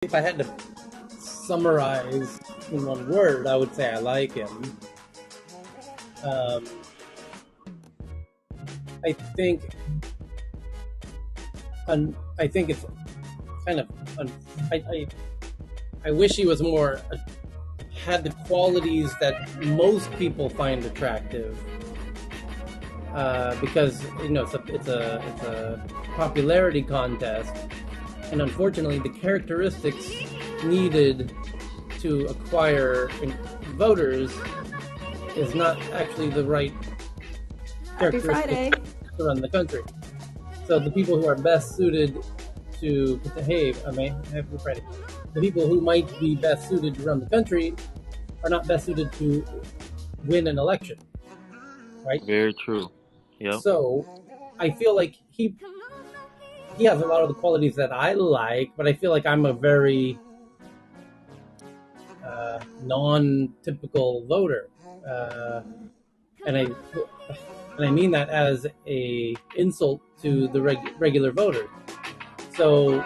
If I had to summarize in one word, I would say I like him. Um, I think, I think it's kind of, I, I wish he was more, had the qualities that most people find attractive. Because it's a popularity contest, and unfortunately, the characteristics needed to acquire voters is not actually the right Happy characteristics Friday. to run the country. So the people who are best suited to behave, I mean, happy Friday. The people who might be best suited to run the country are not best suited to win an election, right? Very true. Yep. So I feel like he has a lot of the qualities that I like, but I feel like I'm a very non-typical voter, and I mean that as a insult to the regular voter. So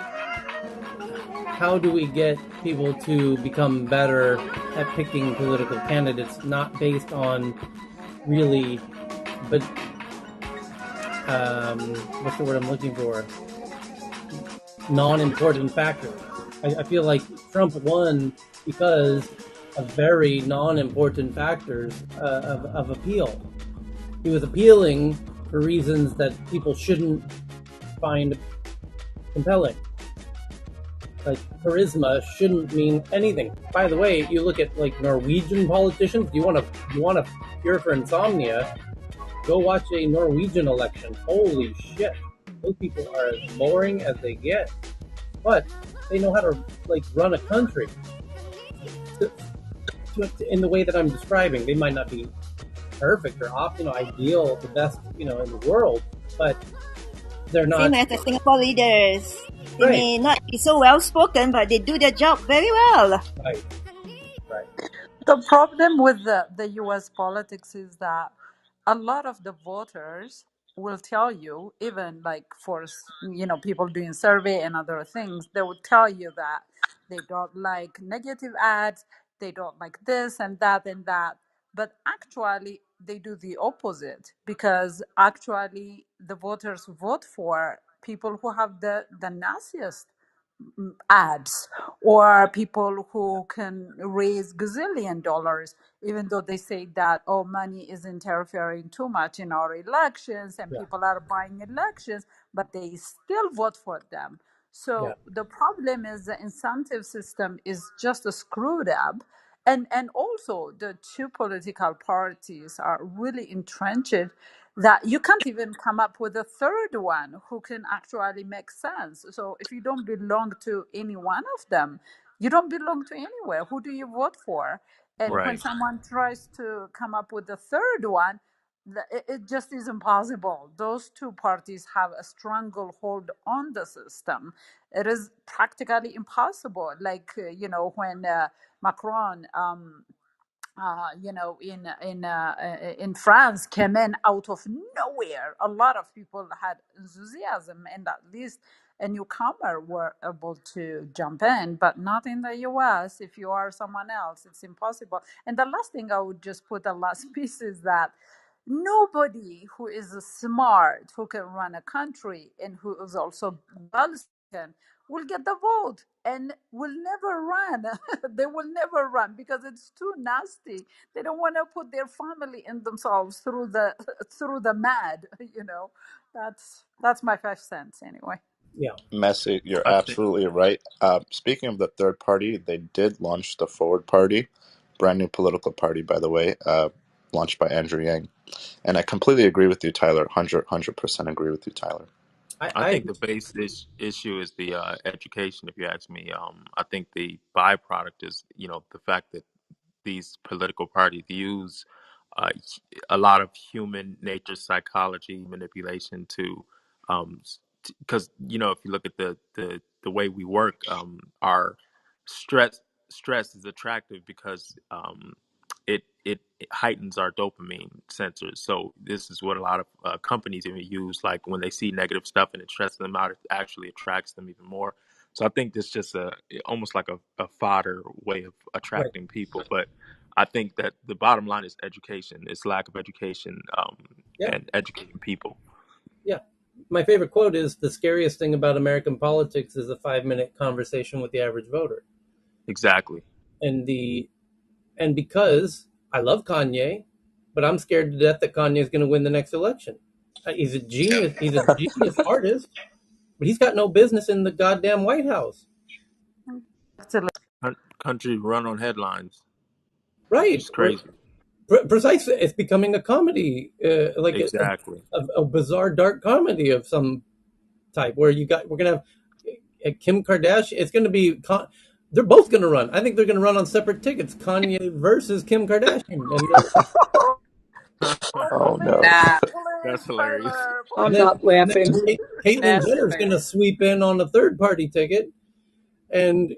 how do we get people to become better at picking political candidates, not based on really, but what's the word I'm looking for? Non-important factors. I feel like Trump won because of very non-important factors of appeal. He was appealing for reasons that people shouldn't find compelling. Like charisma shouldn't mean anything. By the way, you look at like Norwegian politicians. You want to cure for insomnia? Go watch a Norwegian election. Holy shit, those people are as boring as they get. But they know how to like run a country in the way that I'm describing. They might not be perfect or ideal, the best in the world, but they're not Same as the Singapore leaders. They right. may not be so well spoken, but they do their job very well. Right, right. The problem with the US politics is that a lot of the voters will tell you, even like for people doing survey and other things, they will tell you that they don't like negative ads, they don't like this and that and that. But actually, they do the opposite, because actually the voters vote for people who have the nastiest ads, or people who can raise gazillion dollars, even though they say that, oh, money is interfering too much in our elections and Yeah, people are buying elections, but they still vote for them. yeah, So the problem is the incentive system is just screwed up. And also the two political parties are really entrenched, that you can't even come up with a third one who can actually make sense. So if you don't belong to any one of them, you don't belong to anywhere. Who do you vote for? And when Right. someone tries to come up with a third one, it just is impossible. Those two parties have a stranglehold on the system. It is practically impossible. Like, when Macron, in France, came in out of nowhere. A lot of people had enthusiasm, and at least a newcomer were able to jump in, but not in the US. If you are someone else, it's impossible. And the last thing I would just put, the last piece, is that nobody who is smart, who can run a country, and who is also well spoken will get the vote and will never run. They will never run because it's too nasty. They don't want to put their family and themselves through the through the mad. That's my 5 cents anyway. yeah. Messi, you're I think. absolutely right. Speaking of the third party, they did launch the Forward Party, brand new political party, by the way, launched by Andrew Yang. And I completely agree with you, Tyler. 100% agree with you, Tyler. I I think the issue is the education. If you ask me, I think the byproduct is the fact that these political parties use uh, a lot of human nature psychology manipulation to because if you look at the way we work, our stress stress is attractive because it heightens our dopamine sensors. So this is what a lot of companies even use, like when they see negative stuff and it stresses them out, it actually attracts them even more. So I think it's just almost like a fodder way of Right. attracting people. But I think that the bottom line is education. It's lack of education, Yeah. and educating people. Yeah. My favorite quote is the scariest thing about American politics is a 5 minute conversation with the average voter. Exactly. And because I love Kanye, but I'm scared to death that Kanye is going to win the next election. He's a genius. He's a genius artist, but he's got no business in the goddamn White House. Actually, Country run on headlines. Right. It's crazy. Precisely. It's becoming a comedy, like Exactly. a bizarre dark comedy of some type where we're gonna have Kim Kardashian. It's gonna be they're both gonna run. I think they're gonna run on separate tickets. Kanye versus Kim Kardashian, Oh no. nah, That's please, hilarious. Tyler, and I'm then please. not laughing. Caitlyn That's Jenner's gonna hilarious. sweep in on a third party ticket, and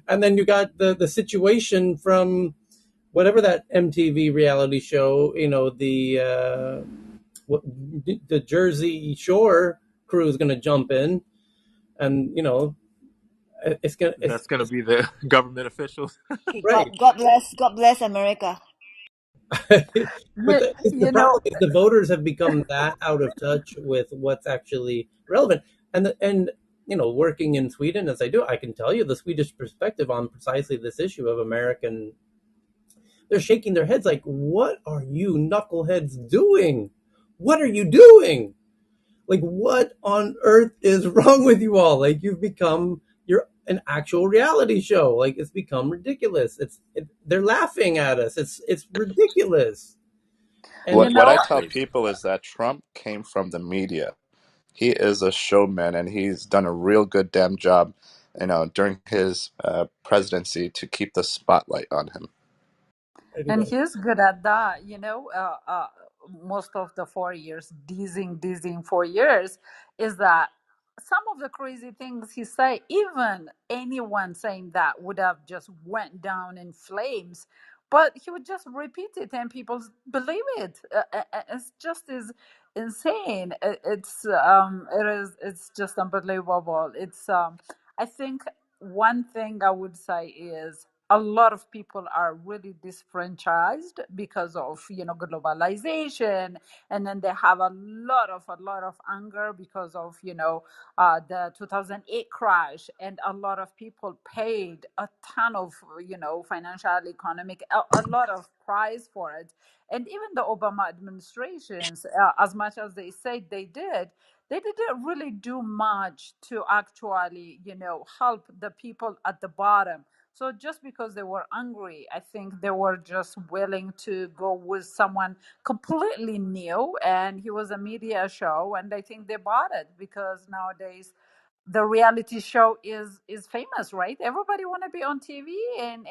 and then you got the situation from whatever that MTV reality show. What, the Jersey Shore crew is gonna jump in, and it's gonna That's going to be the government officials. Okay, right. God bless America. But You, the you problem know, is the voters have become that out of touch with what's actually relevant. And working in Sweden as I do, I can tell you the Swedish perspective on precisely this issue of American. They're shaking their heads like, "What are you knuckleheads doing? What are you doing? Like, what on earth is wrong with you all? Like, you're an actual reality show. Like, it's become ridiculous. They're laughing at us. It's ridiculous." you And What I know, That's tell crazy. people is that Trump came from the media. He is a showman, and he's done a real good damn job, during his presidency to keep the spotlight on him. and anyway, he's good at that. Most of the 4 years, dizzying 4 years, is that some of the crazy things he say, even anyone saying that would have just went down in flames. But he would just repeat it, and people believe it. It's just is insane. It's just unbelievable. I think one thing I would say is a lot of people are really disfranchised because of globalization, and then they have a lot of anger because of the 2008 crash, and a lot of people paid a ton of financial economic a lot of price for it. And even the Obama administrations, as much as they said they didn't really do much to actually help the people at the bottom. So just because they were angry, I think they were just willing to go with someone completely new, and he was a media show, and I think they bought it because nowadays the reality show is famous, right? Everybody want to be on TV and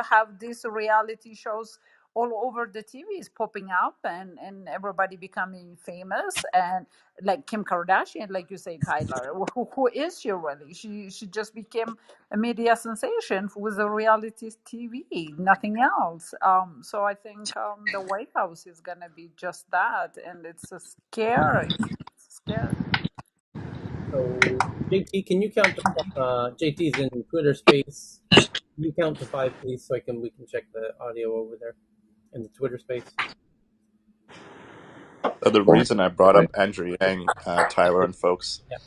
have these reality shows all over the TV is popping up, and everybody becoming famous, and like Kim Kardashian, like you say, Tyler, who is she really? She just became a media sensation with a reality TV, nothing else. So I think the White House is gonna be just that, and it's scary. It's scary. so JT, can you count to JT's in Twitter space? Can you count to five, please, so we can check the audio over there in the Twitter space. The reason I brought up Andrew Yang, Tyler, and folks, Yeah,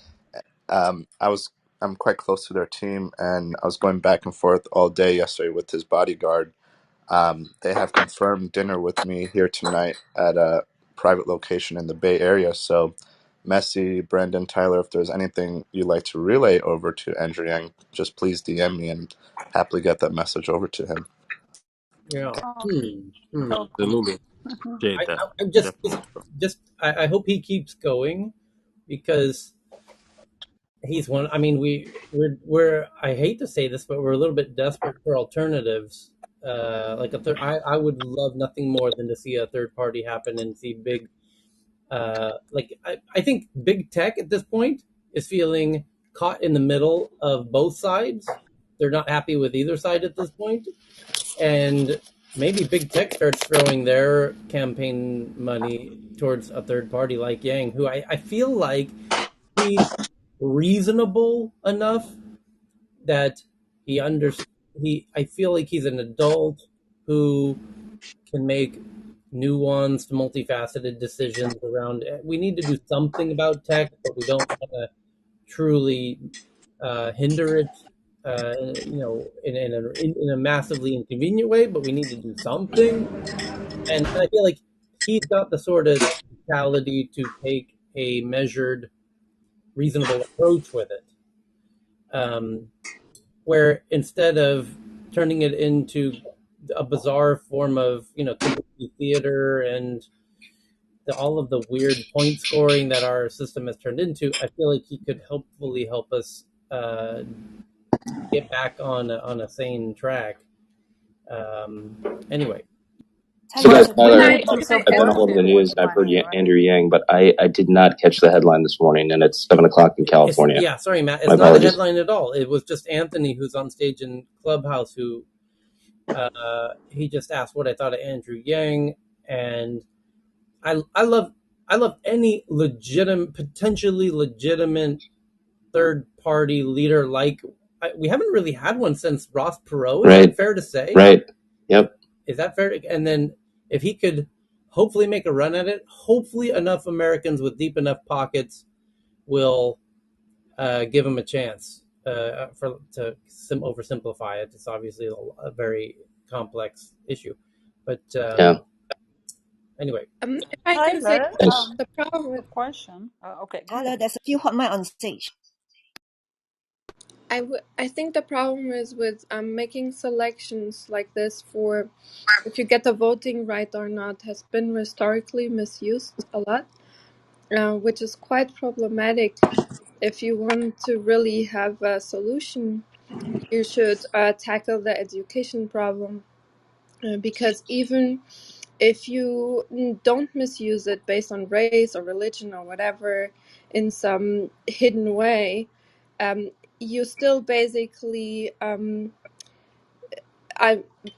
um, I was I'm quite close to their team, and I was going back and forth all day yesterday with his bodyguard. They have confirmed dinner with me here tonight at a private location in the Bay Area. So, Messi, Brandon, Tyler, if there's anything you'd like to relay over to Andrew Yang, just please DM me and happily get that message over to him. yeah. Okay. Okay. Absolutely. Appreciate that. I'm just Definitely. I hope he keeps going because he's one. I mean, we're I hate to say this, but we're a little bit desperate for alternatives. Like a third, I would love nothing more than to see a third party happen and see big. I think big tech at this point is feeling caught in the middle of both sides. They're not happy with either side at this point, and maybe big tech starts throwing their campaign money towards a third party like Yang, who I feel like he's reasonable enough that he under I feel like he's an adult who can make nuanced, multifaceted decisions around it. We need to do something about tech, but we don't want to truly hinder it, in a massively inconvenient way. But we need to do something, and I feel like he's got the sort of mentality to take a measured, reasonable approach with it. Where instead of turning it into a bizarre form of kabuki theater and all of the weird point scoring that our system has turned into, I feel like he could hopefully help us get back on a sane track. Anyway, Tyler, So there's guys, a We Tyler, need few to I've been support all over the him with news and I've heard money, right? Andrew Yang, but I did not catch the headline this morning, and it's 7 o'clock in California. yeah, sorry, Matt. My It's not a apologies. headline at all. It was just Anthony, who's on stage in Clubhouse, who he just asked what I thought of Andrew Yang, and I love any potentially legitimate third party leader. Like we haven't really had one since Ross Perot. Is that Right, fair to say? right. Yep. Is that fair? And then if he could hopefully make a run at it, hopefully enough Americans with deep enough pockets will give him a chance. To oversimplify it, it's obviously a very complex issue, but Yeah. anyway. If I can say, Tyler. Thanks. the problem with Question. Okay, go Tyler, ahead. there's a few hot mic on stage. I think the problem is with making selections like this for if you get the voting right or not has been historically misused a lot, which is quite problematic. If you want to really have a solution, you should tackle the education problem, because even if you don't misuse it based on race or religion or whatever in some hidden way, you still basically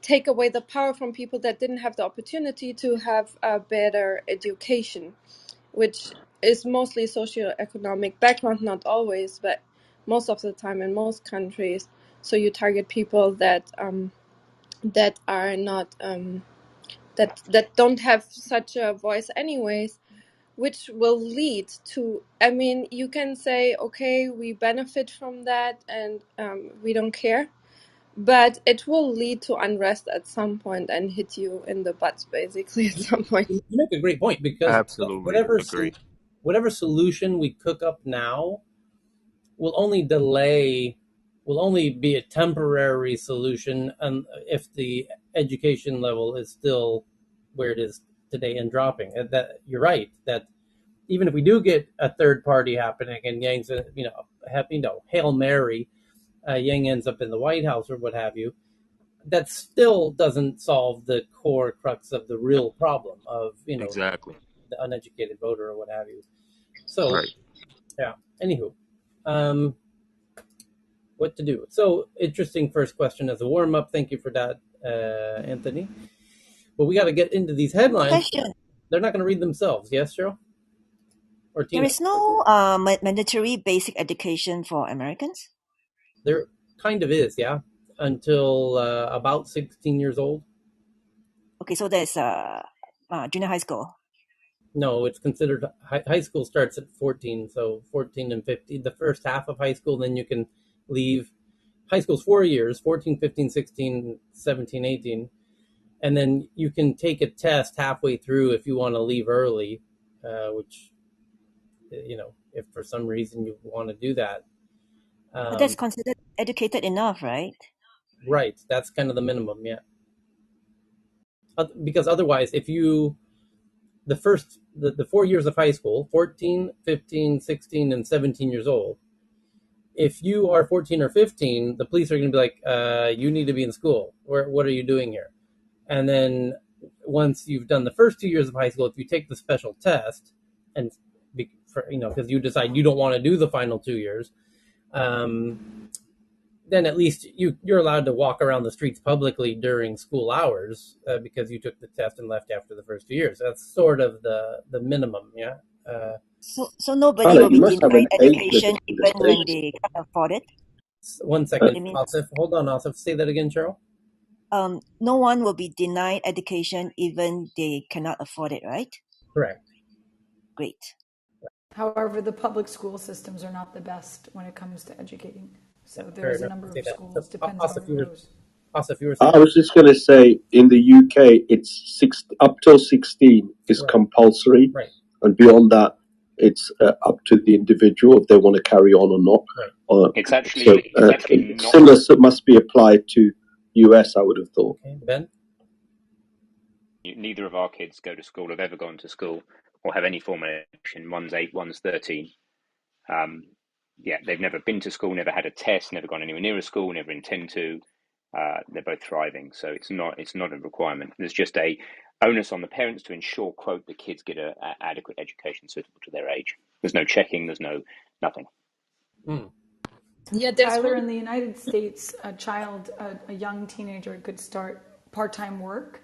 take away the power from people that didn't have the opportunity to have a better education, which is mostly socioeconomic background, not always, but most of the time in most countries. So you target people that are not that don't have such a voice anyways, which will lead to, I mean, you can say, okay, we benefit from that and we don't care, but it will lead to unrest at some point and hit you in the butt, basically, at some point. You make a great point, because Absolutely agree. whatever solution we cook up now will only delay, will only be a temporary solution, if the education level is still where it is today and dropping. And that you're right, that even if we do get a third party happening and Yang's Hail Mary, Yang ends up in the White House or what have you, that still doesn't solve the core crux of the real problem of Exactly. the uneducated voter or what have you. So Right. yeah. Anywho, um, what to do? So interesting first question as a warm up. Thank you for that, Anthony. But we got to get into these headlines. Question. They're not going to read themselves. Yes, Cheryl or There Tina? is no mandatory basic education for Americans. There kind of is, yeah, until about 16 years old. Okay, so there's junior high school. No, it's considered high school starts at 14, so 14 and 15, the first half of high school, then you can leave. High school's 4 years, 14, 15, 16, 17, 18, and then you can take a test halfway through if you want to leave early, which, if for some reason you want to do that. But that's considered educated enough, right? Right, that's kind of the minimum, yeah. Because otherwise, if you the 4 years of high school, 14, 15, 16, and 17 years old, if you are 14 or 15, the police are going to be like, you need to be in school. What are you doing here? And then once you've done the first 2 years of high school, if you take the special test, and because you decide you don't want to do the final 2 years, then at least you're allowed to walk around the streets publicly during school hours, because you took the test and left after the first 2 years. That's sort of the minimum, yeah. So nobody Tyler, will you be must have denied an age education limit in the even when States. they can't afford it. One second, I mean, Asif. Hold on, Asif. Say that again, Cheryl. no one will be denied education even they cannot afford it, right? Correct. Great. However, the public school systems are not the best when it comes to educating. Yeah, So fair there's a enough number to say of that. So, schools, depends on Asif, where you it were goes. saying I was just going to say, in the UK, it's up till 16 is right, compulsory, right, and beyond that, it's up to the individual if they want to carry on or not. right. It's actually not. Similar must be applied to US, I would have thought. Okay, Ben. Neither of our kids go to school, have ever gone to school, or have any form of education. One's 8, one's 13. Yeah, they've never been to school, never had a test, never gone anywhere near a school, never intend to. They're both thriving, so it's not a requirement. There's just a onus on the parents to ensure, quote, the kids get a adequate education suitable to their age. There's no checking, there's no nothing. Yeah, there's Tyler, one. in the United States, a young teenager could start part-time work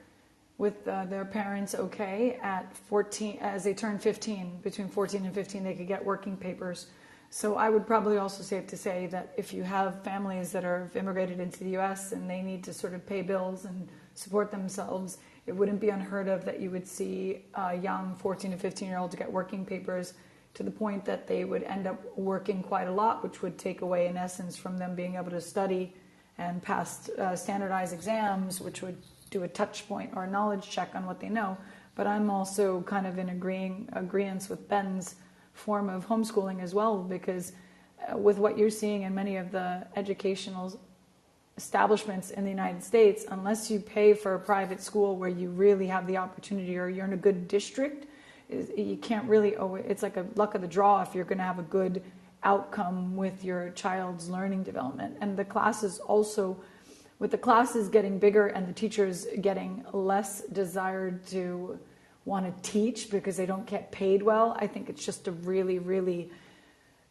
with their parents okay at 14, as they turn 15, between 14 and 15, they could get working papers. So I would probably also safe to say that if you have families that are immigrated into the US and they need to sort of pay bills and support themselves, it wouldn't be unheard of that you would see a young 14 to 15-year-olds get working papers to the point that they would end up working quite a lot, which would take away, in essence, from them being able to study and pass standardized exams, which would do a touch point or a knowledge check on what they know. But I'm also kind of in agreement with Ben's form of homeschooling as well, because with what you're seeing in many of the educational establishments in the United States, unless you pay for a private school where you really have the opportunity or you're in a good district, you can't really, it's like a luck of the draw if you're going to have a good outcome with your child's learning development. And the classes also, with the classes getting bigger and the teachers getting less desired to want to teach because they don't get paid well, I think it's just a really, really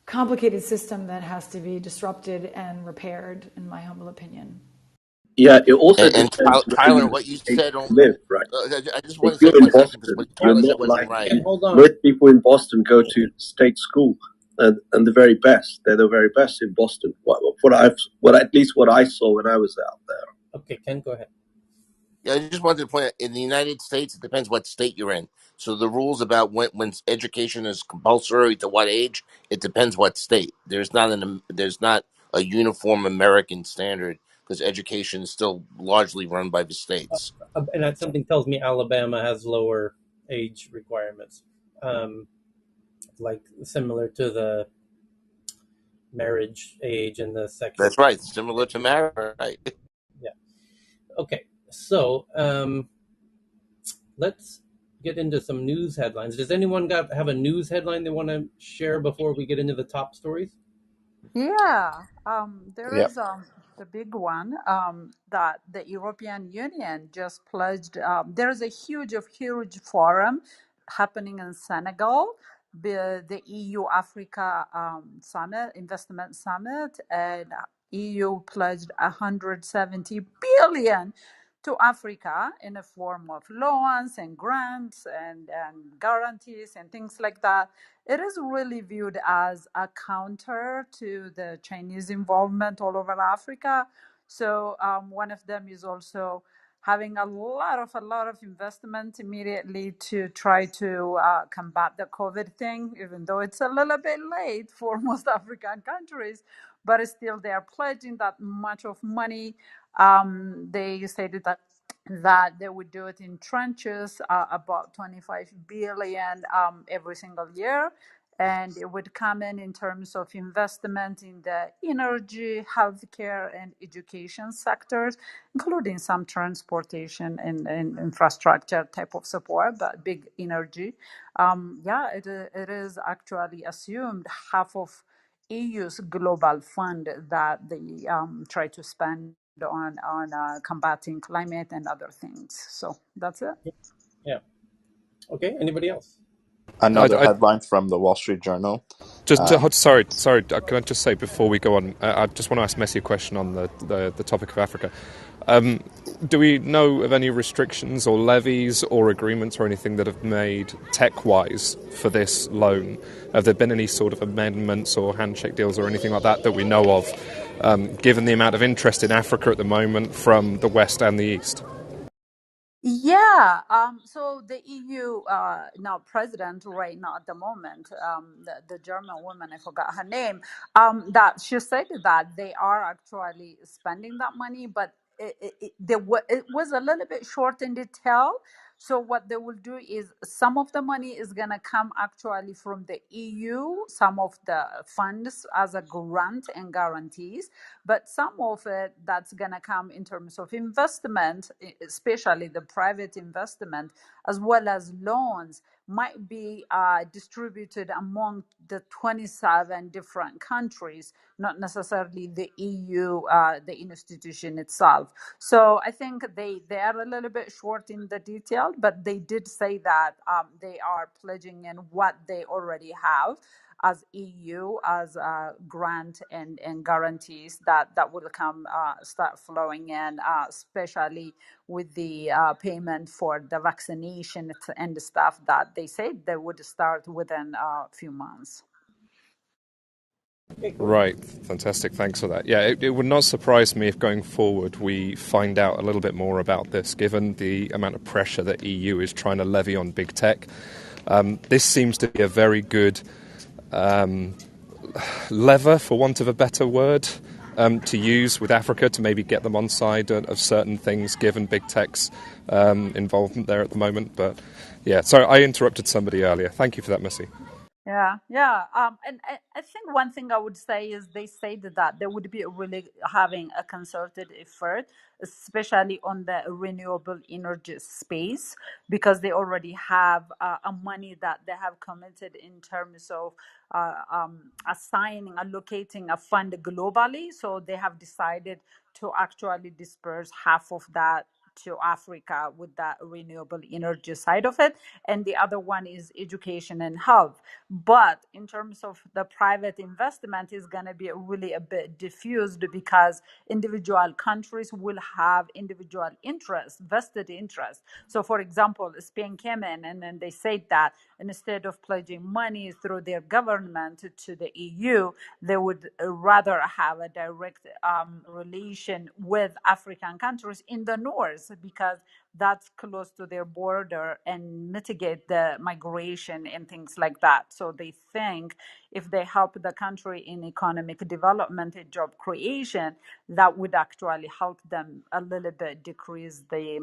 complicated system that has to be disrupted and repaired, in my humble opinion. Yeah, it also And depends where Tyler, you what you said, live, right? I just If want to say you're in 1 second because Boston, what you're Tyler said not wasn't right. Okay, likely. hold on. Most people in Boston go to state school, and the very best. They're the very best in Boston. At least what I saw when I was out there. Okay, Ken, go ahead. Yeah, I just wanted to point out, in the United States, it depends what state you're in. So the rules about when education is compulsory to what age, it depends what state. There's not a uniform American standard because education is still largely run by the states. And that something tells me Alabama has lower age requirements, like similar to the marriage age and the sexual That's right, similar age. to marriage. Right? Yeah. Okay. So let's get into some news headlines. Does anyone have a news headline they want to share before we get into the top stories? Yeah, there Yeah. is the big one that the European Union just pledged. There is a huge forum happening in Senegal, the EU Africa Summit, Investment Summit, and EU pledged 170 billion to Africa in the form of loans and grants and guarantees and things like that. It is really viewed as a counter to the Chinese involvement all over Africa. So one of them is also having a lot of investment immediately to try to combat the COVID thing, even though it's a little bit late for most African countries, but still they are pledging that much of money. They stated that they would do it in tranches, about 25 billion every single year, and it would come in terms of investment in the energy, healthcare, and education sectors, including some transportation and infrastructure type of support, but big energy. Yeah, it is actually assumed half of EU's global fund that they try to spend on combating climate and other things. So that's it. Yeah. Okay. Anybody else? Another headline from the Wall Street Journal. Sorry. Can I just say before we go on, I just want to ask Messi a question on the topic of Africa. Do we know of any restrictions or levies or agreements or anything that have made tech-wise for this loan? Have there been any sort of amendments or handshake deals or anything like that that we know of, given the amount of interest in Africa at the moment from the West and the East? Yeah. So the EU now president right now at the moment, the German woman, I forgot her name, that she said that they are actually spending that money, but it was a little bit short in detail. So what they will do is some of the money is gonna come actually from the EU, some of the funds as a grant and guarantees, but some of it that's going to come in terms of investment, especially the private investment, as well as loans, might be distributed among the 27 different countries, not necessarily the EU, the institution itself. So I think they are a little bit short in the detail, but they did say that they are pledging in what they already have as EU, as grant and guarantees that will come start flowing in, especially with the payment for the vaccination and the stuff that they said they would start within a few months. Okay, cool. Right, fantastic. Thanks for that. Yeah, it would not surprise me if going forward we find out a little bit more about this, given the amount of pressure that EU is trying to levy on big tech. This seems to be a very good lever, for want of a better word, to use with Africa to maybe get them on side of certain things, given big tech's involvement there at the moment. But yeah, sorry, I interrupted somebody earlier. Thank you for that, Missy. Yeah. And I think one thing I would say is they said that they would be really having a concerted effort, especially on the renewable energy space, because they already have a money that they have committed in terms of allocating a fund globally. So they have decided to actually disperse half of that to Africa with that renewable energy side of it. And the other one is education and health. But in terms of the private investment is going to be really a bit diffused because individual countries will have individual interests, vested interests. So for example, Spain came in and then they said that instead of pledging money through their government to the EU, they would rather have a direct relation with African countries in the north because that's close to their border and mitigate the migration and things like that. So they think if they help the country in economic development and job creation, that would actually help them a little bit decrease the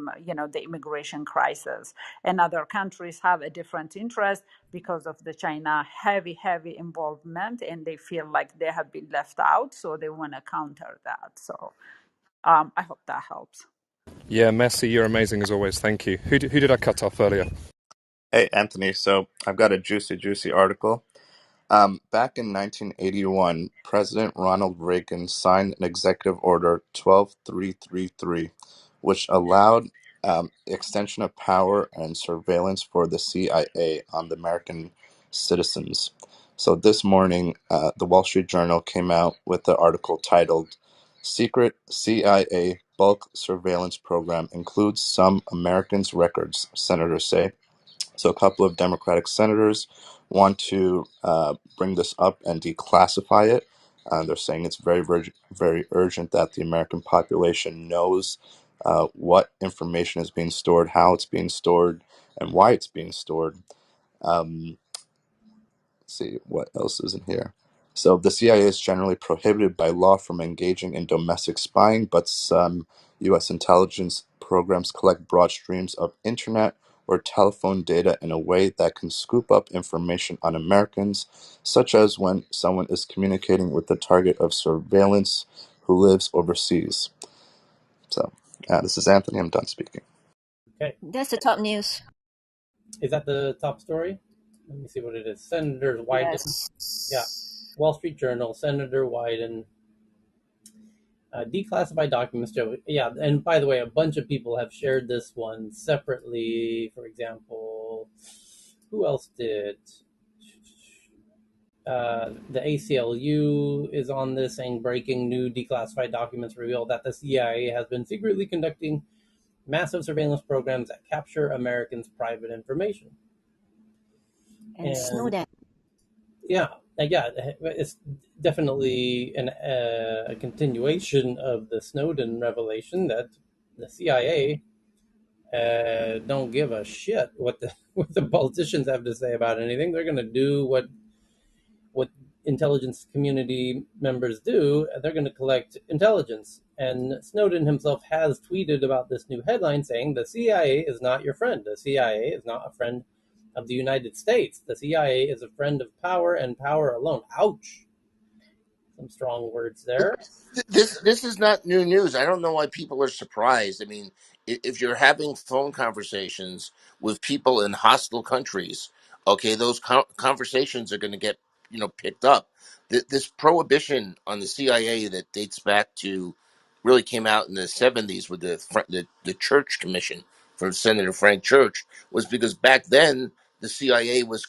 immigration crisis. And other countries have a different interest because of the China heavy involvement, and they feel like they have been left out, so they want to counter that. So I hope that helps. Yeah, Messi, you're amazing as always. Thank you. Who did I cut off earlier? Hey, Anthony. So I've got a juicy article. Back in 1981, President Ronald Reagan signed an Executive Order 12333, which allowed extension of power and surveillance for the CIA on the American citizens. So this morning, the Wall Street Journal came out with the article titled "Secret CIA Bulk Surveillance Program Includes Some Americans' Records," senators say. So a couple of Democratic senators want to bring this up and declassify it. They're saying it's very urgent that the American population knows what information is being stored, how it's being stored, and why it's being stored. Um, let's see what else is in here. So the CIA is generally prohibited by law from engaging in domestic spying, but some U.S. intelligence programs collect broad streams of internet or telephone data in a way that can scoop up information on Americans, such as when someone is communicating with the target of surveillance who lives overseas. So, this is Anthony. I'm done speaking. Okay. That's the top news. Is that the top story? Let me see what it is. Senator Wyden. Yes. Yeah. Wall Street Journal. Senator Wyden. Declassified documents. Yeah. And by the way, a bunch of people have shared this one separately. For example, Who else did? The ACLU is on this, saying breaking new declassified documents reveal that the CIA has been secretly conducting massive surveillance programs that capture Americans' private information. And Snowden. Yeah, it's definitely a continuation of the Snowden revelation that the CIA don't give a shit what the politicians have to say about anything. They're going to do what intelligence community members do. They're going to collect intelligence. And Snowden himself has tweeted about this new headline saying the CIA is not your friend. The CIA is not a friend of the United States. The CIA is a friend of power and power alone. Ouch. Some strong words there. This is not new news. I don't know why people are surprised. I mean, if you're having phone conversations with people in hostile countries, okay, those conversations are going to get picked up. This prohibition on the CIA that dates back to really came out in the '70s with the Church Commission from Senator Frank Church was because back then the CIA was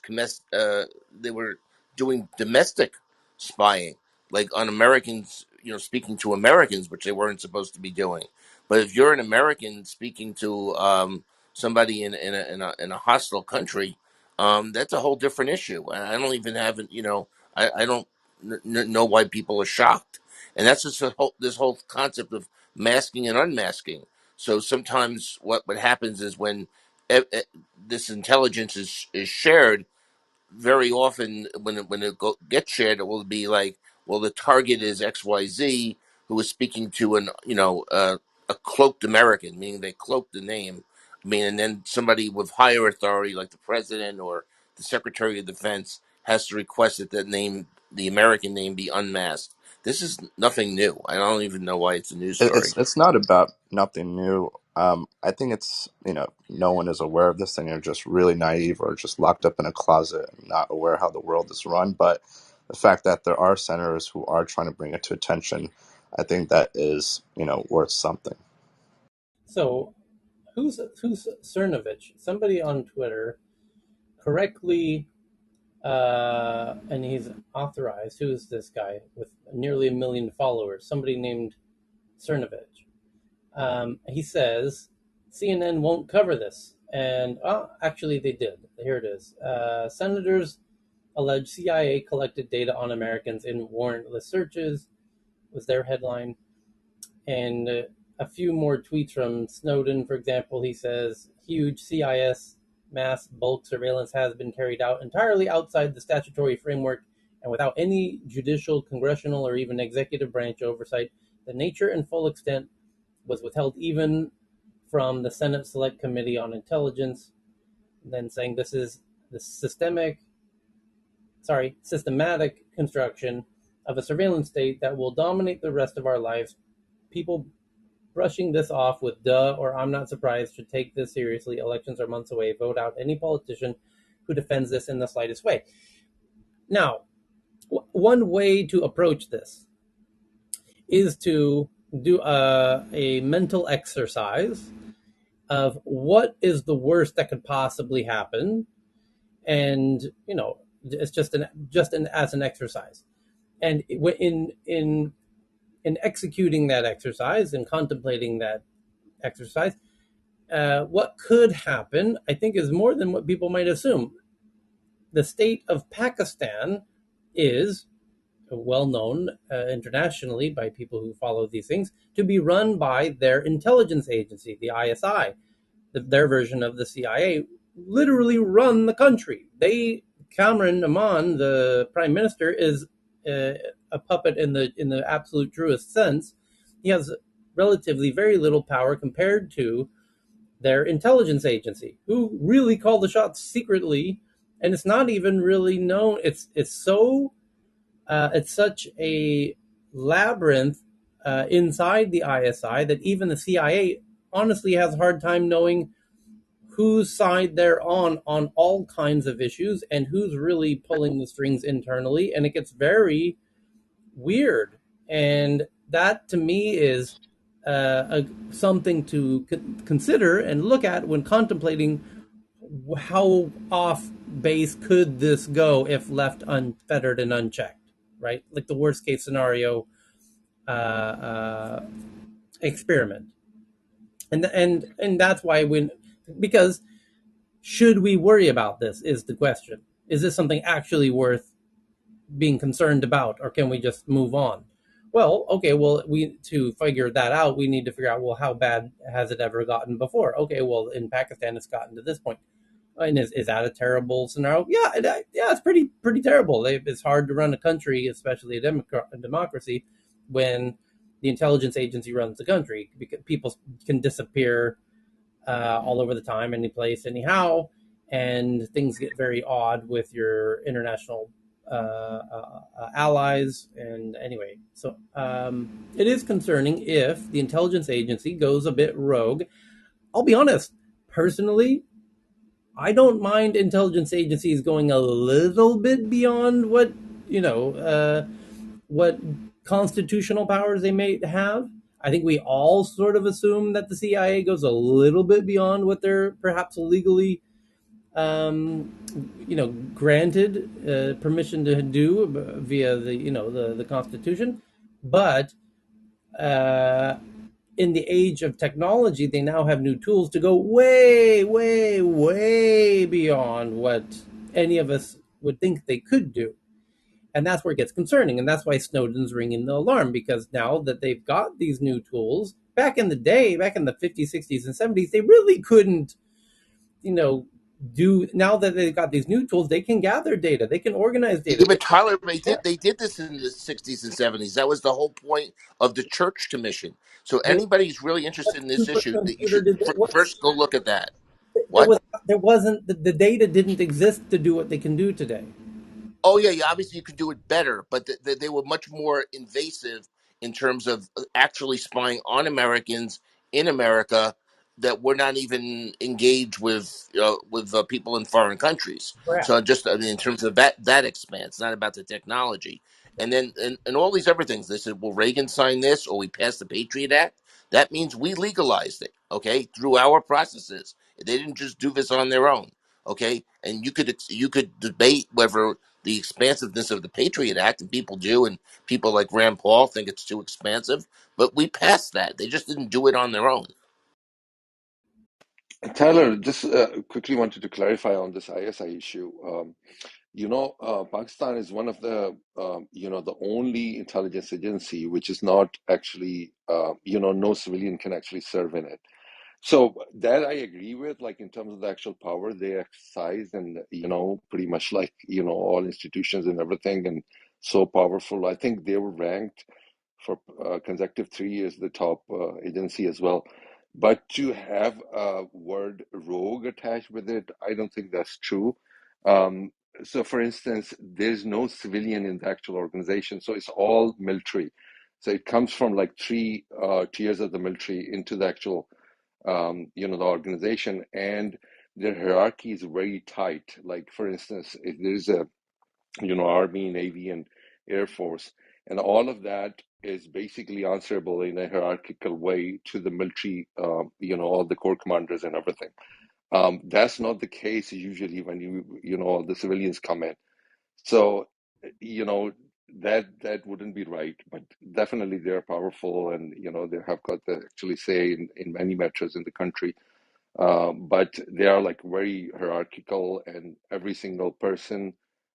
they were doing domestic spying like on Americans, speaking to Americans, which they weren't supposed to be doing. But if you're an American speaking to somebody in a hostile country, that's a whole different issue. And I don't even have, I don't know why people are shocked. And that's just this whole concept of masking and unmasking. So sometimes what happens is when this intelligence is shared, very often when it gets shared, it will be like, well, the target is XYZ, who is speaking to a cloaked American, meaning they cloak the name. I mean, and then somebody with higher authority, like the president or the Secretary of Defense, has to request that the American name, be unmasked. This is nothing new. I don't even know why it's a news story. It's not about nothing new. I think it's no one is aware of this, and you're just really naive or just locked up in a closet and not aware how the world is run. But the fact that there are senators who are trying to bring it to attention, I think that is worth something. So, who's Cernovich? Somebody on Twitter correctly, and he's authorized. Who is this guy with nearly 1 million followers? Somebody named Cernovich. He says CNN won't cover this, and actually they did. Here it is. Senators allege CIA collected data on Americans in warrantless searches, was their headline. And a few more tweets from Snowden, for example. He says huge CIS mass bulk surveillance has been carried out entirely outside the statutory framework and without any judicial, congressional, or even executive branch oversight. The nature and full extent was withheld even from the Senate Select Committee on Intelligence. And then saying this is the systematic construction of a surveillance state that will dominate the rest of our lives. People brushing this off with duh or I'm not surprised should take this seriously. Elections are months away. Vote out any politician who defends this in the slightest way. Now, one way to approach this is to do a mental exercise of what is the worst that could possibly happen, and it's just as an exercise. And in executing that exercise and contemplating that exercise, what could happen, I think, is more than what people might assume. The state of Pakistan is well known internationally by people who follow these things to be run by their intelligence agency, the ISI. Their version of the CIA literally run the country. Kamran Aman, the prime minister, is a puppet in the absolute truest sense. He has relatively very little power compared to their intelligence agency, who really call the shots secretly, and it's not even really known. It's such a labyrinth inside the ISI that even the CIA honestly has a hard time knowing whose side they're on all kinds of issues and who's really pulling the strings internally, and it gets very weird. And that, to me, is something to consider and look at when contemplating how off base could this go if left unfettered and unchecked, right? Like the worst case scenario experiment, and that's why because should we worry about this is the question. Is this something actually worth being concerned about, or can we just move on? Well, okay, well, we to figure that out, we need to figure out, well, how bad has it ever gotten before? Okay, well, in Pakistan, it's gotten to this point. And is that a terrible scenario? Yeah, yeah, it's pretty terrible. It's hard to run a country, especially a democracy, when the intelligence agency runs the country, because people can disappear all over the time, any place, anyhow, and things get very odd with your international allies. And anyway, so it is concerning if the intelligence agency goes a bit rogue. I'll be honest, personally, I don't mind intelligence agencies going a little bit beyond what constitutional powers they may have. I think we all sort of assume that the CIA goes a little bit beyond what they're perhaps legally, granted permission to do via the Constitution. But uh, in the age of technology, they now have new tools to go way, way, way beyond what any of us would think they could do. And that's where it gets concerning. And that's why Snowden's ringing the alarm, because now that they've got these new tools, back in the day, back in the 50s, 60s, and 70s, they really couldn't, now that they've got these new tools, they can gather data, they can organize data. Yeah, but Tyler, they did this in the 60s and 70s. That was the whole point of the Church Commission. So Well, anybody who's really what interested in this issue, that you supercomputer should did they, what first go look at that. there What? was there wasn't the data didn't exist to do what they can do today. Oh yeah, obviously you could do it better, but they were much more invasive in terms of actually spying on Americans in America that were not even engaged with people in foreign countries. Correct. So just I mean, in terms of that expanse, not about the technology, and then and all these other things. They said, well, Reagan signed this, or we passed the Patriot Act. That means we legalized it, okay, through our processes. They didn't just do this on their own, okay. And you could debate whether the expansiveness of the Patriot Act, and people do, and people like Rand Paul think it's too expansive. But we passed that. They just didn't do it on their own. Tyler, just quickly wanted to clarify on this ISI issue. Pakistan is one of the only intelligence agency which is not actually, no civilian can actually serve in it. So that I agree with, like in terms of the actual power they exercise, and pretty much like all institutions and everything, and so powerful. I think they were ranked for consecutive 3 years the top agency as well. But to have a word rogue attached with it, I don't think that's true. Um, so, for instance, there's no civilian in the actual organization, so it's all military. So it comes from like three tiers of the military into the actual the organization, and their hierarchy is very tight. Like, for instance, if there's a, Army, Navy, and Air Force, and all of that is basically answerable in a hierarchical way to the military, all the corps commanders and everything. That's not the case usually when all the civilians come in. So, you know, that wouldn't be right, but definitely they're powerful, and they have got the actually say in many metros in the country. But they are like very hierarchical, and every single person,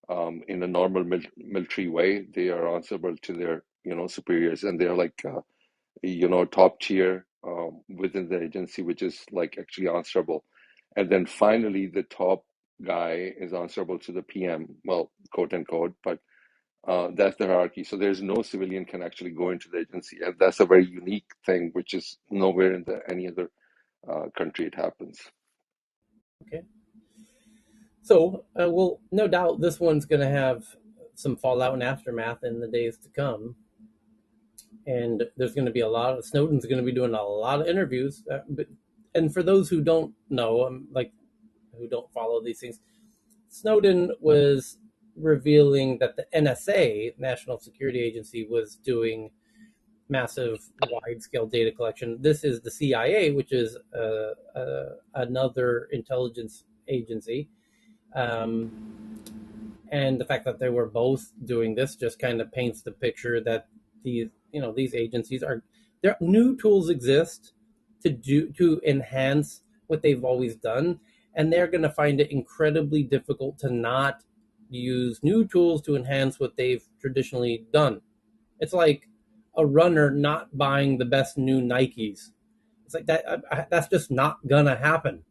in a normal military way, they are answerable to their superiors, and they're like top tier within the agency, which is like actually answerable. And then finally, the top guy is answerable to the PM, well, quote unquote, but that's the hierarchy. So there's no civilian can actually go into the agency, and that's a very unique thing, which is nowhere in any other country it happens. Okay. So, well, no doubt this one's going to have some fallout and aftermath in the days to come. And there's going to be Snowden's going to be doing a lot of interviews. And for those who don't know, who don't follow these things, Snowden was revealing that the NSA, National Security Agency, was doing massive wide-scale data collection. This is the CIA, which is another intelligence agency. Um, and the fact that they were both doing this just kind of paints the picture that these agencies are there. New tools exist to enhance what they've always done, and they're going to find it incredibly difficult to not use new tools to enhance what they've traditionally done. It's like a runner not buying the best new Nikes. It's like that. That's just not gonna happen.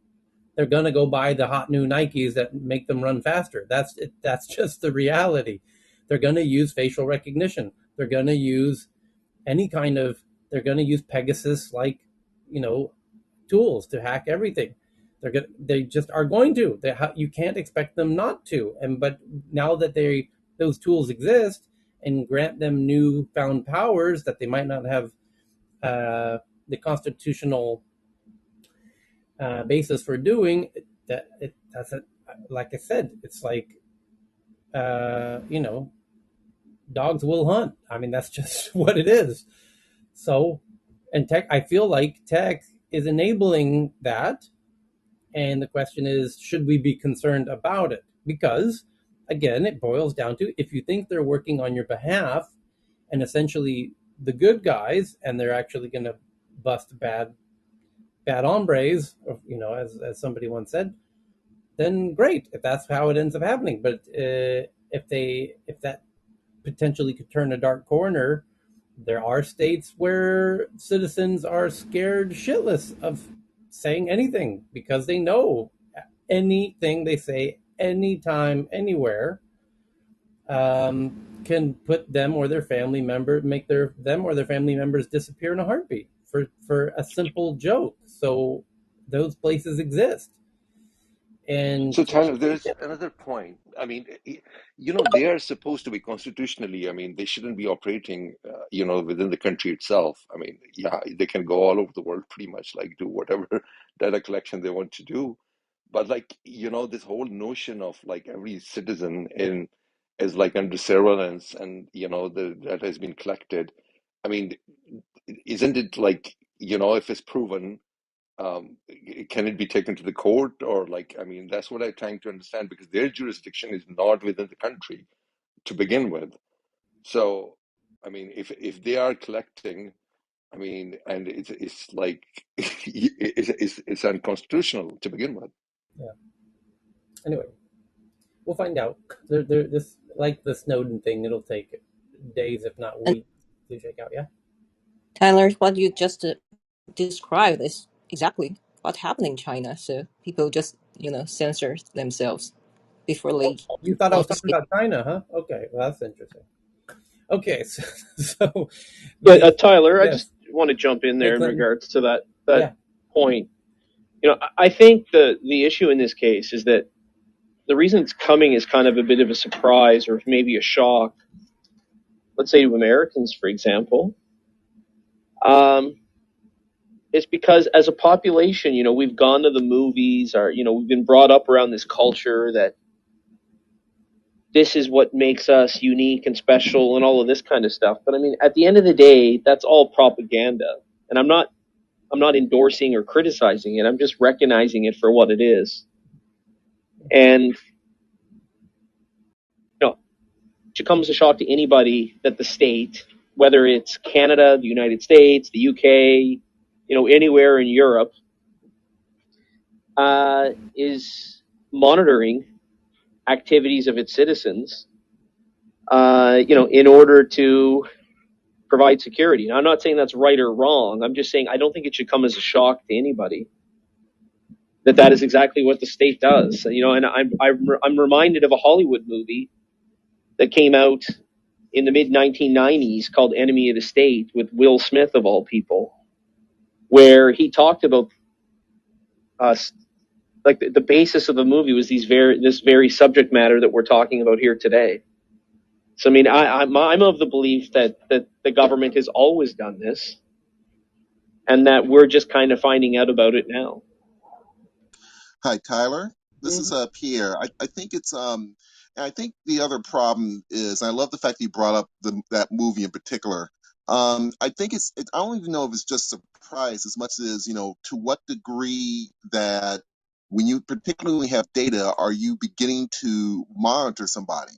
They're gonna go buy the hot new Nikes that make them run faster. That's it. That's just the reality. They're gonna use facial recognition. They're gonna use any kind of. They're gonna use Pegasus like, you know, tools to hack everything. They just are going to. You can't expect them not to. But now that those tools exist and grant them newfound powers that they might not have the constitutional basis for doing, that's a, like I said, it's like you know, dogs will hunt. I mean, that's just what it is. So, and tech, I feel like tech is enabling that. And the question is, should we be concerned about it? Because, again, it boils down to if you think they're working on your behalf and essentially the good guys, and they're actually going to bust bad hombres, as somebody once said, then great if that's how it ends up happening. But if that potentially could turn a dark corner, there are states where citizens are scared shitless of saying anything because they know anything they say anytime, anywhere, can put them or their family member them or their family members disappear in a heartbeat for a simple joke. So those places exist, and So, Tyler, there's another point. I mean, they are supposed to be constitutionally, I mean, they shouldn't be operating, within the country itself. I mean, yeah, they can go all over the world pretty much, like do whatever data collection they want to do. But like, this whole notion of like every citizen is like under surveillance and, the data has been collected. I mean, isn't it like, if it's proven, um, can it be taken to the court or like, I mean, that's what I'm trying to understand because their jurisdiction is not within the country to begin with. So, I mean, if they are collecting, I mean, and it's like it's unconstitutional to begin with. yeah. Anyway, we'll find out. This, like the Snowden thing, it'll take days, if not And weeks, to shake out. Yeah. Tyler, what you just described is exactly what happened in China. So people just, censor themselves before Oh, they you thought I was want to talking speak. about China, huh? Okay, well that's interesting. Okay, so Yeah, the Tyler, I yes, just want to jump in hey there in Clinton, regards to that yeah, point. I think the issue in this case is that the reason it's coming is kind of a bit of a surprise or maybe a shock. Let's say to Americans, for example, um, it's because as a population, we've gone to the movies, or we've been brought up around this culture that this is what makes us unique and special and all of this kind of stuff. But I mean, at the end of the day, that's all propaganda, and I'm not endorsing or criticizing it. I'm just recognizing it for what it is. And it comes a shock to anybody that the state, whether it's Canada, the United States, the UK, anywhere in Europe, is monitoring activities of its citizens, in order to provide security. Now, I'm not saying that's right or wrong. I'm just saying I don't think it should come as a shock to anybody that is exactly what the state does. And I'm reminded of a Hollywood movie that came out in the mid 1990s called Enemy of the State with Will Smith of all people, where he talked about like the basis of the movie was this very subject matter that we're talking about here today. So I mean, I'm of the belief that the government has always done this, and that we're just kind of finding out about it now. Hi, Tyler. This is mm-hmm. Pierre. I think it's and I think the other problem is, and I love the fact that you brought up that movie in particular. I think I don't even know if it's just surprise as much as to what degree that when you particularly have data, are you beginning to monitor somebody?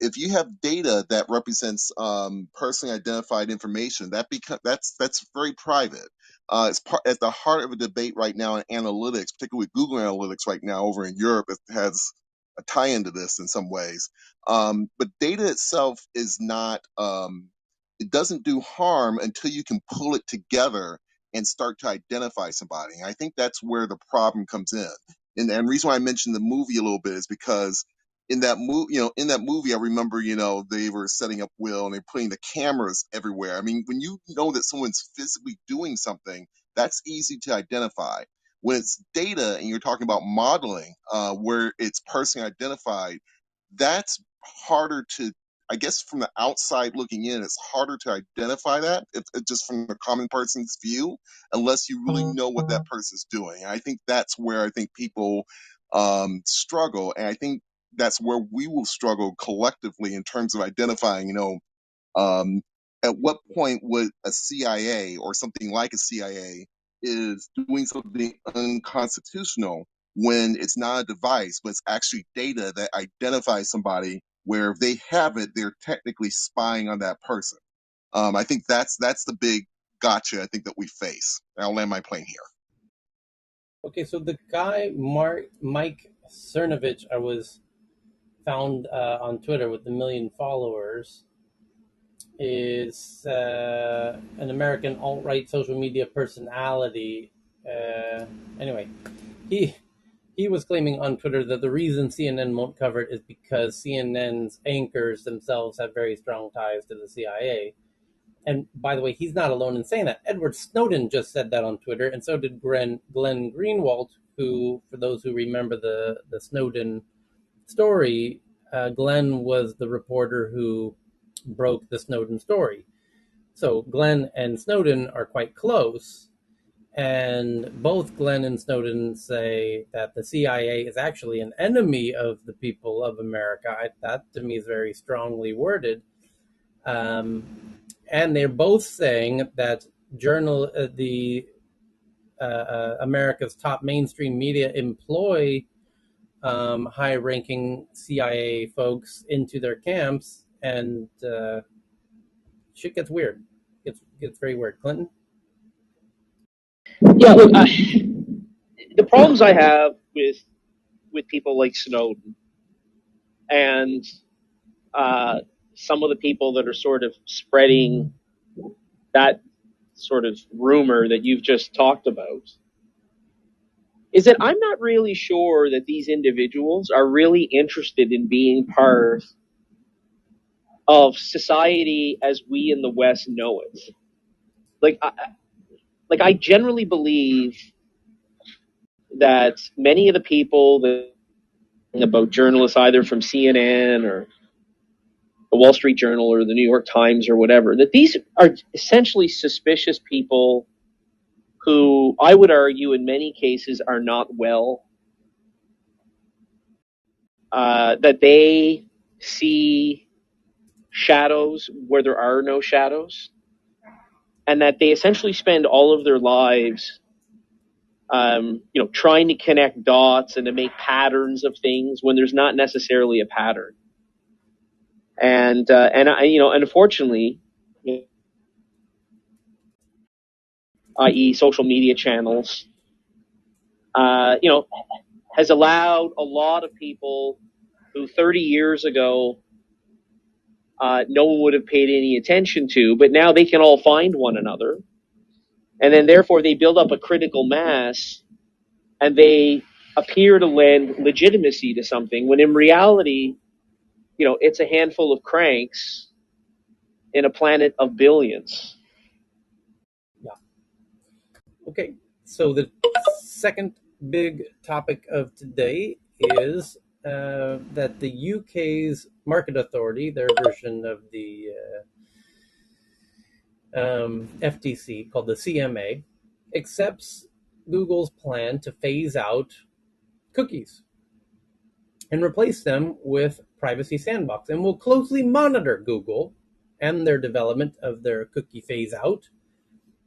If you have data that represents personally identified information, that's very private. It's at the heart of a debate right now in analytics, particularly with Google Analytics right now over in Europe. It has a tie into this in some ways. But data itself is not, it doesn't do harm until you can pull it together and start to identify somebody. And I think that's where the problem comes in. And the reason why I mentioned the movie a little bit is because in that movie, I remember, they were setting up Will and they're putting the cameras everywhere. I mean, when you know that someone's physically doing something, that's easy to identify. When it's data and you're talking about modeling, where it's personally identified, that's harder to, I guess, from the outside looking in, it's harder to identify that just from the common person's view, unless you really know what that person's doing. And I think that's where I think people struggle. And I think that's where we will struggle collectively in terms of identifying, um, at what point would a CIA or something like a CIA is doing something unconstitutional when it's not a device, but it's actually data that identifies somebody where if they have it, they're technically spying on that person. I think that's the big gotcha I think that we face. I'll land my plane here. Okay, so the guy Mike Cernovich, I was found on Twitter with 1 million followers, is an American alt-right social media personality. Anyway, he was claiming on Twitter that the reason CNN won't cover it is because CNN's anchors themselves have very strong ties to the CIA. And by the way, he's not alone in saying that. Edward Snowden just said that on Twitter, and so did Glenn Greenwald, who, for those who remember the Snowden story, Glenn was the reporter who broke the Snowden story. So Glenn and Snowden are quite close, and both Glenn and Snowden say that the CIA is actually an enemy of the people of America. That to me is very strongly worded. And they're both saying that America's top mainstream media employ high-ranking CIA folks into their camps, and shit gets weird. Gets very weird. Clinton? Yeah, look, the problems I have with people like Snowden and some of the people that are sort of spreading that sort of rumor that you've just talked about is that I'm not really sure that these individuals are really interested in being part of society as we in the West know it. I generally believe that many of the people that about journalists, either from CNN or the Wall Street Journal or the New York Times or whatever, that these are essentially suspicious people who I would argue in many cases are not well, that they see shadows where there are no shadows, and that they essentially spend all of their lives trying to connect dots and to make patterns of things when there's not necessarily a pattern. And unfortunately, i.e., social media channels, has allowed a lot of people who 30 years ago no one would have paid any attention to, but now they can all find one another, and then therefore they build up a critical mass, and they appear to lend legitimacy to something when in reality, it's a handful of cranks in a planet of billions. Yeah. Okay, so the second big topic of today is that the UK's market authority, their version of the FTC called the CMA, accepts Google's plan to phase out cookies and replace them with Privacy Sandbox, and will closely monitor Google and their development of their cookie phase out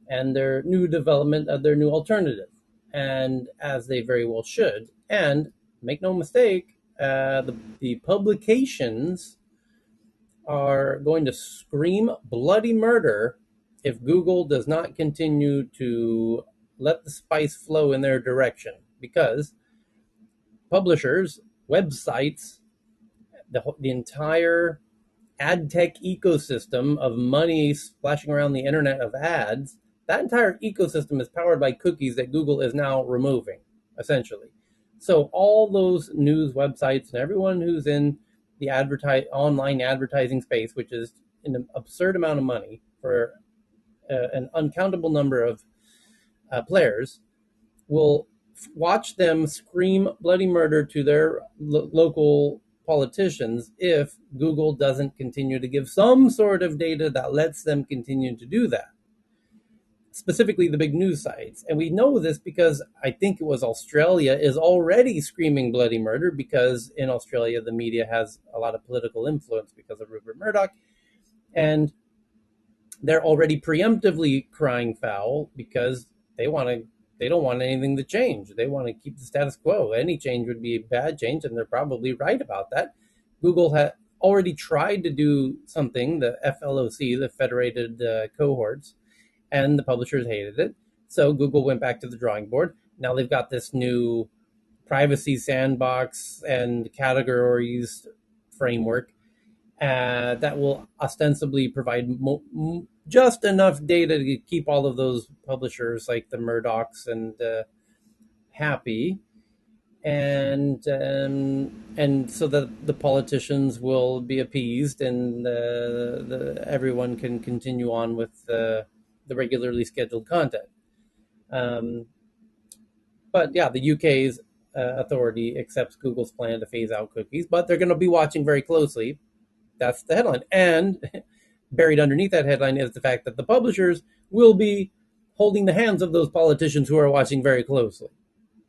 and their new development of their new alternative. and as they very well should. And make no mistake, the publications are going to scream bloody murder if Google does not continue to let the spice flow in their direction, because publishers, websites, the entire ad tech ecosystem of money splashing around the internet of ads, that entire ecosystem is powered by cookies that Google is now removing, essentially. So all those news websites and everyone who's in the online advertising space, which is an absurd amount of money for an uncountable number of players, will watch them scream bloody murder to their local politicians if Google doesn't continue to give some sort of data that lets them continue to do that. Specifically, the big news sites. And we know this because I think it was Australia is already screaming bloody murder, because in Australia, the media has a lot of political influence because of Rupert Murdoch. And they're already preemptively crying foul because they don't want anything to change. They want to keep the status quo. Any change would be a bad change, and they're probably right about that. Google had already tried to do something, the FLOC, the Federated Cohorts, and the publishers hated it. So Google went back to the drawing board. Now they've got this new privacy sandbox and categories framework that will ostensibly provide just enough data to keep all of those publishers like the Murdochs and happy, and so that the politicians will be appeased, and everyone can continue on with the regularly scheduled content. But yeah, the UK's authority accepts Google's plan to phase out cookies, but they're going to be watching very closely. That's the headline. And buried underneath that headline is the fact that the publishers will be holding the hands of those politicians who are watching very closely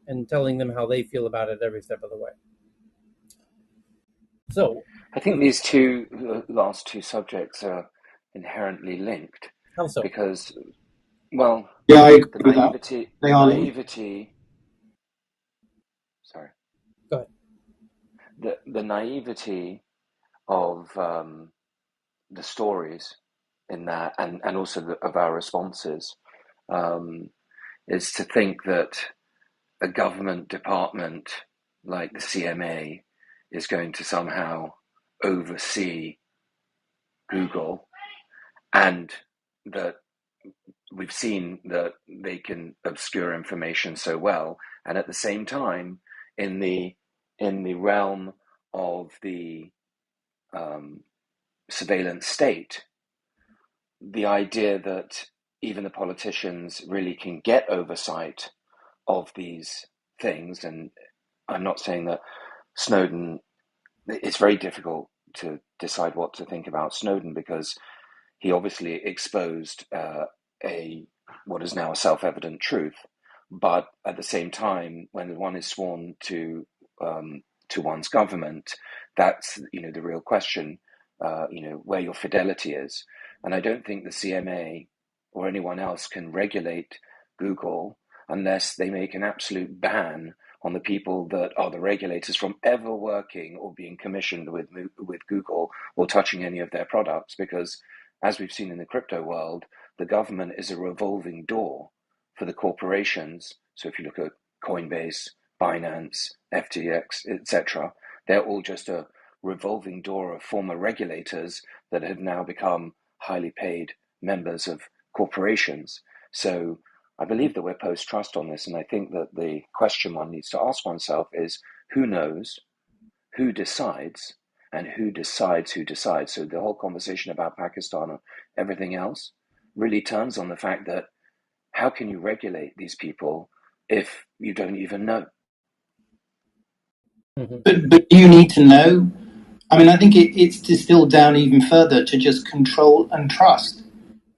and telling them how they feel about it every step of the way. So I think these the last two subjects are inherently linked. how so? Because, well, yeah, I agree the with that. They are linked. naivety. Sorry. Go ahead. The naivety of the stories in that, and also of our responses, is to think that a government department like the CMA is going to somehow oversee Google, and that we've seen that they can obscure information so well, and at the same time, in the realm of the surveillance state, the idea that even the politicians really can get oversight of these things, and I'm not saying that Snowden, it's very difficult to decide what to think about Snowden, because he obviously exposed what is now a self-evident truth, but at the same time, when one is sworn to one's government, that's the real question, where your fidelity is. And I don't think the CMA or anyone else can regulate Google unless they make an absolute ban on the people that are the regulators from ever working or being commissioned with Google or touching any of their products. Because as we've seen in the crypto world, the government is a revolving door for the corporations. So if you look at Coinbase, Binance, FTX, etc., they're all just a revolving door of former regulators that have now become highly paid members of corporations. So I believe that we're post-trust on this, and I think that the question one needs to ask oneself is, who knows, who decides, and who decides who decides? So the whole conversation about Pakistan and everything else really turns on the fact that how can you regulate these people if you don't even know? But do you need to know? I mean, I think it's distilled down even further to just control and trust.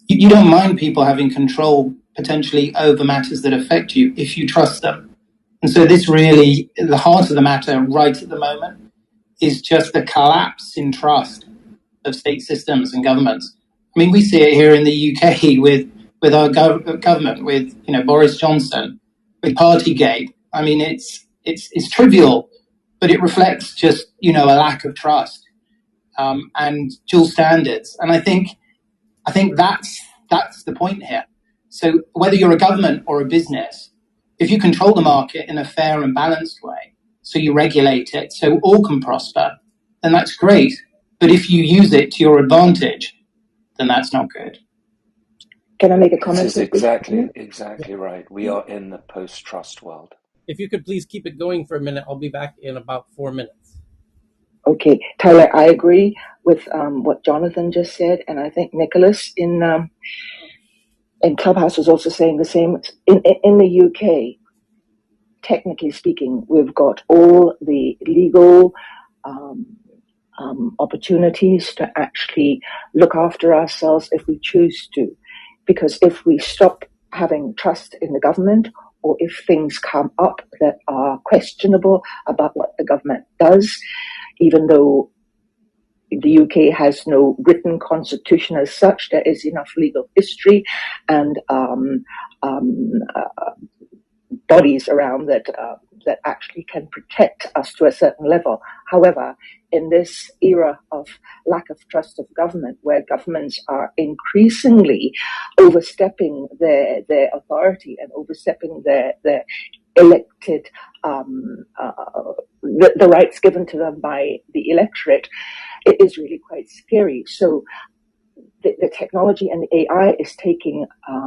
You don't mind people having control potentially over matters that affect you if you trust them. And so this really, the heart of the matter right at the moment is just the collapse in trust of state systems and governments. I mean, we see it here in the UK with our government, with Boris Johnson. with Partygate. I mean, it's trivial, but it reflects just, a lack of trust, and dual standards. And I think that's the point here. So whether you're a government or a business, if you control the market in a fair and balanced way, so you regulate it so all can prosper, then that's great. But if you use it to your advantage, then that's not good. Can I make a comment? This is exactly right. We are in the post-trust world. If you could please keep it going for a minute, I'll be back in about 4 minutes. Okay, Tyler, I agree with what Jonathan just said, and I think Nicholas in Clubhouse was also saying the same. In the UK, technically speaking, we've got all the legal opportunities to actually look after ourselves if we choose to. Because if we stop having trust in the government, or if things come up that are questionable about what the government does, even though the UK has no written constitution as such, there is enough legal history and bodies around that actually can protect us to a certain level. However, in this era of lack of trust of government, where governments are increasingly overstepping their authority and overstepping their elected the rights given to them by the electorate, it is really quite scary. So the technology and the AI is taking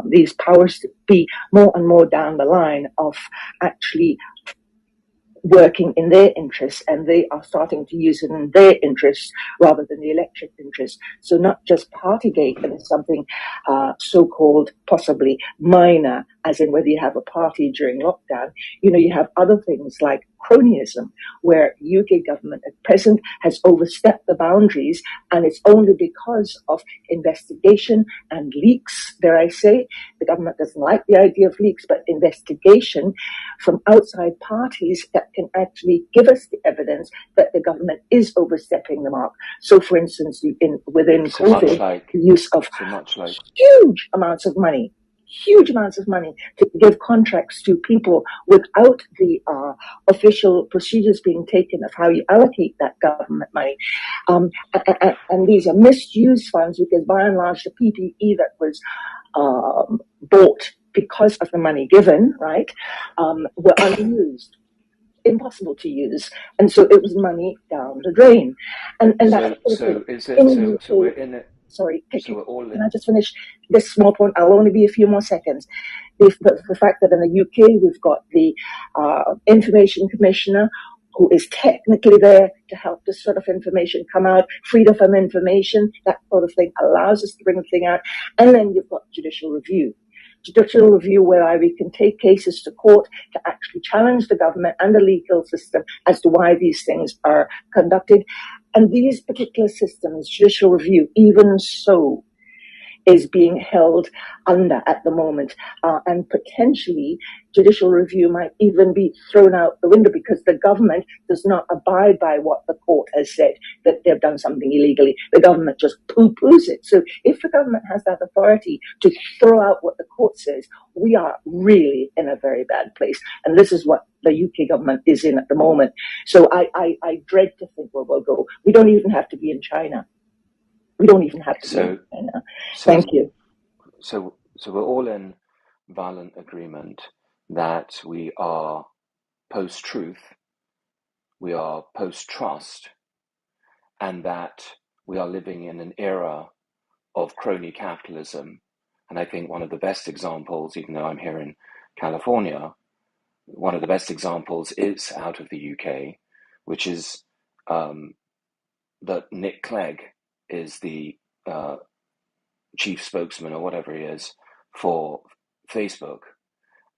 these powers to be more and more down the line of actually working in their interests, and they are starting to use it in their interests rather than the electorate interests. So not just Partygate, but it's something so-called possibly minor, as in whether you have a party during lockdown. You have other things like cronyism, where UK government at present has overstepped the boundaries, and it's only because of investigation and leaks, dare I say. The government doesn't like the idea of leaks, but investigation from outside parties that can actually give us the evidence that the government is overstepping the mark. So, for instance, within COVID, the use of huge amounts of money to give contracts to people without the official procedures being taken of how you allocate that government money. And these are misused funds because by and large the PPE that was bought because of the money given, right, were unused, impossible to use, and so it was money down the drain. And that So we're in it. Sorry, can I just finish this small point? I'll only be a few more seconds. The fact that in the UK we've got the Information Commissioner, who is technically there to help this sort of information come out, freedom from information, that sort of thing allows us to bring the thing out. And then you've got judicial review. Judicial review where we can take cases to court to actually challenge the government and the legal system as to why these things are conducted. And these particular systems, judicial review, even so, is being held under at the moment. And potentially judicial review might even be thrown out the window because the government does not abide by what the court has said, that they've done something illegally. The government just poo-poos it. So if the government has that authority to throw out what the court says, we are really in a very bad place. And this is what the UK government is in at the moment. So I dread to think where we'll go. We don't even have to be in China. We don't even have to be in China. Thank you. So we're all in violent agreement that we are post-truth, we are post-trust, and that we are living in an era of crony capitalism. And I think one of the best examples, even though I'm here in California, one of the best examples is out of the UK, which is that Nick Clegg is the chief spokesman or whatever he is for Facebook.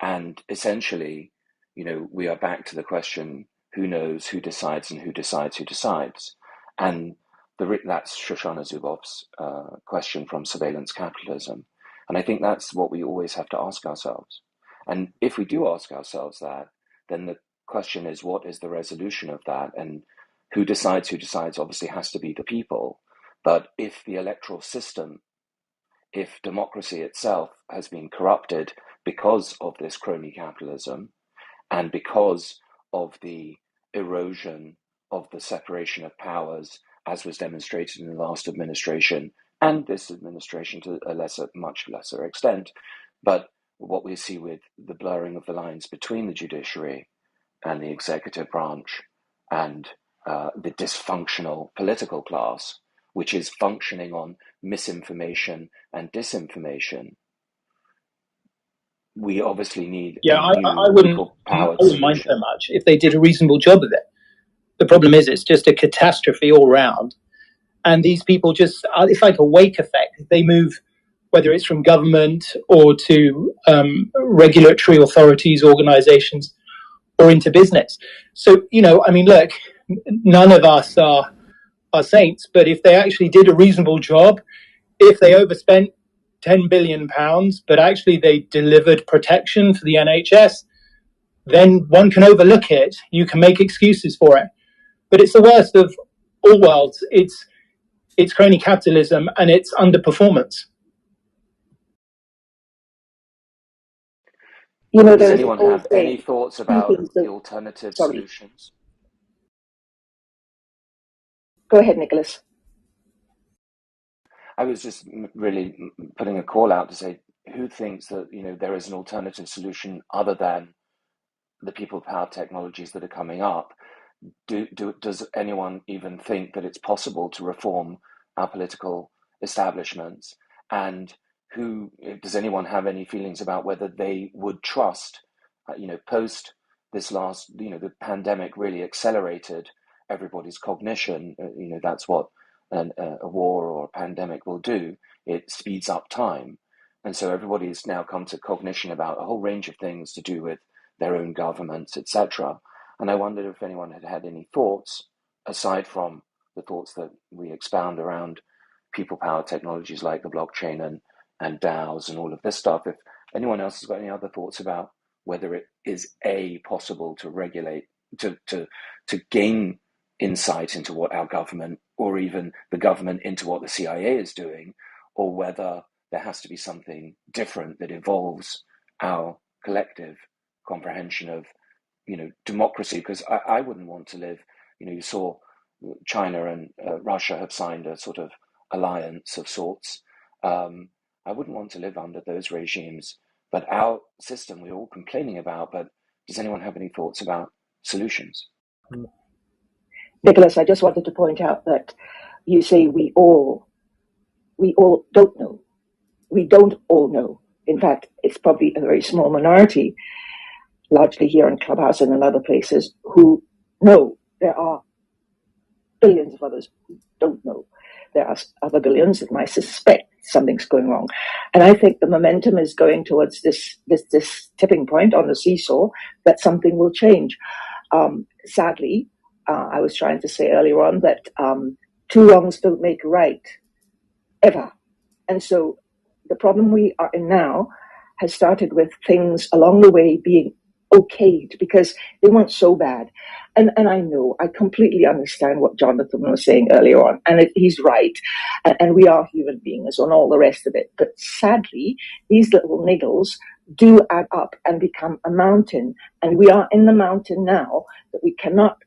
And essentially, we are back to the question, who knows who decides and who decides who decides? And that's Shoshana Zuboff's question from surveillance capitalism. And I think that's what we always have to ask ourselves. And if we do ask ourselves that, then the question is, what is the resolution of that? And who decides obviously has to be the people. But if the electoral system, if democracy itself has been corrupted because of this crony capitalism and because of the erosion of the separation of powers, as was demonstrated in the last administration and this administration to a much lesser extent. But what we see with the blurring of the lines between the judiciary and the executive branch and the dysfunctional political class, which is functioning on misinformation and disinformation, we obviously need Yeah, a I new wouldn't, I people-powered wouldn't mind so solution. much if they did a reasonable job of it. The problem is, it's just a catastrophe all round. And these people just, it's like a wake effect. They move, whether it's from government or to regulatory authorities, organizations, or into business. So, I mean, look, none of us are saints, but if they actually did a reasonable job, if they overspent £10 billion, but actually they delivered protection for the NHS, then one can overlook it. You can make excuses for it. But it's the worst of all worlds. It's crony capitalism and it's underperformance. Does anyone have any thoughts about the alternative solutions? Go ahead, Nicholas. I was just really putting a call out to say, who thinks that there is an alternative solution other than the people power technologies that are coming up? Does anyone even think that it's possible to reform our political establishments? And does anyone have any feelings about whether they would trust, post this last, the pandemic really accelerated everybody's cognition. That's what a war or a pandemic will do. It speeds up time. And so everybody's now come to cognition about a whole range of things to do with their own governments, etc. And I wondered if anyone had had any thoughts, aside from the thoughts that we expound around people power technologies like the blockchain and DAOs and all of this stuff, if anyone else has got any other thoughts about whether it is possible to regulate, to gain insight into what our government, or even the government into what the CIA is doing, or whether there has to be something different that involves our collective comprehension of democracy. Because I wouldn't want to live, you saw China and Russia have signed a sort of alliance of sorts. I wouldn't want to live under those regimes. But our system we're all complaining about, but does anyone have any thoughts about solutions? Nicholas, I just wanted to point out that you say we all don't know. We don't all know. In fact, it's probably a very small minority, largely here in Clubhouse and in other places, who know. There are billions of others who don't know. There are other billions that might suspect something's going wrong. And I think the momentum is going towards this tipping point on the seesaw that something will change. Sadly, I was trying to say earlier on that two wrongs don't make a right, ever. And so the problem we are in now has started with things along the way being okayed because they weren't so bad. And I know, I completely understand what Jonathan was saying earlier on, and he's right. And we are human beings and all the rest of it. But sadly, these little niggles do add up and become a mountain. And we are in the mountain now that we cannot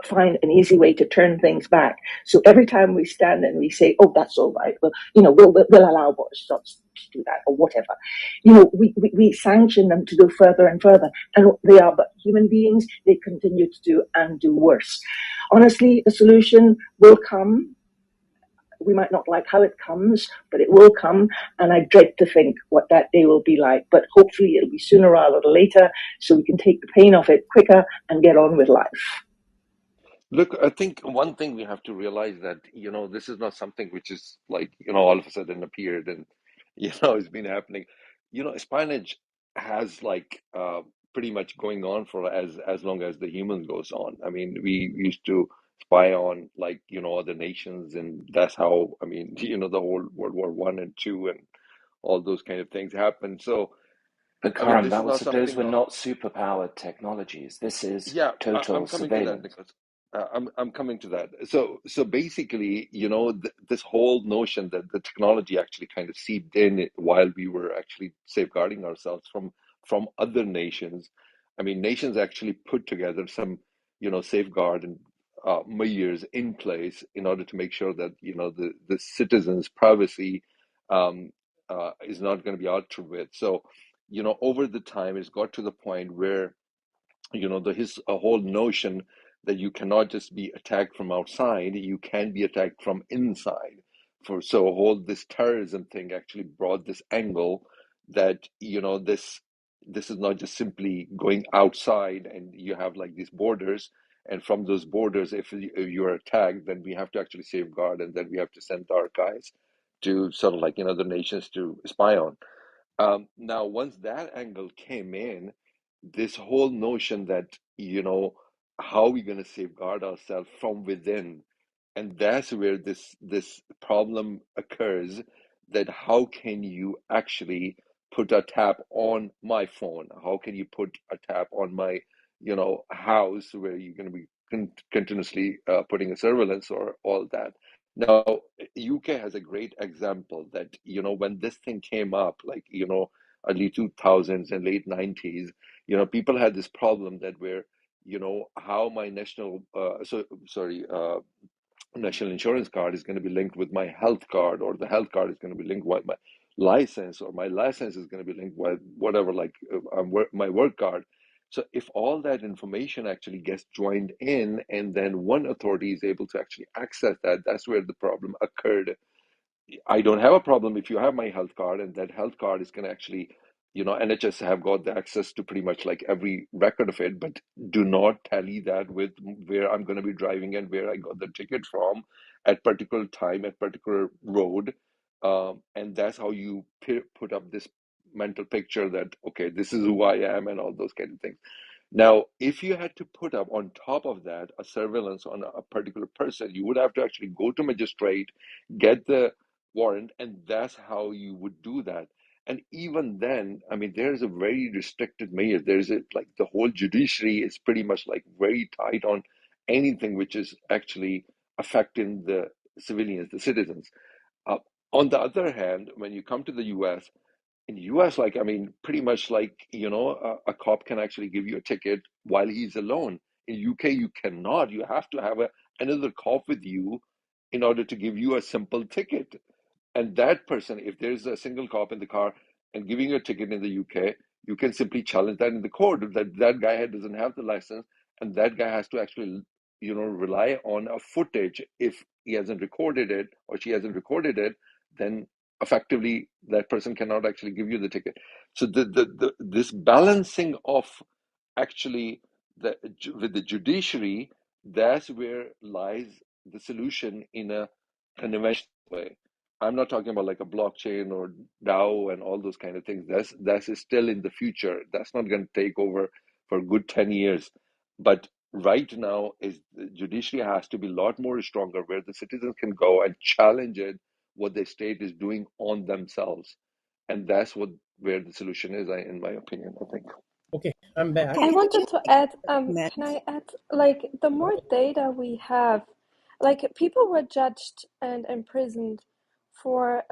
find an easy way to turn things back. So every time we stand and we say, "Oh, that's all right," well, we'll allow Boris Johnson to do that or whatever. We sanction them to go further and further, and they are but human beings. They continue to do and do worse. Honestly, the solution will come. We might not like how it comes, but it will come, and I dread to think what that day will be like. But hopefully, it'll be sooner rather than later, so we can take the pain off it quicker and get on with life. Look, I think one thing we have to realize that, this is not something which is like, all of a sudden appeared and, it's been happening. Espionage has like pretty much going on for as long as the human goes on. I mean, we used to spy on like, other nations, and that's how, I mean, the whole World War I and II and all those kind of things happened. So, But I mean, Karam, this is not those something, were not superpowered technologies. This is yeah, I'm total coming to that, surveillance. Nicholas. I'm coming to that. So basically, this whole notion that the technology actually kind of seeped in while we were actually safeguarding ourselves from other nations. I mean, nations actually put together some, safeguard and measures in place in order to make sure that the citizens' privacy is not going to be altered with. So, over the time, it's got to the point where his a whole notion that you cannot just be attacked from outside, you can be attacked from inside. So a whole this terrorism thing actually brought this angle that this is not just simply going outside and you have like these borders, and from those borders, if you're attacked, then we have to actually safeguard, and then we have to send our guys to sort of like in other nations to spy on. Now, once that angle came in, this whole notion that, how are we going to safeguard ourselves from within? And that's where this problem occurs, that how can you actually put a tap on my phone? How can you put a tap on my, house where you're going to be continuously putting a surveillance or all that? Now, UK has a great example that, when this thing came up, like, early 2000s and late 90s, people had this problem that where, how my national insurance card is going to be linked with my health card, or the health card is going to be linked with my license, or my license is going to be linked with whatever, like my work card. So if all that information actually gets joined in, and then one authority is able to actually access that, that's where the problem occurred. I don't have a problem if you have my health card, and that health card is going to actually, NHS have got the access to pretty much like every record of it, but do not tally that with where I'm going to be driving and where I got the ticket from at particular time, at particular road. And that's how you put up this mental picture that, okay, this is who I am and all those kind of things. Now, if you had to put up on top of that a surveillance on a particular person, you would have to actually go to magistrate, get the warrant, and that's how you would do that. And even then, I mean, there's a very restricted measure. There's a like the whole judiciary is pretty much like very tight on anything which is actually affecting the civilians, the citizens. Uh, on the other hand, when you come to the US, in the US, like, I mean, pretty much like, a cop can actually give you a ticket while he's alone. In UK, you cannot. You have to have another cop with you in order to give you a simple ticket. And that person, if there's a single cop in the car and giving you a ticket in the UK, you can simply challenge that in the court, that that guy doesn't have the license, and that guy has to actually, rely on a footage. If he hasn't recorded it or she hasn't recorded it, then effectively that person cannot actually give you the ticket. So this balancing of actually with the judiciary, that's where lies the solution in a conventional way. I'm not talking about like a blockchain or DAO and all those kind of things. That's still in the future. That's not going to take over for a good 10 years. But right now is the judiciary has to be a lot more stronger, where the citizens can go and challenge it, what the state is doing on themselves. And that's where the solution is, in my opinion, I think. Okay, I'm back. I Okay, wanted to add, Matt. can I add, like, the Go more ahead. data we have, like, people were judged and imprisoned for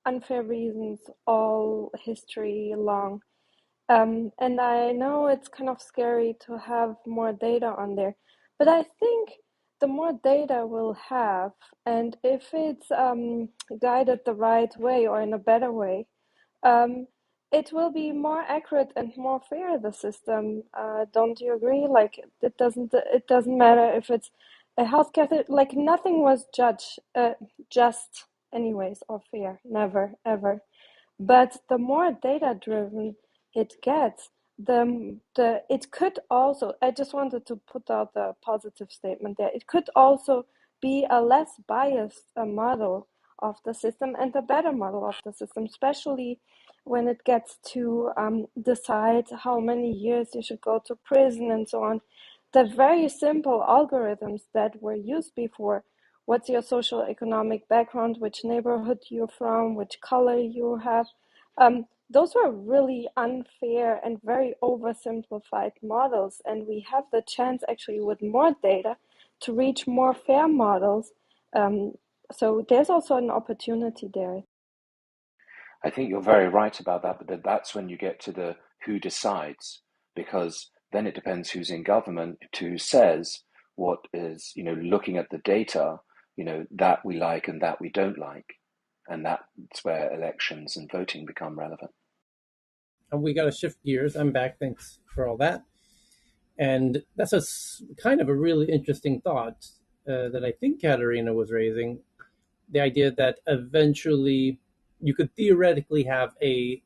unfair reasons all history long. And I know it's kind of scary to have more data on there, but I think the more data we'll have, and if it's guided the right way or in a better way, um, it will be more accurate and more fair, the system. Don't you agree? Like, it doesn't matter if it's a healthcare like nothing was just anyways or fair, never ever. But the more data driven it gets, the it could also, I just wanted to put out the positive statement there, it could also be a less biased model of the system and a better model of the system, especially when it gets to decide how many years you should go to prison and so on. The very simple algorithms that were used before, what's your social economic background, which neighborhood you're from, which color you have, those were really unfair and very oversimplified models. And we have the chance, actually, with more data, to reach more fair models. So there's also an opportunity there. I think you're very right about that, but that's when you get to the who decides, because then it depends who's in government, who says what is, looking at the data, that we like and that we don't like. And that's where elections and voting become relevant. And we got to shift gears. I'm back. Thanks for all that. And that's kind of a really interesting thought that I think Katerina was raising. The idea that eventually you could theoretically have a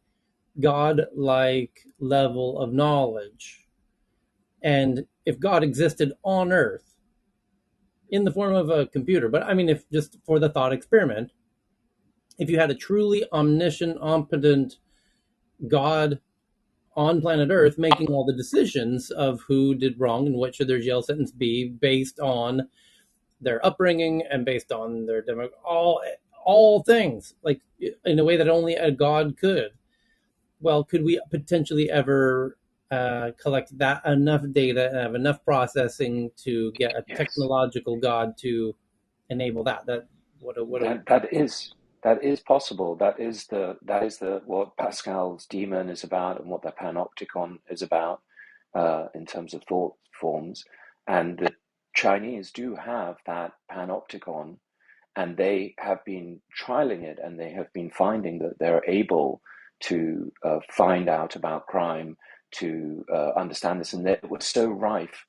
God-like level of knowledge. And if God existed on Earth in the form of a computer, but I mean, if just for the thought experiment, if you had a truly omniscient, omnipotent God on planet Earth making all the decisions of who did wrong and what should their jail sentence be based on their upbringing and based on their all things, like in a way that only a God could. Well, could we potentially ever collect that enough data and have enough processing to get a Yes. technological God to enable that? That is possible. That is the what Pascal's daemon is about and what the panopticon is about in terms of thought forms. And the Chinese do have that panopticon, and they have been trialing it, and they have been finding that they're able to find out about crime, to understand this, and it was so rife,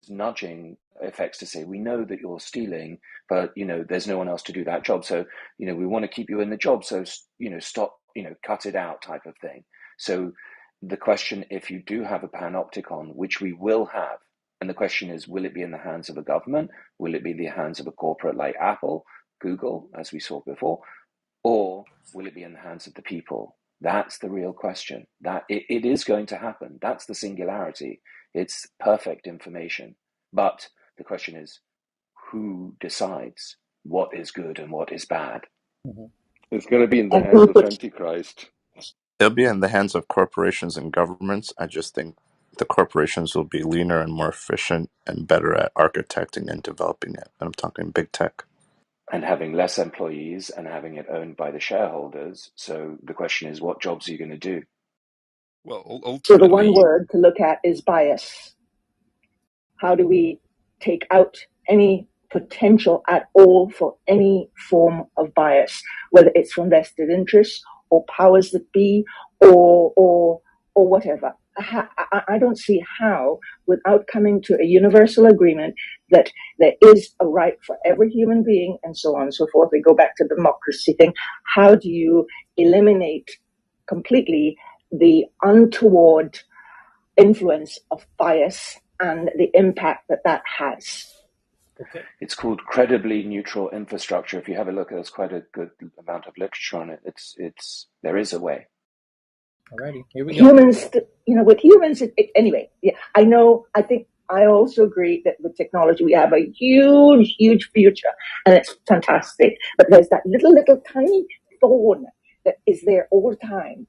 nudging effects to say, we know that you're stealing, but there's no one else to do that job, so we want to keep you in the job, so stop, cut it out, type of thing. So the question, if you do have a panopticon, which we will have, and the question is, will it be in the hands of a government? Will it be in the hands of a corporate like Apple, Google, as we saw before? Or will it be in the hands of the people? That's the real question. That it is going to happen. That's the singularity. It's perfect information. But the question is, who decides what is good and what is bad? Mhm. It's going to be in the And hands who of puts Antichrist. It'll be in the hands of corporations and governments. I just think the corporations will be leaner and more efficient and better at architecting and developing it. And I'm talking big tech. And having less employees and having it owned by the shareholders. So the question is, what jobs are you going to do? Well, so the one ultimately, word to look at is bias. How do we take out any potential at all for any form of bias, whether it's from vested interests or powers that be or whatever? I don't see how, without coming to a universal agreement that there is a right for every human being and so on and so forth, we go back to the democracy thing. How do you eliminate completely the untoward influence of bias and the impact that that has? Okay. It's called credibly neutral infrastructure. If you have a look, there's quite a good amount of literature on it. There is a way. Alrighty, here we go. Humans, with humans, anyway, yeah, I think I also agree that with technology, we have a huge, huge future and it's fantastic. But there's that little tiny thorn that is there all the time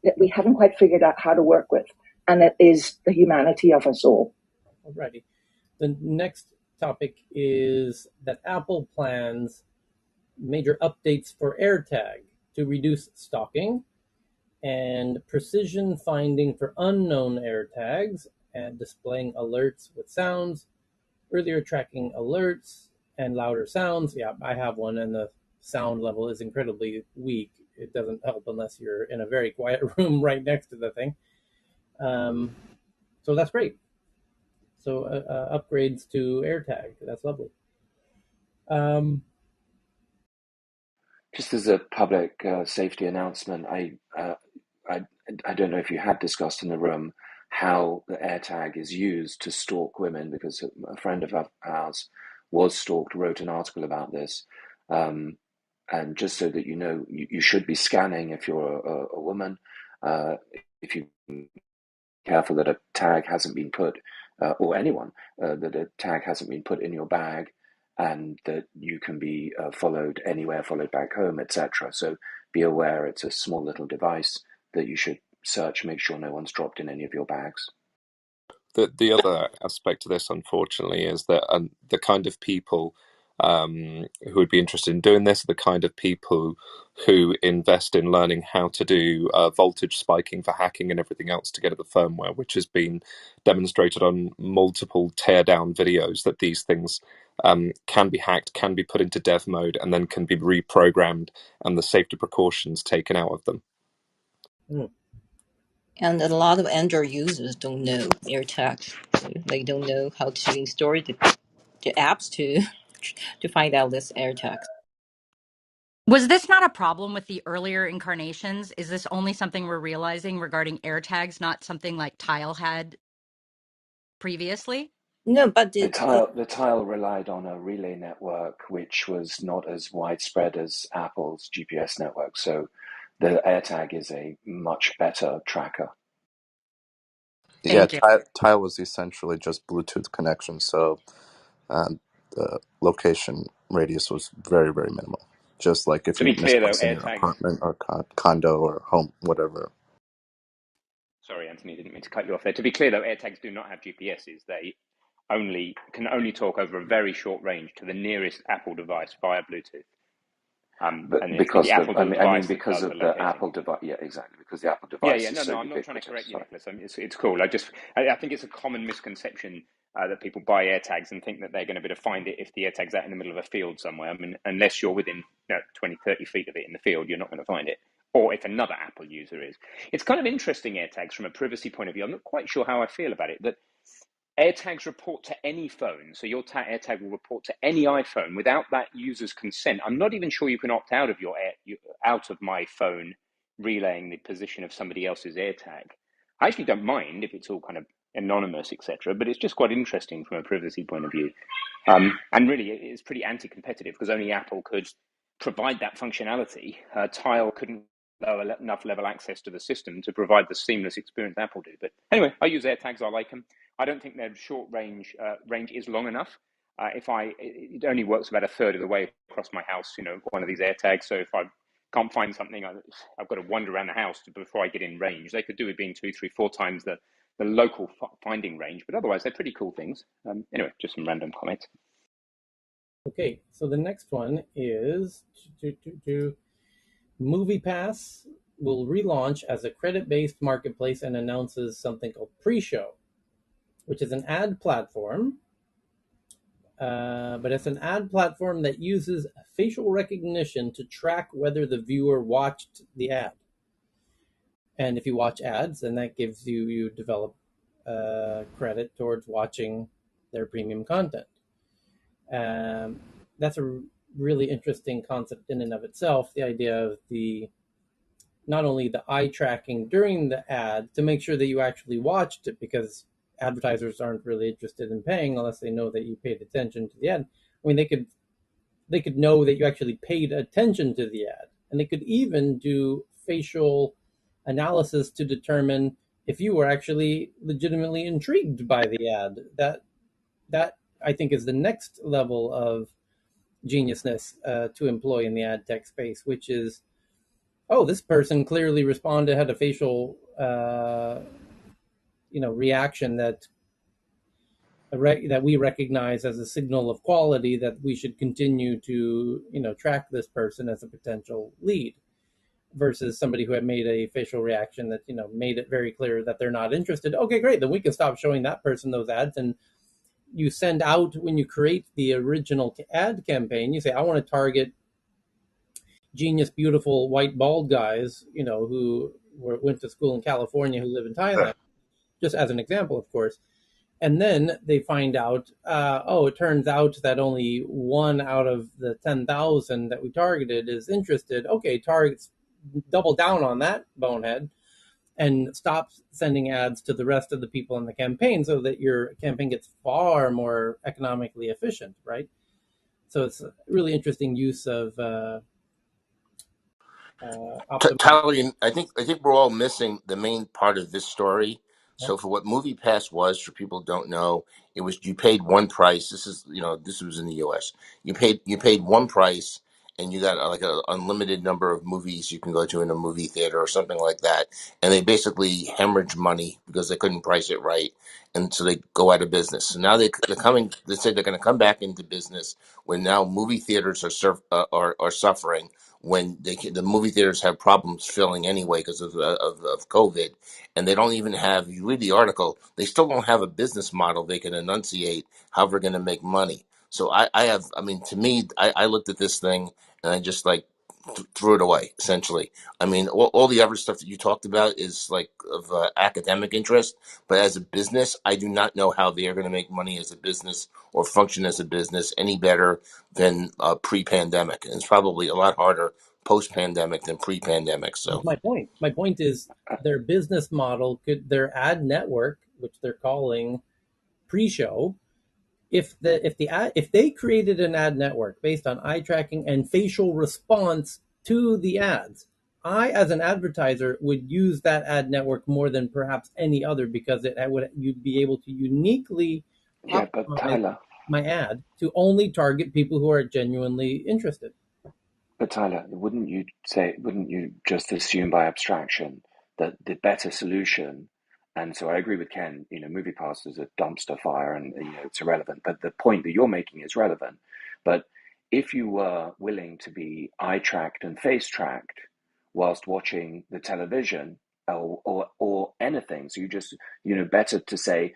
that we haven't quite figured out how to work with. And that is the humanity of us all. Alrighty. The next topic is that Apple plans major updates for AirTag to reduce stalking and precision finding for unknown AirTags and displaying alerts with sounds, earlier tracking alerts and louder sounds. Yeah, I have one and the sound level is incredibly weak. It doesn't help unless you're in a very quiet room right next to the thing. So that's great. So upgrades to AirTag. That's lovely. Just as a public safety announcement, I don't know if you had discussed in the room how the AirTag is used to stalk women, because a friend of ours was stalked, wrote an article about this. And just so that you know, you should be scanning if you're a woman. If you careful that a tag hasn't been put, or anyone, that a tag hasn't been put in your bag, and that you can be followed anywhere, followed back home, etc. So be aware it's a small little device that you should search, make sure no one's dropped in any of your bags. the other aspect to this, unfortunately, is that the kind of people who would be interested in doing this are the kind of people who invest in learning how to do voltage spiking for hacking and everything else to get at the firmware, which has been demonstrated on multiple teardown videos that these things can be hacked, can be put into dev mode, and then can be reprogrammed, and the safety precautions taken out of them. Mm. And a lot of Android users don't know AirTags. So they don't know how to install the apps to find out this AirTags. Was this not a problem with the earlier incarnations? Is this only something we're realizing regarding AirTags, not something like Tile had previously? No, but The Tile relied on a relay network which was not as widespread as Apple's GPS network, so the AirTag is a much better tracker. Yeah, Thank you. Tile was essentially just Bluetooth connection, so the location radius was very, very minimal. Just like if To you be clear, though, misplace in your AirTags. apartment or condo or home, whatever. Sorry, Anthony, didn't mean to cut you off there. To be clear, though, AirTags do not have GPSs. They can only talk over a very short range to the nearest Apple device via Bluetooth. But And it's because the Apple device that because does the of the locating. Apple device, yeah, exactly. Because the Apple Yeah, device is so no, I'm not trying to ubiquitous. correct you, Sorry. Nicholas. I mean, it's cool. I think it's a common misconception that people buy AirTags and think that they're going to be able to find it if the AirTag's out in the middle of a field somewhere. I mean, unless you're within 20, 30 feet of it in the field, you're not going to find it. Or if another Apple user is. It's kind of interesting, AirTags, from a privacy point of view. I'm not quite sure how I feel about it, that AirTags report to any phone. So your AirTag will report to any iPhone without that user's consent. I'm not even sure you can opt out of out of my phone relaying the position of somebody else's AirTag. I actually don't mind if it's all kind of anonymous, etc. But it's just quite interesting from a privacy point of view. And really, it's pretty anti-competitive because only Apple could provide that functionality. Tile couldn't allow enough level access to the system to provide the seamless experience Apple do. But anyway, I use AirTags. I like them. I don't think their short range is long enough. It only works about a third of the way across my house. One of these AirTags. So if I can't find something, I've got to wander around the house before I get in range. They could do with being 2, 3, 4 times the local finding range, but otherwise they're pretty cool things. Anyway, just some random comments. Okay, so the next one is MoviePass will relaunch as a credit-based marketplace and announces something called Pre-Show, which is an ad platform, but it's an ad platform that uses facial recognition to track whether the viewer watched the ad. And if you watch ads, then that gives you develop credit towards watching their premium content. That's a really interesting concept in and of itself. The idea of not only the eye tracking during the ad to make sure that you actually watched it, because advertisers aren't really interested in paying unless they know that you paid attention to the ad. I mean, they could know that you actually paid attention to the ad, and they could even do facial analysis to determine if you were actually legitimately intrigued by the ad. That I think is the next level of geniusness to employ in the ad tech space, which is, oh, this person clearly responded, had a facial reaction that we recognize as a signal of quality, that we should continue to track this person as a potential lead, versus somebody who had made a facial reaction that made it very clear that they're not interested. Okay, great, then we can stop showing that person those ads. And you send out, when you create the original ad campaign, you say, I want to target genius, beautiful, white, bald guys, who went to school in California, who live in Thailand, just as an example, of course. And then they find out, it turns out that only 1 out of the 10,000 that we targeted is interested. Okay, targets, double down on that bonehead and stop sending ads to the rest of the people in the campaign, so that your campaign gets far more economically efficient, right? So it's a really interesting use of optimization. Tyler, I think we're all missing the main part of this story. Yeah. So for what MoviePass was, for people who don't know, it was you paid one price. This was in the U.S. You paid one price, and you got like an unlimited number of movies you can go to in a movie theater or something like that. And they basically hemorrhage money because they couldn't price it right. And so they go out of business. So now they say they're going to come back into business when now movie theaters are suffering, when the movie theaters have problems filling anyway because of COVID. And they don't even have, you read the article, they still don't have a business model they can enunciate how they're going to make money. So I mean, to me, I looked at this thing and I just like threw it away, essentially. I mean, all the other stuff that you talked about is like of academic interest, but as a business, I do not know how they are going to make money as a business or function as a business any better than pre-pandemic. And it's probably a lot harder post-pandemic than pre-pandemic. That's So my point. My point is their business model their ad network, which they're calling pre-show, if they created an ad network based on eye tracking and facial response to the ads, I as an advertiser would use that ad network more than perhaps any other because you'd be able to uniquely Yeah, but optimize Tyler, my ad to only target people who are genuinely interested. wouldn't you just assume by abstraction that the better solution, and so I agree with Ken, movie pass is a dumpster fire and it's irrelevant, but the point that you're making is relevant. But if you were willing to be eye tracked and face tracked whilst watching the television or anything, so you just, better to say,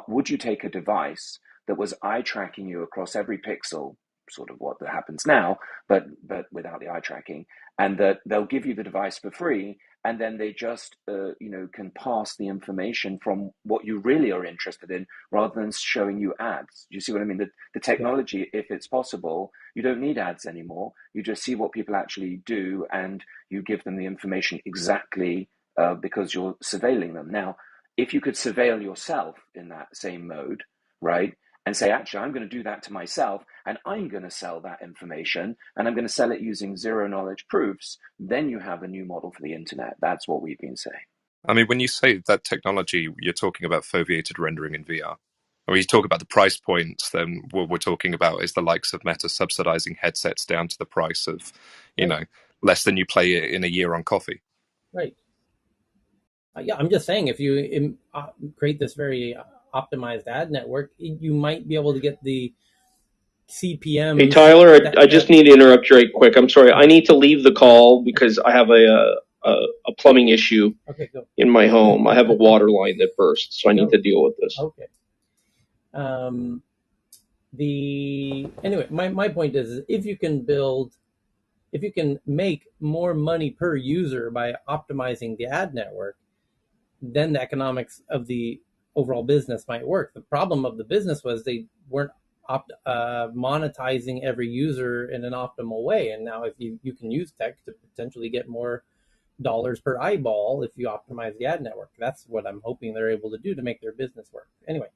would you take a device that was eye tracking you across every pixel, sort of what that happens now, but without the eye tracking, and that they'll give you the device for free, and then they just can pass the information from what you really are interested in rather than showing you ads. You see what I mean? The Yeah. technology, if it's possible, you don't need ads anymore. You just see what people actually do, and you give them the information exactly because you're surveilling them. Now, if you could surveil yourself in that same mode, right? And say, actually, I'm going to do that to myself and I'm going to sell that information and I'm going to sell it using zero knowledge proofs, then you have a new model for the internet. That's what we've been saying. I mean, when you say that technology, you're talking about foveated rendering in VR. When you talk about the price points, then what we're talking about is the likes of Meta subsidizing headsets down to the price of, Right. less than you play in a year on coffee. Right. Yeah, I'm just saying if you create this very optimized ad network, you might be able to get the Hey CPMs Tyler, I just that need to interrupt you right quick. I'm sorry. I need to leave the call because I have a plumbing issue okay, go. in my home. I have a water line that burst, so I need Go. to deal with this. Okay. Anyway, my point is if you can make more money per user by optimizing the ad network, then the economics of the overall business might work. The problem of the business was they weren't monetizing every user in an optimal way. And now if you can use tech to potentially get more dollars per eyeball if you optimize the ad network. That's what I'm hoping they're able to do to make their business work. Anyway,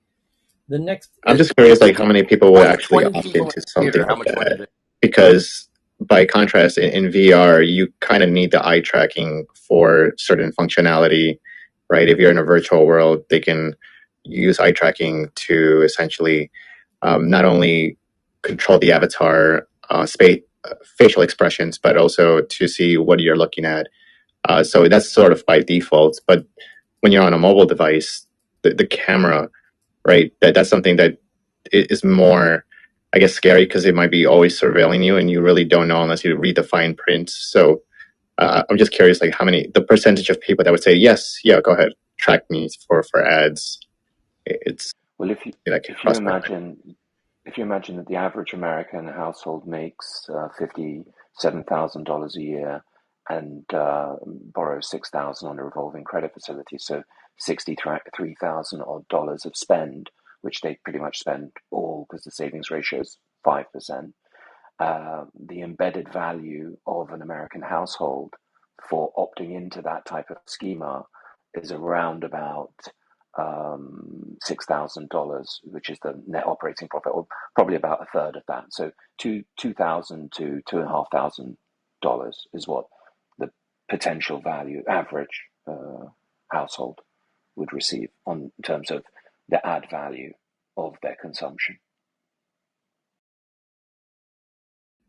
the next I'm just curious, like how many people would actually 20 opt people in into the something theater, how like much money that? they? Because by contrast, in VR, you kind of need the eye tracking for certain functionality, right? If you're in a virtual world, they can use eye tracking to essentially not only control the avatar facial expressions, but also to see what you're looking at. So that's sort of by default. But when you're on a mobile device, the camera, right? That's something that is more, I guess, scary because it might be always surveilling you, and you really don't know unless you read the fine print. So I'm just curious, like the percentage of people that would say yes, yeah, go ahead, track me for ads. It's Well, I can if you cross my mind. imagine if you imagine that the average American household makes $57,000 a year and borrows 6,000 on a revolving credit facility, so 63,000 odd dollars of spend, which they pretty much spend all because the savings ratio is 5%. The embedded value of an American household for opting into that type of schema is around about $6,000, which is the net operating profit, or probably about a third of that. So $2,000 to $2,500 is what the potential value average household would receive on in terms of the ad value of their consumption.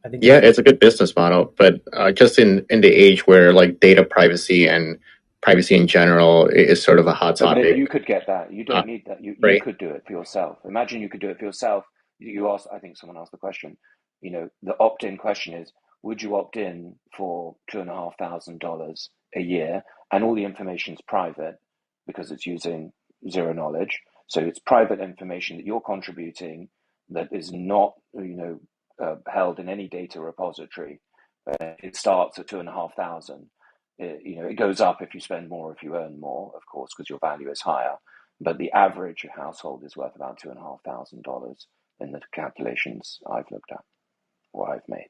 I think Yeah, it's a good business model, but just in the age where like data privacy and privacy in general is sort of a hot No, but topic, you could get that. You don't need that. You right? could do it for yourself. Imagine you could do it for yourself. You asked, I think someone asked the question. The opt-in question is, would you opt in for $2,500 a year, and all the information's private because it's using zero knowledge. So it's private information that you're contributing that is not, held in any data repository. It starts at 2,500. It goes up if you spend more, if you earn more, of course, because your value is higher. But the average household is worth about $2,500 in the calculations I've looked at or I've made.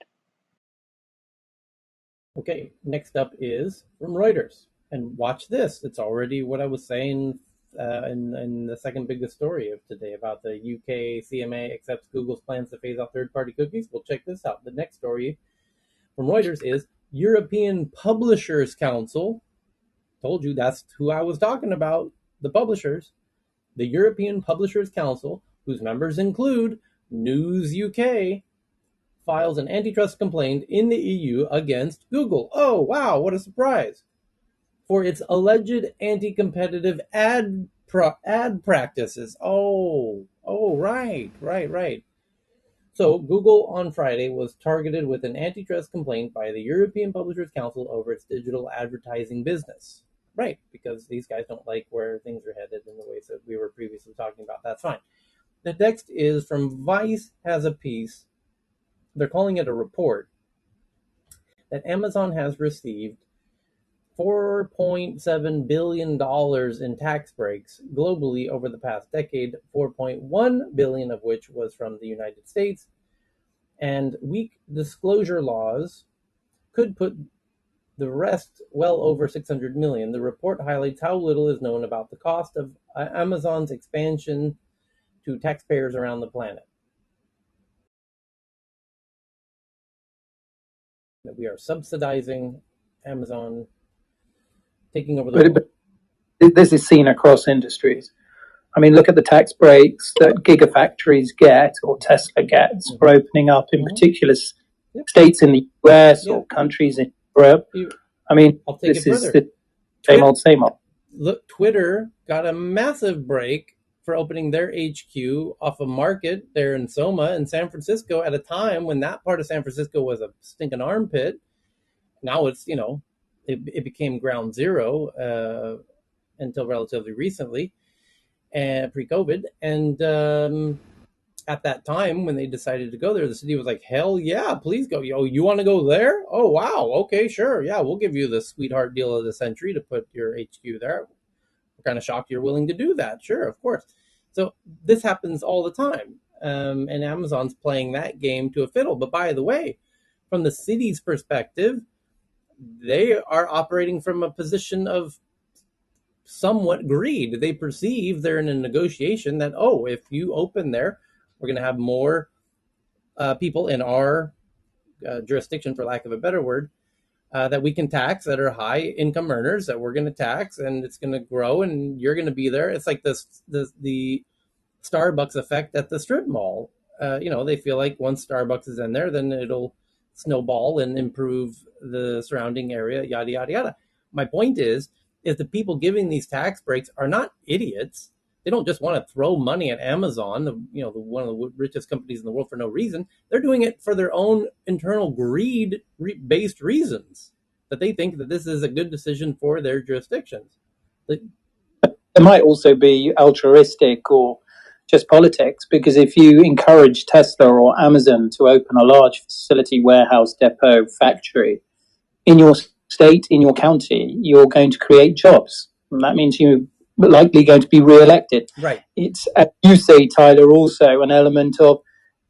Okay, next up is from Reuters. And watch this. It's already what I was saying in the second biggest story of today about the UK CMA accepts Google's plans to phase out third-party cookies. Well, check this out. The next story from Reuters is European Publishers Council. Told you that's who I was talking about, the publishers. The European Publishers Council, whose members include News UK, files an antitrust complaint in the EU against Google. Oh, wow, what a surprise. For its alleged anti-competitive ad practices. Oh, right. So Google on Friday was targeted with an antitrust complaint by the European Publishers Council over its digital advertising business. Right, because these guys don't like where things are headed in the ways that we were previously talking about. That's fine. The next is from Vice has a piece. They're calling it a report that Amazon has received $4.7 billion in tax breaks globally over the past decade, $4.1 billion of which was from the United States. And weak disclosure laws could put the rest well over $600 million. The report highlights how little is known about the cost of Amazon's expansion to taxpayers around the planet. That we are subsidizing Amazon taking over the world. But this is seen across industries. I mean, look at the tax breaks that gigafactories get or Tesla gets for opening up in particular states in the US or countries in Europe. I mean, this is the same old. Look, Twitter got a massive break for opening their HQ off a market there in Soma in San Francisco at a time when that part of San Francisco was a stinking armpit. Now it's, it became ground zero until relatively recently, pre-COVID. And at that time, when they decided to go there, the city was like, hell yeah, please go. Oh, you want to go there? Oh, wow. Okay, sure. Yeah, we'll give you the sweetheart deal of the century to put your HQ there. We're kind of shocked you're willing to do that. Sure, of course. So this happens all the time. And Amazon's playing that game to a fiddle. But by the way, from the city's perspective, they are operating from a position of somewhat greed. They perceive they're in a negotiation that, oh, if you open there, we're going to have more people in our jurisdiction, for lack of a better word, that we can tax, that are high income earners, that we're going to tax, and it's going to grow, and you're going to be there. It's like the Starbucks effect at the strip mall. They feel like once Starbucks is in there, then it'll snowball and improve the surrounding area, yada, yada, yada. My point is the people giving these tax breaks are not idiots. They don't just want to throw money at Amazon, one of the richest companies in the world, for no reason. They're doing it for their own internal greed-based reasons, that they think that this is a good decision for their jurisdictions. It might also be altruistic or just politics, because if you encourage Tesla or Amazon to open a large facility, warehouse, depot, factory in your state, in your county, you're going to create jobs. And that means you're likely going to be re-elected. Right. It's, as you say, Tyler, also an element of,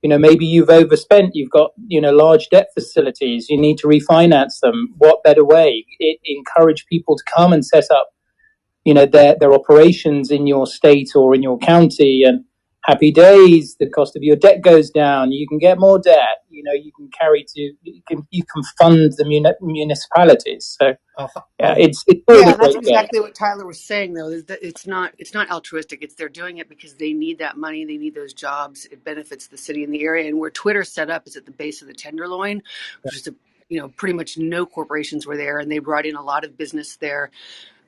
maybe you've overspent, you've got, large debt facilities, you need to refinance them. What better way? Encourage people to come and set up, their operations in your state or in your county, and happy days, the cost of your debt goes down, you can get more debt, you can carry to you can fund the municipalities. So yeah, it's all Yeah, the and that's great game. exactly what Tyler was saying, though. Is that it's not altruistic. It's they're doing it because they need that money. They need those jobs. It benefits the city and the area. And where Twitter's set up is at the base of the Tenderloin, which is pretty much no corporations were there, and they brought in a lot of business there.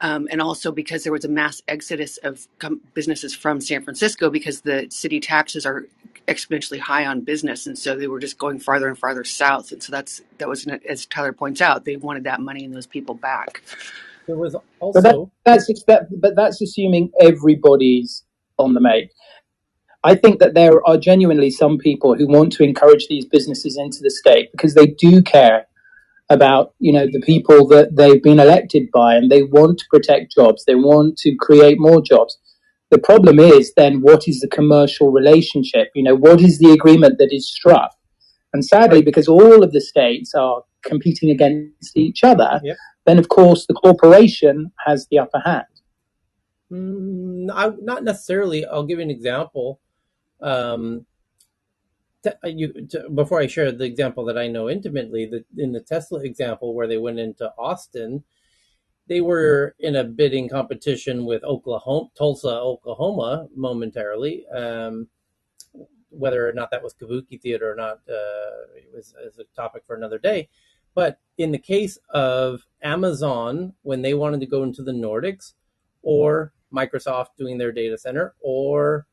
And also because there was a mass exodus of businesses from San Francisco because the city taxes are exponentially high on business, and so they were just going farther and farther south. And so that was, as Tyler points out, they wanted that money and those people back. There was But also that's assuming everybody's on the make. I think that there are genuinely some people who want to encourage these businesses into the state because they do care about the people that they've been elected by, and they want to protect jobs. They want to create more jobs. The problem is then what is the commercial relationship? What is the agreement that is struck? And sadly, because all of the states are competing against each other, then of course the corporation has the upper hand. Not necessarily. I'll give you an example. Before I share the example that I know intimately, in the Tesla example where they went into Austin, they were in a bidding competition with Tulsa, Oklahoma, momentarily. Whether or not that was Kabuki theater or not, it was a topic for another day. But in the case of Amazon, when they wanted to go into the Nordics, or Microsoft doing their data center, or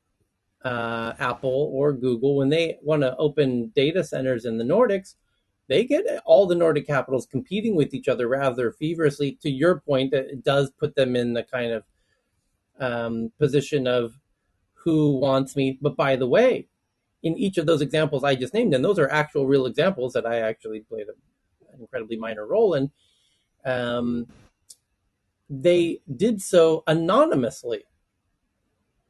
Apple or Google, when they want to open data centers in the Nordics, they get all the Nordic capitals competing with each other rather feverishly. To your point, it does put them in the kind of position of who wants me. But by the way, in each of those examples I just named, and those are actual real examples that I actually played an incredibly minor role in, they did so anonymously.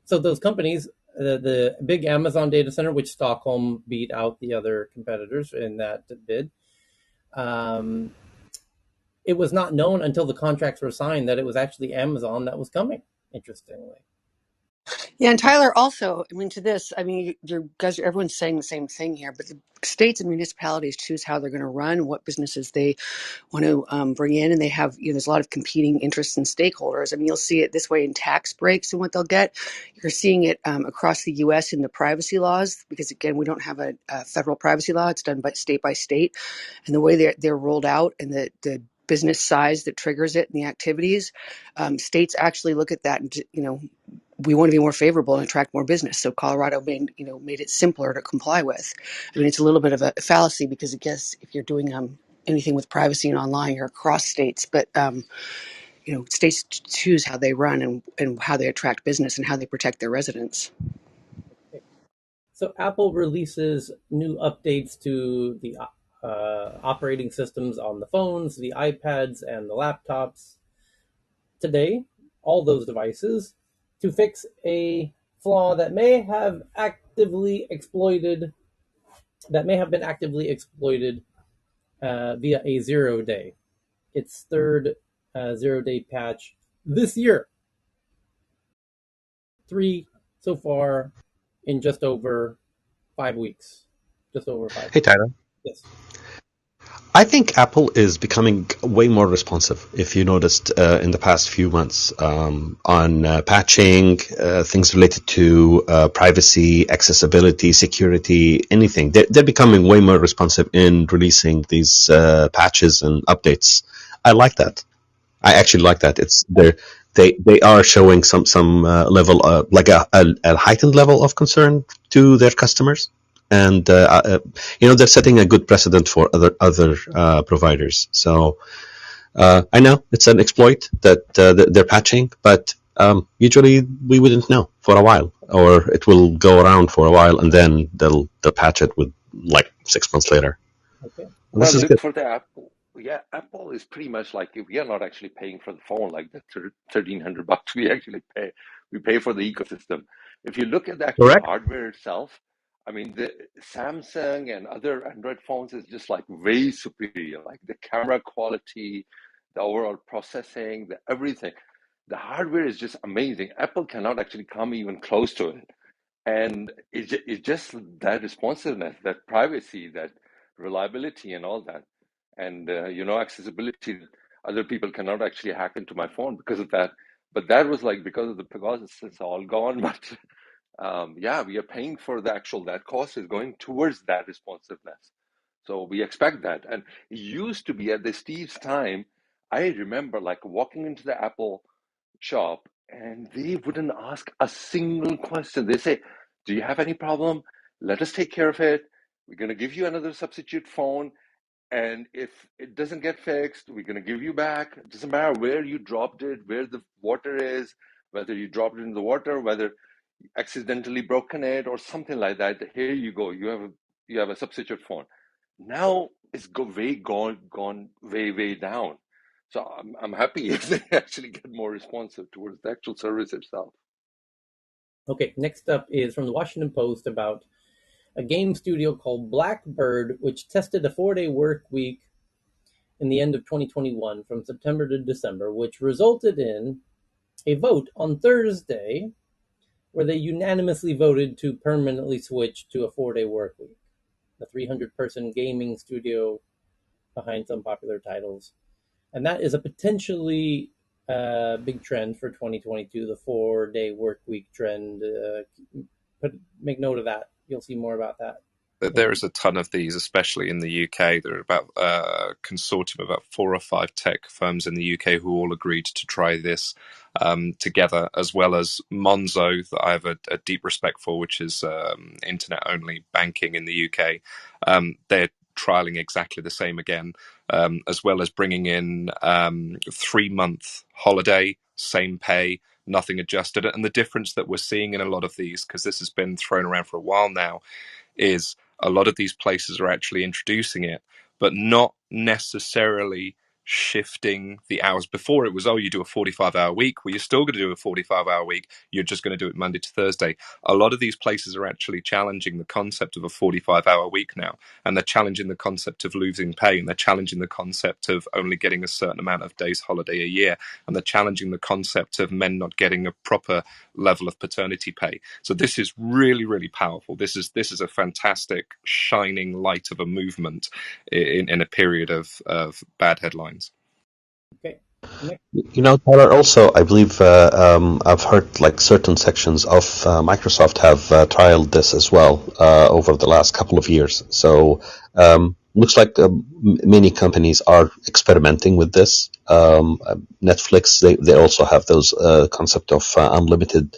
So those companies, the big Amazon data center, which Stockholm beat out the other competitors in that bid, it was not known until the contracts were signed that it was actually Amazon that was coming, interestingly. Yeah, and Tyler also, to this, you guys, everyone's saying the same thing here, but the states and municipalities choose how they're going to run, what businesses they want to bring in, and they have, there's a lot of competing interests and stakeholders. You'll see it this way in tax breaks and what they'll get. You're seeing it across the U.S. in the privacy laws, because again, we don't have a federal privacy law; it's done by state, and the way they're rolled out and the business size that triggers it and the activities, states actually look at that and we want to be more favorable and attract more business. So Colorado made it simpler to comply with. It's a little bit of a fallacy because I guess if you're doing anything with privacy and online, you're across states, but states choose how they run and how they attract business and how they protect their residents. Okay. So Apple releases new updates to the operating systems on the phones, the iPads, and the laptops today, all those devices, to fix a flaw that may have been actively exploited via a 0-day. Its third 0-day patch this year. 3 so far in just over 5 weeks. Just over 5 Hey, weeks. Tyler. Yes. I think Apple is becoming way more responsive, if you noticed, in the past few months, on patching, things related to privacy, accessibility, security, anything. They're becoming way more responsive in releasing these patches and updates. I like that. I actually like that. They are showing some level, like a heightened level of concern to their customers, and they're setting a good precedent for other providers. So I know it's an exploit that they're patching, but usually we wouldn't know for a while, or it will go around for a while, and then they'll patch it with like 6 months later. Okay. And this Well, is look good. for the Apple. Yeah, Apple is pretty much like if we are not actually paying for the phone, like the $1,300 we actually pay. We pay for the ecosystem. If you look at the actual Correct. hardware itself, the Samsung and other Android phones is just like way superior. Like the camera quality, the overall processing, the everything. The hardware is just amazing. Apple cannot actually come even close to it. And it's just that responsiveness, that privacy, that reliability and all that, and accessibility. Other people cannot actually hack into my phone because of that. But that was like because of the Pegasus, it's all gone. But yeah, we are paying for the actual, that cost is going towards that responsiveness. So we expect that. And it used to be at the Steve's time, I remember like walking into the Apple shop and they wouldn't ask a single question. They say, do you have any problem? Let us take care of it. We're going to give you another substitute phone. And if it doesn't get fixed, we're going to give you back. It doesn't matter where you dropped it, where the water is, whether you dropped it in the water, whether you accidentally broken it or something like that. Here you go. You have a substitute phone. Now it's gone way down. So I'm happy if they actually get more responsive towards the actual service itself. Okay, next up is from the Washington Post about a game studio called Blackbird, which tested a 4-day work week in the end of 2021 from September to December, which resulted in a vote on Thursday where they unanimously voted to permanently switch to a 4-day work week. The 300-person gaming studio behind some popular titles. And that is a potentially big trend for 2022, the 4-day work week trend. Make note of that. You'll see more about that. There is a ton of these, especially in the UK. There are about a consortium of about 4 or 5 tech firms in the UK who all agreed to try this together, as well as Monzo, that I have a deep respect for, which is internet-only banking in the UK. They're trialing exactly the same again, as well as bringing in 3-month holiday, same pay, nothing adjusted. And the difference that we're seeing in a lot of these, because this has been thrown around for a while now, is a lot of these places are actually introducing it, but not necessarily shifting the hours. Before it was, oh, you do a 45-hour week. Well, you're still going to do a 45-hour week. You're just going to do it Monday to Thursday. A lot of these places are actually challenging the concept of a 45-hour week now, and they're challenging the concept of losing pay, and they're challenging the concept of only getting a certain amount of days holiday a year, and they're challenging the concept of men not getting a proper level of paternity pay. So this is really, really powerful. This is a fantastic shining light of a movement in a period of bad headlines. Okay. Next. Tyler, also, I believe I've heard like certain sections of Microsoft have trialed this as well over the last couple of years. So looks like many companies are experimenting with this. Netflix, they also have those concept of unlimited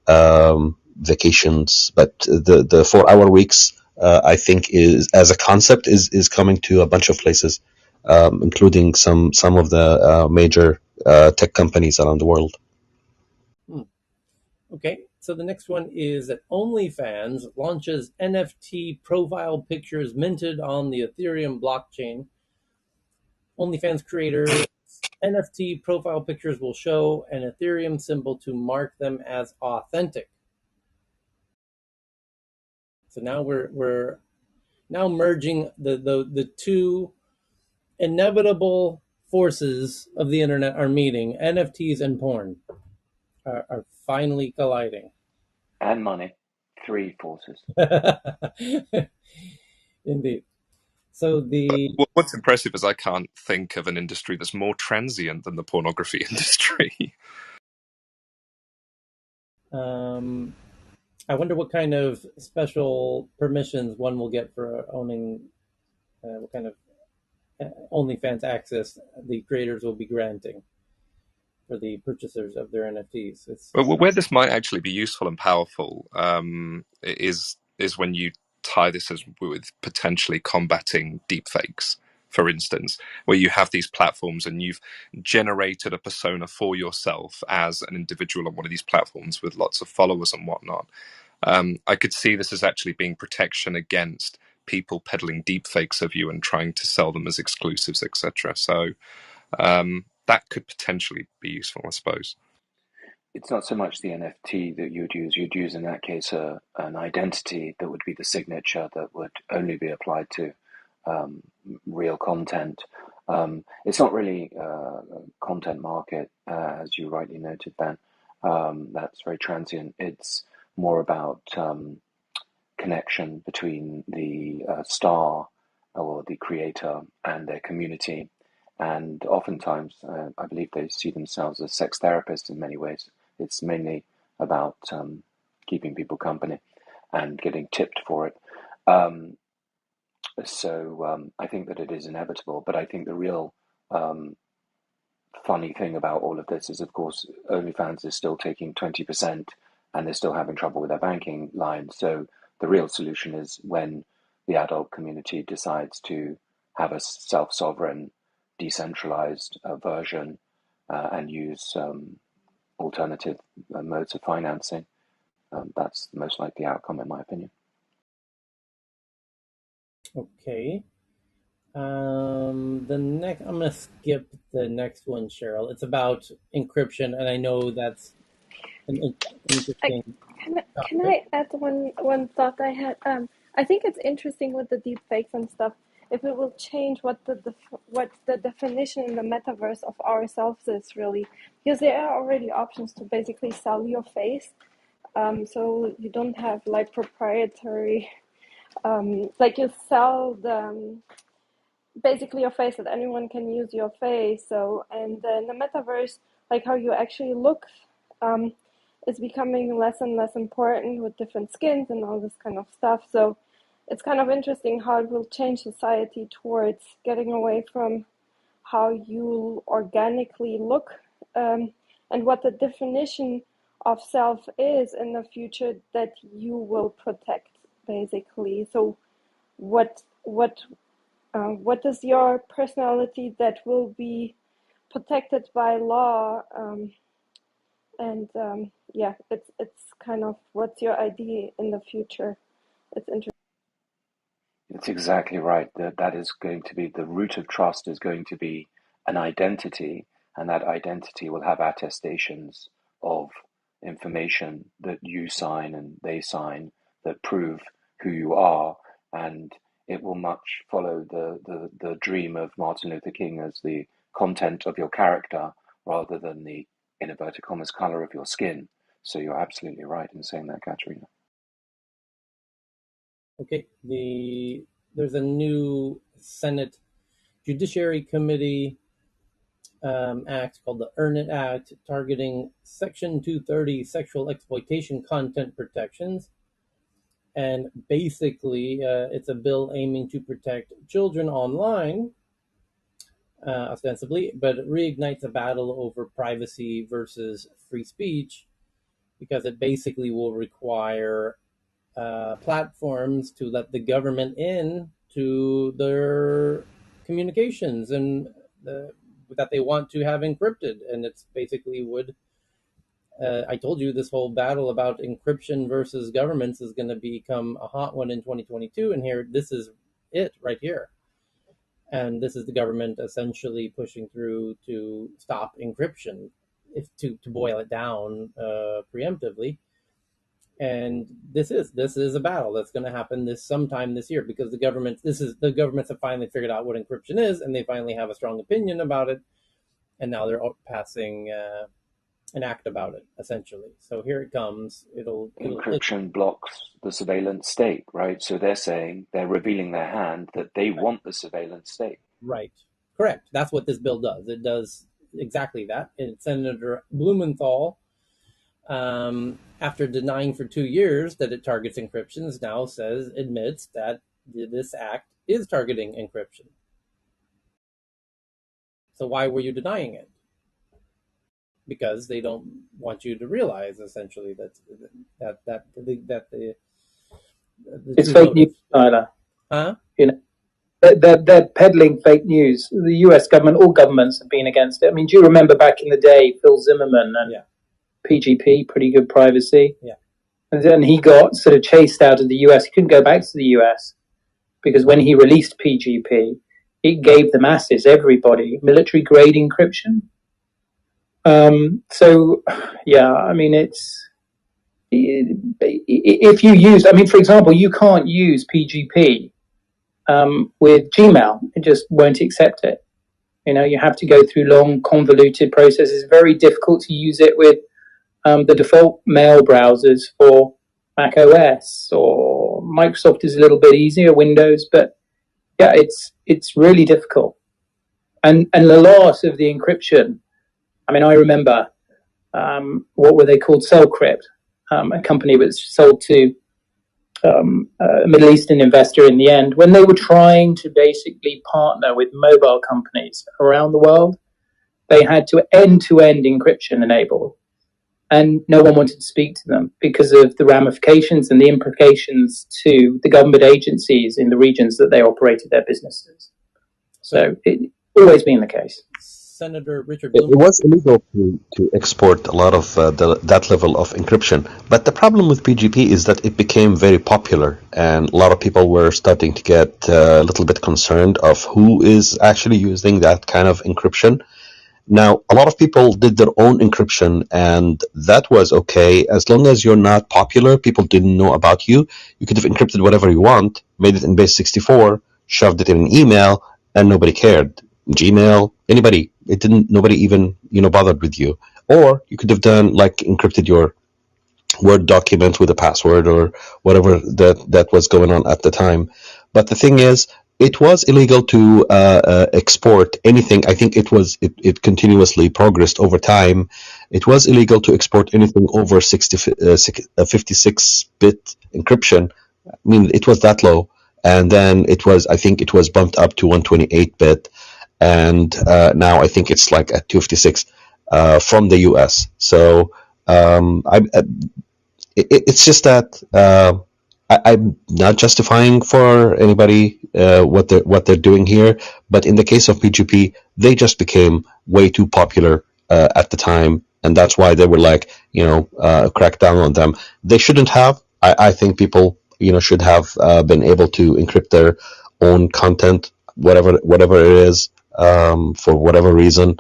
vacations, but the 4-hour weeks, I think, is as a concept is coming to a bunch of places, including some of the major tech companies around the world. Okay, so the next one is that OnlyFans launches NFT profile pictures minted on the Ethereum blockchain. OnlyFans creators' NFT profile pictures will show an Ethereum symbol to mark them as authentic. So now we're now merging the two inevitable forces of the internet are meeting. NFTs and porn are finally colliding. And money. 3 forces. Indeed. So What's impressive is I can't think of an industry that's more transient than the pornography industry. I wonder what kind of special permissions one will get for owning, what kind of OnlyFans access the creators will be granting for the purchasers of their NFTs. Well, where this might actually be useful and powerful is when you tie this with potentially combating deepfakes, for instance, where you have these platforms and you've generated a persona for yourself as an individual on one of these platforms with lots of followers and whatnot. I could see this as actually being protection against people peddling deepfakes of you and trying to sell them as exclusives, etc. So that could potentially be useful, I suppose. It's not so much the NFT that you'd use. You'd use, in that case, an identity that would be the signature that would only be applied to real content. It's not really a content market, as you rightly noted, Ben. That's very transient. It's more about connection between the star or the creator and their community. And oftentimes, I believe they see themselves as sex therapists in many ways. It's mainly about keeping people company and getting tipped for it. So I think that it is inevitable, but I think the real funny thing about all of this is, of course, OnlyFans is still taking 20% and they're still having trouble with their banking line. So the real solution is when the adult community decides to have a self-sovereign, decentralized version and use alternative modes of financing. That's the most likely outcome, in my opinion. Okay. The next, I'm gonna skip the next one, Cheryl. It's about encryption, and I know that's an interesting Can topic. I add one thought I had? I think it's interesting with the deep fakes and stuff. If it will change what the definition in the metaverse of ourselves is really, because there are already options to basically sell your face. So you don't have like proprietary, like you sell the basically your face, that anyone can use your face. So, and in the metaverse, like how you actually look um, is becoming less and less important with different skins and all this kind of stuff. So it's kind of interesting how it will change society towards getting away from how you organically look, and what the definition of self is in the future that you will protect, basically. So what is your personality that will be protected by law? Yeah, it's kind of what's your ID in the future. It's interesting. It's exactly right. That is going to be the root of trust, is going to be an identity, and that identity will have attestations of information that you sign and they sign that prove who you are, and it will much follow the dream of Martin Luther King as the content of your character rather than the, in inverted commas, color of your skin. So you're absolutely right in saying that, Katerina. Okay, there's a new Senate Judiciary Committee act called the Earn It Act, targeting Section 230 sexual exploitation content protections. And basically, it's a bill aiming to protect children online, ostensibly, but it reignites a battle over privacy versus free speech, because it basically will require platforms to let the government in to their communications and that they want to have encrypted. And it's basically would I told you this whole battle about encryption versus governments is going to become a hot one in 2022, and here this is it right here. And this is the government essentially pushing through to stop encryption, if to boil it down preemptively. And this is a battle that's going to happen this sometime this year, because the governments have finally figured out what encryption is, and they finally have a strong opinion about it, and now they're passing an act about it, essentially. So here it comes. Encryption blocks the surveillance state, right? So they're saying, they're revealing their hand that they want the surveillance state. Right. Correct. That's what this bill does. It does exactly that. And Senator Blumenthal, after denying for 2 years that it targets encryptions, now admits that this act is targeting encryption. So why were you denying it? Because they don't want you to realize, essentially, that the it's fake news, Tyler. Huh? You know, they're peddling fake news. The U.S. government, all governments have been against it. I mean, do you remember back in the day, Phil Zimmerman and PGP, pretty good privacy? Yeah. And then he got sort of chased out of the US. He couldn't go back to the US because when he released PGP, it gave the masses, everybody, military grade encryption. So, yeah, I mean, if you use, I mean, for example, you can't use PGP with Gmail. It just won't accept it. You know, you have to go through long, convoluted processes. It's very difficult to use it with the default mail browsers for Mac OS, or Microsoft is a little bit easier, Windows, but yeah, it's really difficult. And a lot of the encryption. I mean, I remember what were they called? Cellcrypt, a company that was sold to a Middle Eastern investor in the end, when they were trying to basically partner with mobile companies around the world. They had to end encryption enable, and no one wanted to speak to them because of the ramifications and the implications to the government agencies in the regions that they operated their businesses. So it's always been the case. Senator Richard It Bloomberg. was illegal to export a lot of that level of encryption. But the problem with PGP is that it became very popular, and a lot of people were starting to get a little bit concerned of who is actually using that kind of encryption. Now, a lot of people did their own encryption, and that was okay. As long as you're not popular, people didn't know about you. You could have encrypted whatever you want, made it in base 64, shoved it in an email, and nobody cared. Gmail, anybody. It didn't, nobody even, bothered with you. Or you could have done, like, encrypted your Word document with a password or whatever that was going on at the time. But the thing is, it was illegal to export anything. I think it continuously progressed over time. It was illegal to export anything over 56-bit encryption. I mean, it was that low. And then I think it was bumped up to 128-bit. And now I think it's like at 256 from the US. So it's just that I'm not justifying for anybody what they're doing here, but in the case of PGP, they just became way too popular at the time, and that's why they were like, crack down on them. They shouldn't have. I think people, should have been able to encrypt their own content, whatever it is, for whatever reason.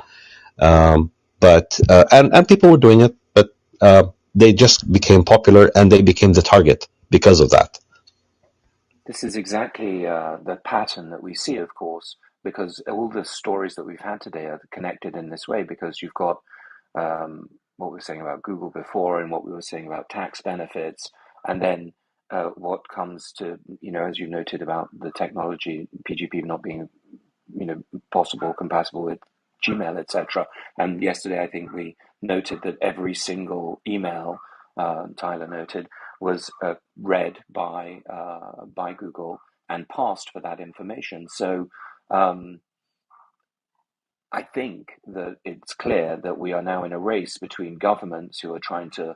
But and people were doing it, but they just became popular and they became the target because of that. This is exactly the pattern that we see, of course, because all the stories that we've had today are connected in this way, because you've got what we were saying about Google before and what we were saying about tax benefits, and then what comes to, as you noted about the technology, PGP not being, possible, compatible with Gmail, etc. And yesterday, I think we noted that every single email, Tyler noted, was read by Google and passed for that information. So I think that it's clear that we are now in a race between governments who are trying to,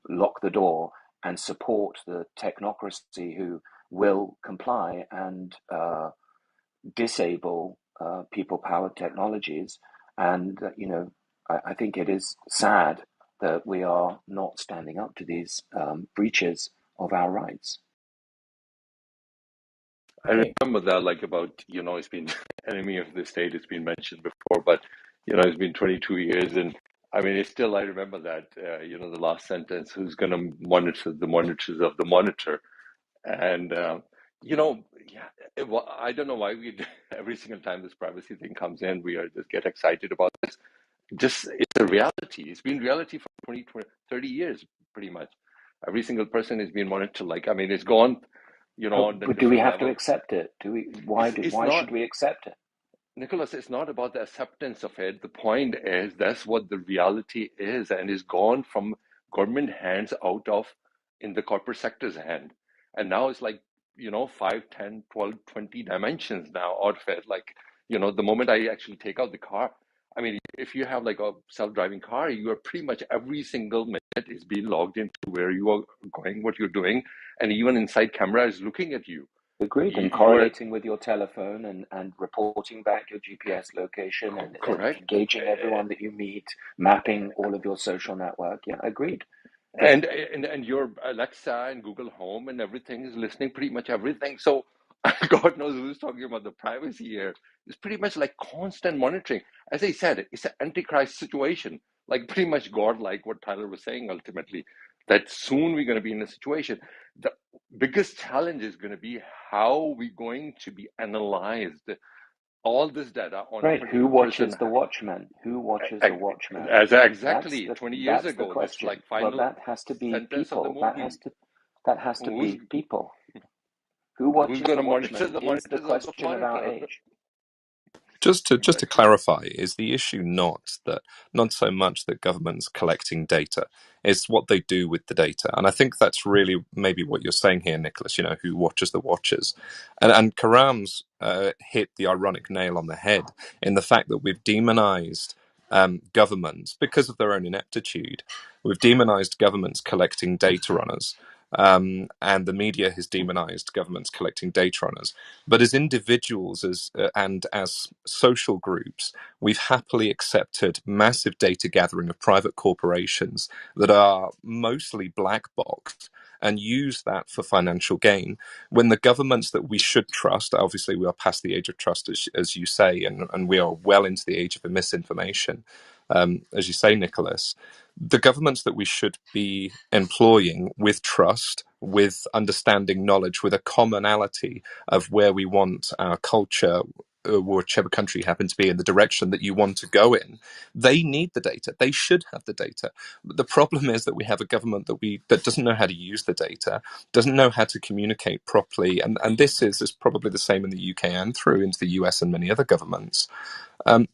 lock the door and support the technocracy who will comply and disable people-powered technologies. And, I think it is sad that we are not standing up to these breaches of our rights. I Okay. remember that, like, about, it's been enemy of the state, it's been mentioned before, but, it's been 22 years. And I mean, it's still, I remember that, the last sentence, who's going to monitor the monitors of the monitor? And, yeah, I don't know why every single time this privacy thing comes in, we are just get excited about this. Just, it's a reality. It's been reality for 30 years, pretty much. Every single person is being monitored. Like, I mean, it's gone, on the But do we different have to levels. accept it? Do we? It's Why not, should we accept it? Nicholas, it's not about the acceptance of it. The point is that's what the reality is, and is gone from government hands out of in the corporate sector's hand. And now it's like, 5, 10, 12, 20 dimensions now out of it. Like, the moment I actually take out the car, I mean, if you have like a self-driving car, you are pretty much every single minute is being logged into where you are going, what you're doing, and even inside camera is looking at you. Agreed, and You are correlating with your telephone and reporting back your GPS location and correct. engaging everyone that you meet, mapping all of your social network. Yeah, agreed. But And your Alexa and Google Home and everything is listening pretty much everything. So God knows who's talking about the privacy here. It's pretty much like constant monitoring. As I said, it's an antichrist situation. Like pretty much God, like what Tyler was saying ultimately, that soon we're going to be in a situation. The biggest challenge is going to be how we're going to be analyzed. All this data on a right, who particular person. watches the watchman? Who watches the watchman? As That's exactly the 20 years that's the ago, this question. like Well, final that has to be sentence of the people. movie. That has to Who's be people. Who Who's watches going the to monitor Watchmen the is the monitors of the question of our monitor? age. Just to Exactly. clarify, is the issue not so much that government's collecting data, it's what they do with the data. And I think that's really maybe what you're saying here, Nicholas, who watches the watchers. And Karam's hit the ironic nail on the head in the fact that we've demonized governments because of their own ineptitude. We've demonized governments collecting data on us. And the media has demonized governments collecting data on us. But as individuals and as social groups, we've happily accepted massive data gathering of private corporations that are mostly black boxed and use that for financial gain. When the governments that we should trust, obviously we are past the age of trust, as you say, and we are well into the age of misinformation, as you say, Nicholas, the governments that we should be employing with trust, with understanding knowledge, with a commonality of where we want our culture, whichever country you happen to be in, the direction that you want to go in, they need the data. They should have the data. But the problem is that we have a government that doesn't know how to use the data, doesn't know how to communicate properly, and this is probably the same in the UK and through into the US and many other governments.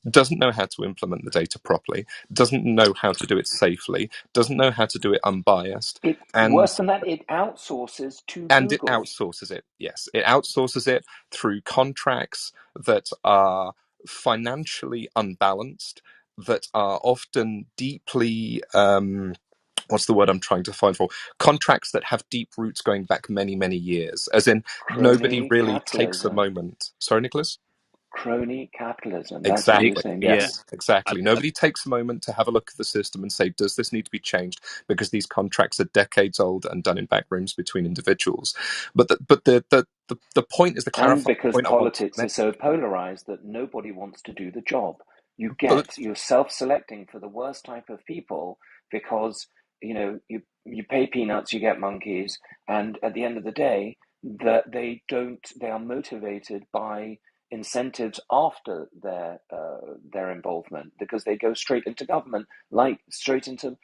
Doesn't know how to implement the data properly, doesn't know how to do it safely, doesn't know how to do it unbiased, It and worse than that, it outsources to it Google. outsources it. Yes, it outsources it through contracts that are financially unbalanced, that are often deeply what's the word I'm trying to find for? Contracts that have deep roots going back many, many years, as in nobody Crony really takes a capitalism. moment. Sorry, Nicholas? Crony capitalism. That's what you're Exactly. saying, Yeah. Darren. Yes, exactly. Nobody takes a moment to have a look at the system and say, does this need to be changed? Because these contracts are decades old and done in back rooms between individuals. But the point is the And clarifying because point I want to politics make. is so polarized that nobody wants to do the job. But You're self-selecting for the worst type of people because, you pay peanuts, you get monkeys, and at the end of the day, that they are motivated by incentives after their involvement because they go straight into government, like straight into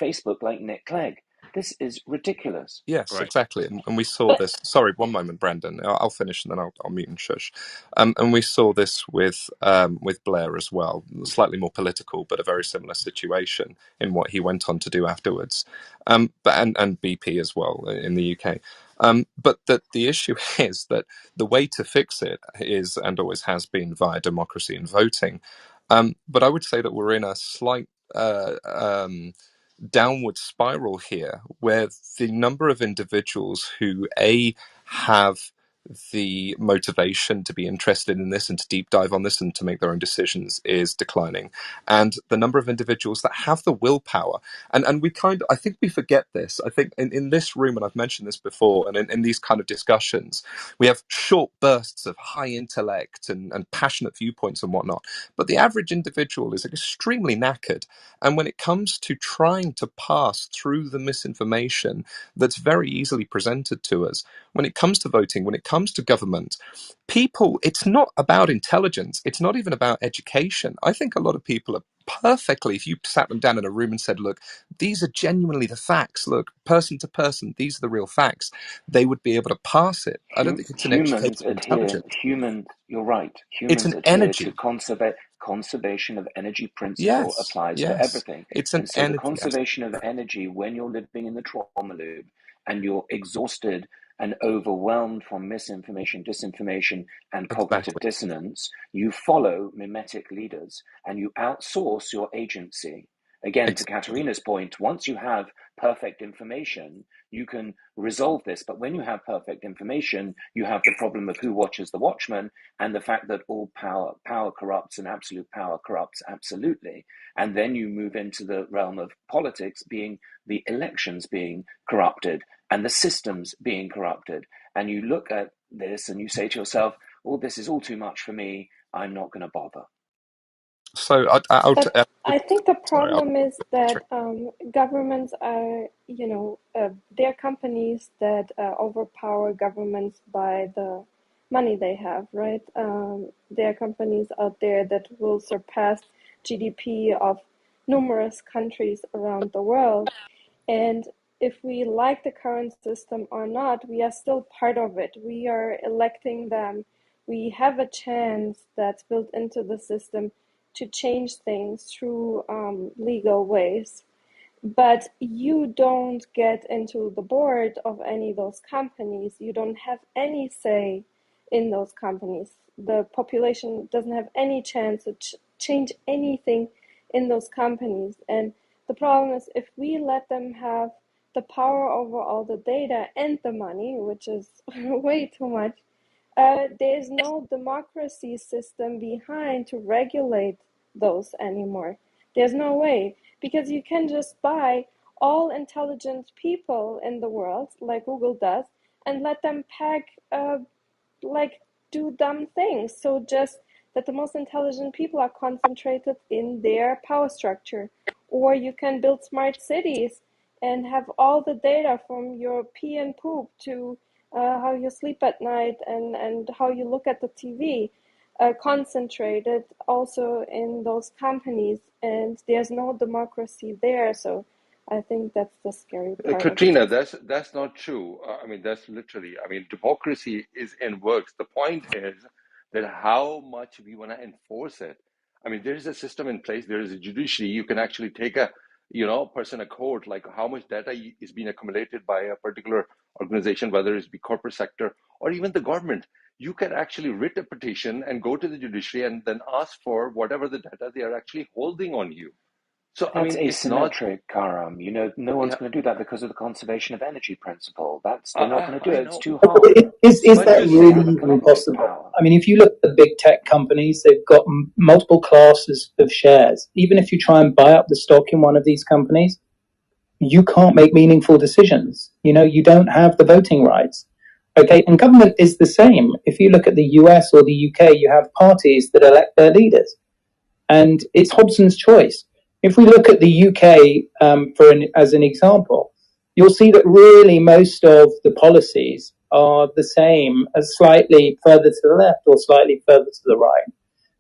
Facebook, like Nick Clegg. This is ridiculous. yes, Right. exactly, and we saw But this. Sorry, one moment, Brandon. I'll finish and then I'll mute and shush. And we saw this with Blair as well, slightly more political, but a very similar situation in what he went on to do afterwards. But and BP as well in the UK. But the issue is that the way to fix it is and always has been via democracy and voting. But I would say that we're in a slight downward spiral here where the number of individuals who have the motivation to be interested in this and to deep dive on this and to make their own decisions is declining, and the number of individuals that have the willpower, and I think we forget this. I think in this room, and I've mentioned this before, and in these kind of discussions, we have short bursts of high intellect and passionate viewpoints and whatnot, but the average individual is extremely knackered, and when it comes to trying to pass through the misinformation that's very easily presented to us, when it comes to voting, when it comes to government, people, it's not about intelligence. It's not even about education. I think a lot of people are perfectly, if you sat them down in a room and said, look, these are genuinely the facts. Look, person to person, these are the real facts. They would be able to pass it. I don't think it's an education of intelligence. You're right, It's humans an adhere to energy. conservation of energy principle Yes, applies to yes. everything. It's an And so the energy aspect. conservation of energy, when you're living in the trauma loop and you're exhausted and overwhelmed from misinformation, disinformation, and cognitive Exactly. dissonance, you follow mimetic leaders and you outsource your agency. Again, to Exactly. Katerina's point, once you have perfect information, you can resolve this. But when you have perfect information, you have the problem of who watches the watchman and the fact that all power corrupts and absolute power corrupts absolutely. And then you move into the realm of politics being the elections being corrupted and the systems being corrupted. And you look at this and you say to yourself, well, this is all too much for me. I'm not going to bother. So But I think the sorry. problem is that governments are, they're companies that overpower governments by the money they have, right? There are companies out there that will surpass GDP of numerous countries around the world. And if we like the current system or not, we are still part of it. We are electing them. We have a chance that's built into the system to change things through legal ways. But you don't get into the board of any of those companies. You don't have any say in those companies. The population doesn't have any chance to change anything in those companies. And the problem is, if we let them have the power over all the data and the money, which is way too much, there's no democracy system behind to regulate those anymore. There's no way, because you can just buy all intelligent people in the world, like Google does, and let them like do dumb things. So just that the most intelligent people are concentrated in their power structure. Or you can build smart cities and have all the data from your pee and poop to how you sleep at night and how you look at the TV, concentrated also in those companies, and there's no democracy there. So I think that's the scary part of it. Katrina, that's not true. I mean, that's literally. I mean, democracy is in works. The point is that how much we want to enforce it. I mean, there is a system in place. There is a judiciary. You can actually take a, person a court, like how much data is being accumulated by a particular organization, whether it's the corporate sector or even the government. You can actually write a petition and go to the judiciary and then ask for whatever the data they are actually holding on you. So, I That's mean, it's not. asymmetric, Karam. No one's Yeah, going to do that because of the conservation of energy principle. They're not going to do I it. It's know. too hard. Is But that you But they see, have a really even collective possible? power. I mean, if you look at the big tech companies, they've got multiple classes of shares. Even if you try and buy up the stock in one of these companies, you can't make meaningful decisions. You don't have the voting rights. Okay, and government is the same. If you look at the US or the UK, you have parties that elect their leaders, and it's Hobson's choice. If we look at the UK as an example, you'll see that really most of the policies are the same, as slightly further to the left or slightly further to the right,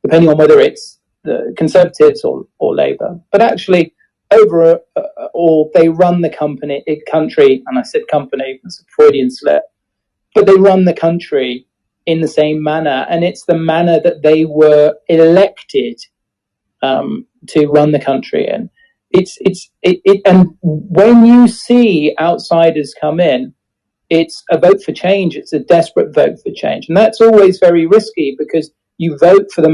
depending on whether it's the Conservatives or Labour. But actually, overall, they run the country, and I said company, it's a Freudian slip, but they run the country in the same manner, and it's the manner that they were elected to run the country in. And when you see outsiders come in, it's a vote for change. It's a desperate vote for change, and that's always very risky because you vote for the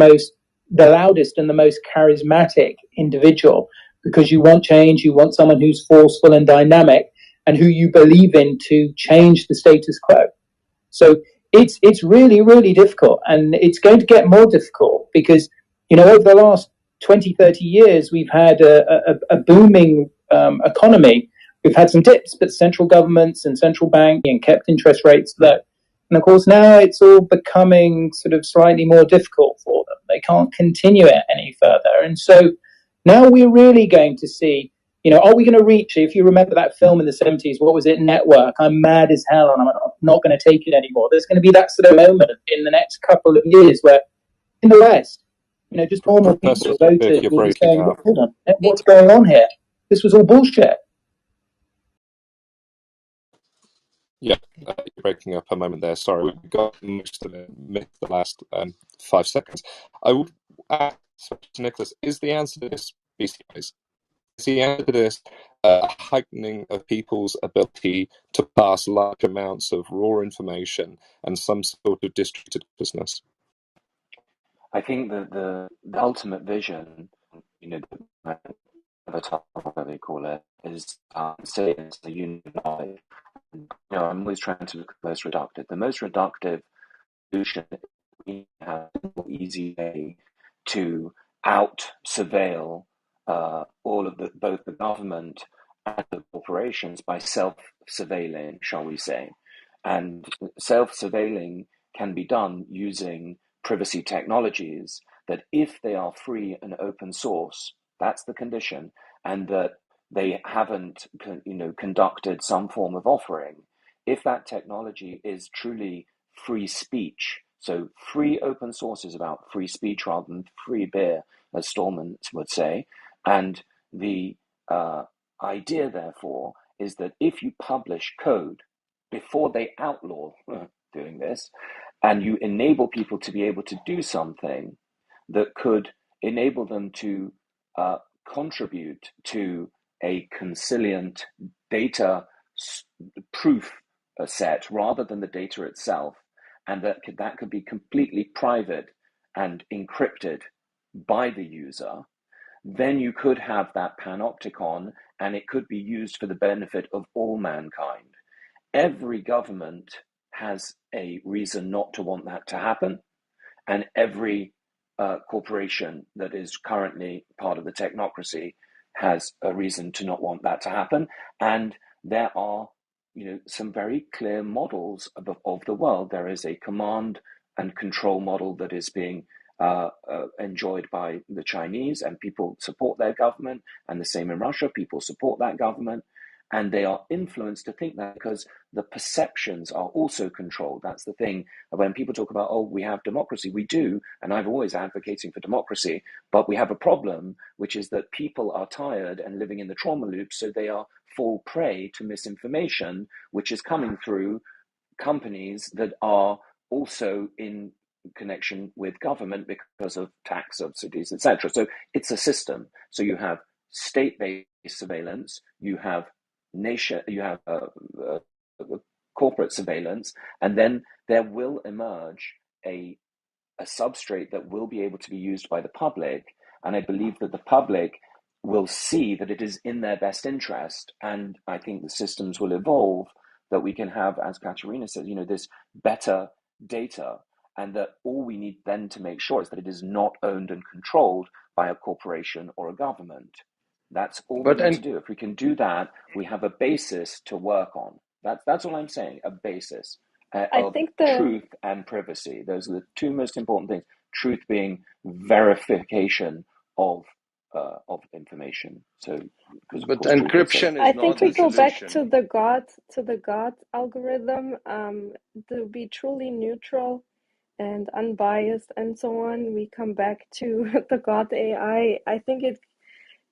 loudest and the most charismatic individual because you want change. You want someone who's forceful and dynamic and who you believe in to change the status quo. So it's really, really difficult, and it's going to get more difficult because over the last 20, 30 years we've had a booming economy. We've had some dips, but central governments and central banking kept interest rates low. And of course, now it's all becoming sort of slightly more difficult for them. They can't continue it any further. And so now we're really going to see, are we going to reach, if you remember that film in the 70s, what was it, Network? I'm mad as hell and I'm not going to take it anymore. There's going to be that sort of moment in the next couple of years where in the West, just normal Professor people, Smith, voters you're will be breaking saying, up. hold on, what's going on here? This was all bullshit. Yeah, you're breaking up a moment there. Sorry, we got most of it, missed the last 5 seconds. I would ask to Nicholas, is the answer to this BCIs? Is the answer to this a heightening of people's ability to pass large amounts of raw information and some sort of distributed business? I think that the ultimate vision, the avatar, whatever they call it, is say it's the union knowledge. I'm always trying to look at the most reductive. The most reductive solution we have an easy way to out surveil all of both the government and the corporations by self-surveilling, shall we say. And self-surveilling can be done using privacy technologies that, if they are free and open source, that's the condition, and that they haven't conducted some form of offering. If that technology is truly free speech, so free open source is about free speech rather than free beer, as Stallman would say, and the idea, therefore, is that if you publish code before they outlaw doing this, and you enable people to be able to do something that could enable them to contribute to a consilient data proof set rather than the data itself, and that could be completely private and encrypted by the user, then you could have that panopticon and it could be used for the benefit of all mankind. Every government has a reason not to want that to happen, and every corporation that is currently part of the technocracy has a reason to not want that to happen. And there are, some very clear models of the world. There is a command and control model that is being enjoyed by the Chinese, and people support their government, and the same in Russia. People support that government, and they are influenced to think that because the perceptions are also controlled. That's the thing. When people talk about, oh, we have democracy, we do, and I've always advocating for democracy, but we have a problem, which is that people are tired and living in the trauma loop, so they are fall prey to misinformation, which is coming through companies that are also in connection with government because of tax subsidies, etc. So it's a system. So you have state-based surveillance, you have corporate surveillance, and then there will emerge a substrate that will be able to be used by the public. And I believe that the public will see that it is in their best interest. And I think the systems will evolve that we can have, as Katerina said, this better data. And that all we need then to make sure is that it is not owned and controlled by a corporation or a government. That's all we need to do. If we can do that, we have a basis to work on. That's all I'm saying, a basis I of think truth and privacy. Those are the two most important things. Truth being verification of information. So, because But truth is safe. encryption I is think not we the go back solution. to the God algorithm, to be truly neutral and unbiased and so on. We come back to the God AI. I think it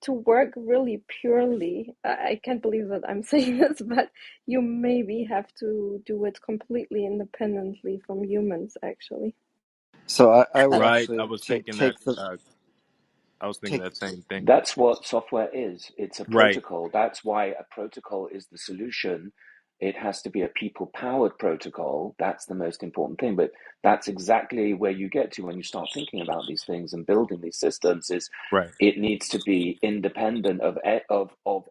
to work really purely. I can't believe that I'm saying this, but you maybe have to do it completely independently from humans, actually. So I would Right. I actually was take thinking that. take the I was thinking take that same thing. That's what software is. It's a Right. protocol. That's why a protocol is the solution. It has to be a people-powered protocol. That's the most important thing. But that's exactly where you get to when you start thinking about these things and building these systems. Is Right. it needs to be independent of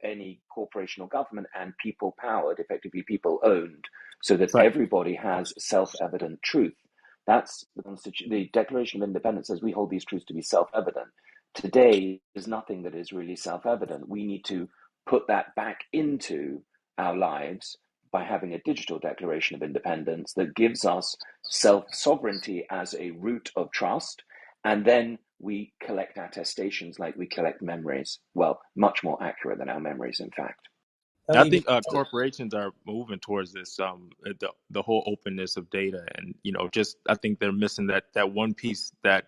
any corporation or government and people-powered, effectively people-owned, so that Right. everybody has self-evident truth. That's the Declaration of Independence says we hold these truths to be self-evident. Today, there's nothing that is really self evident. We need to put that back into our lives by having a digital declaration of independence that gives us self sovereignty as a root of trust. And then we collect attestations like we collect memories. Well, much more accurate than our memories, in fact. That I leads think corporations are moving towards this, the whole openness of data, and just I think they're missing that one piece that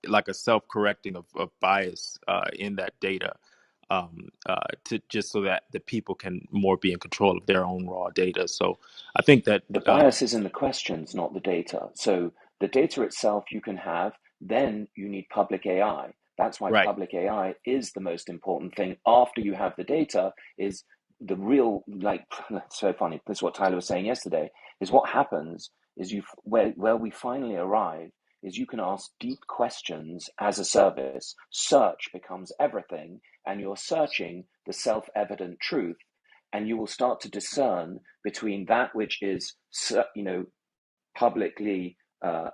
like a self-correcting of bias in that data, to just so that the people can more be in control of their own raw data. So I think that The bias is in the questions, not the data. So the data itself you can have, then you need public AI. That's why right, public AI is the most important thing after you have the data, is the real, like, that's so funny. This is what Tyler was saying yesterday, is what happens is where we finally arrive is you can ask deep questions as a service. Search becomes everything, and you're searching the self-evident truth, and you will start to discern between that which is, publicly on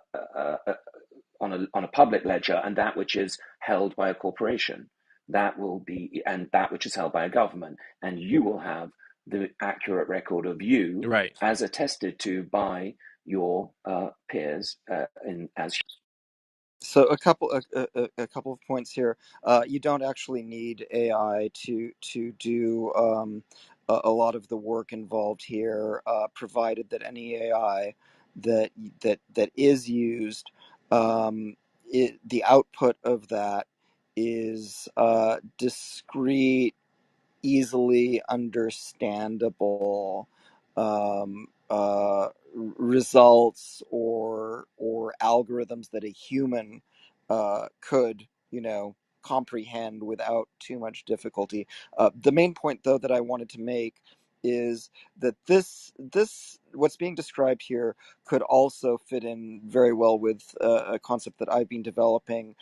a public ledger and that which is held by a corporation. That will be, and that which is held by a government, and you will have the accurate record of you right. as attested to by your peers as. So a couple of points here. You don't actually need AI to do a lot of the work involved here, provided that any AI that that is used, the output of that is discrete easily understandable um, results or algorithms that a human could, comprehend without too much difficulty. The main point, though, that I wanted to make is that this what's being described here could also fit in very well with a concept that I've been developing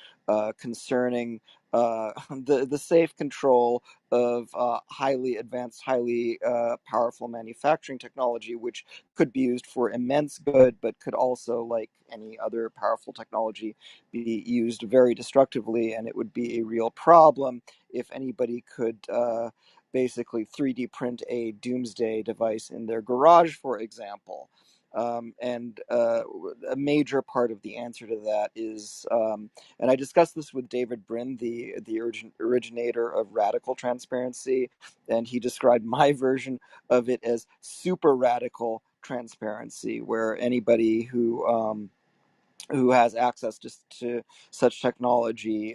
concerning the safe control of highly advanced, highly powerful manufacturing technology, which could be used for immense good, but could also, like any other powerful technology, be used very destructively, and it would be a real problem if anybody could basically 3D print a doomsday device in their garage, for example. And a major part of the answer to that is, and I discussed this with David Brin, the originator of radical transparency, and he described my version of it as super radical transparency, where anybody who has access to such technology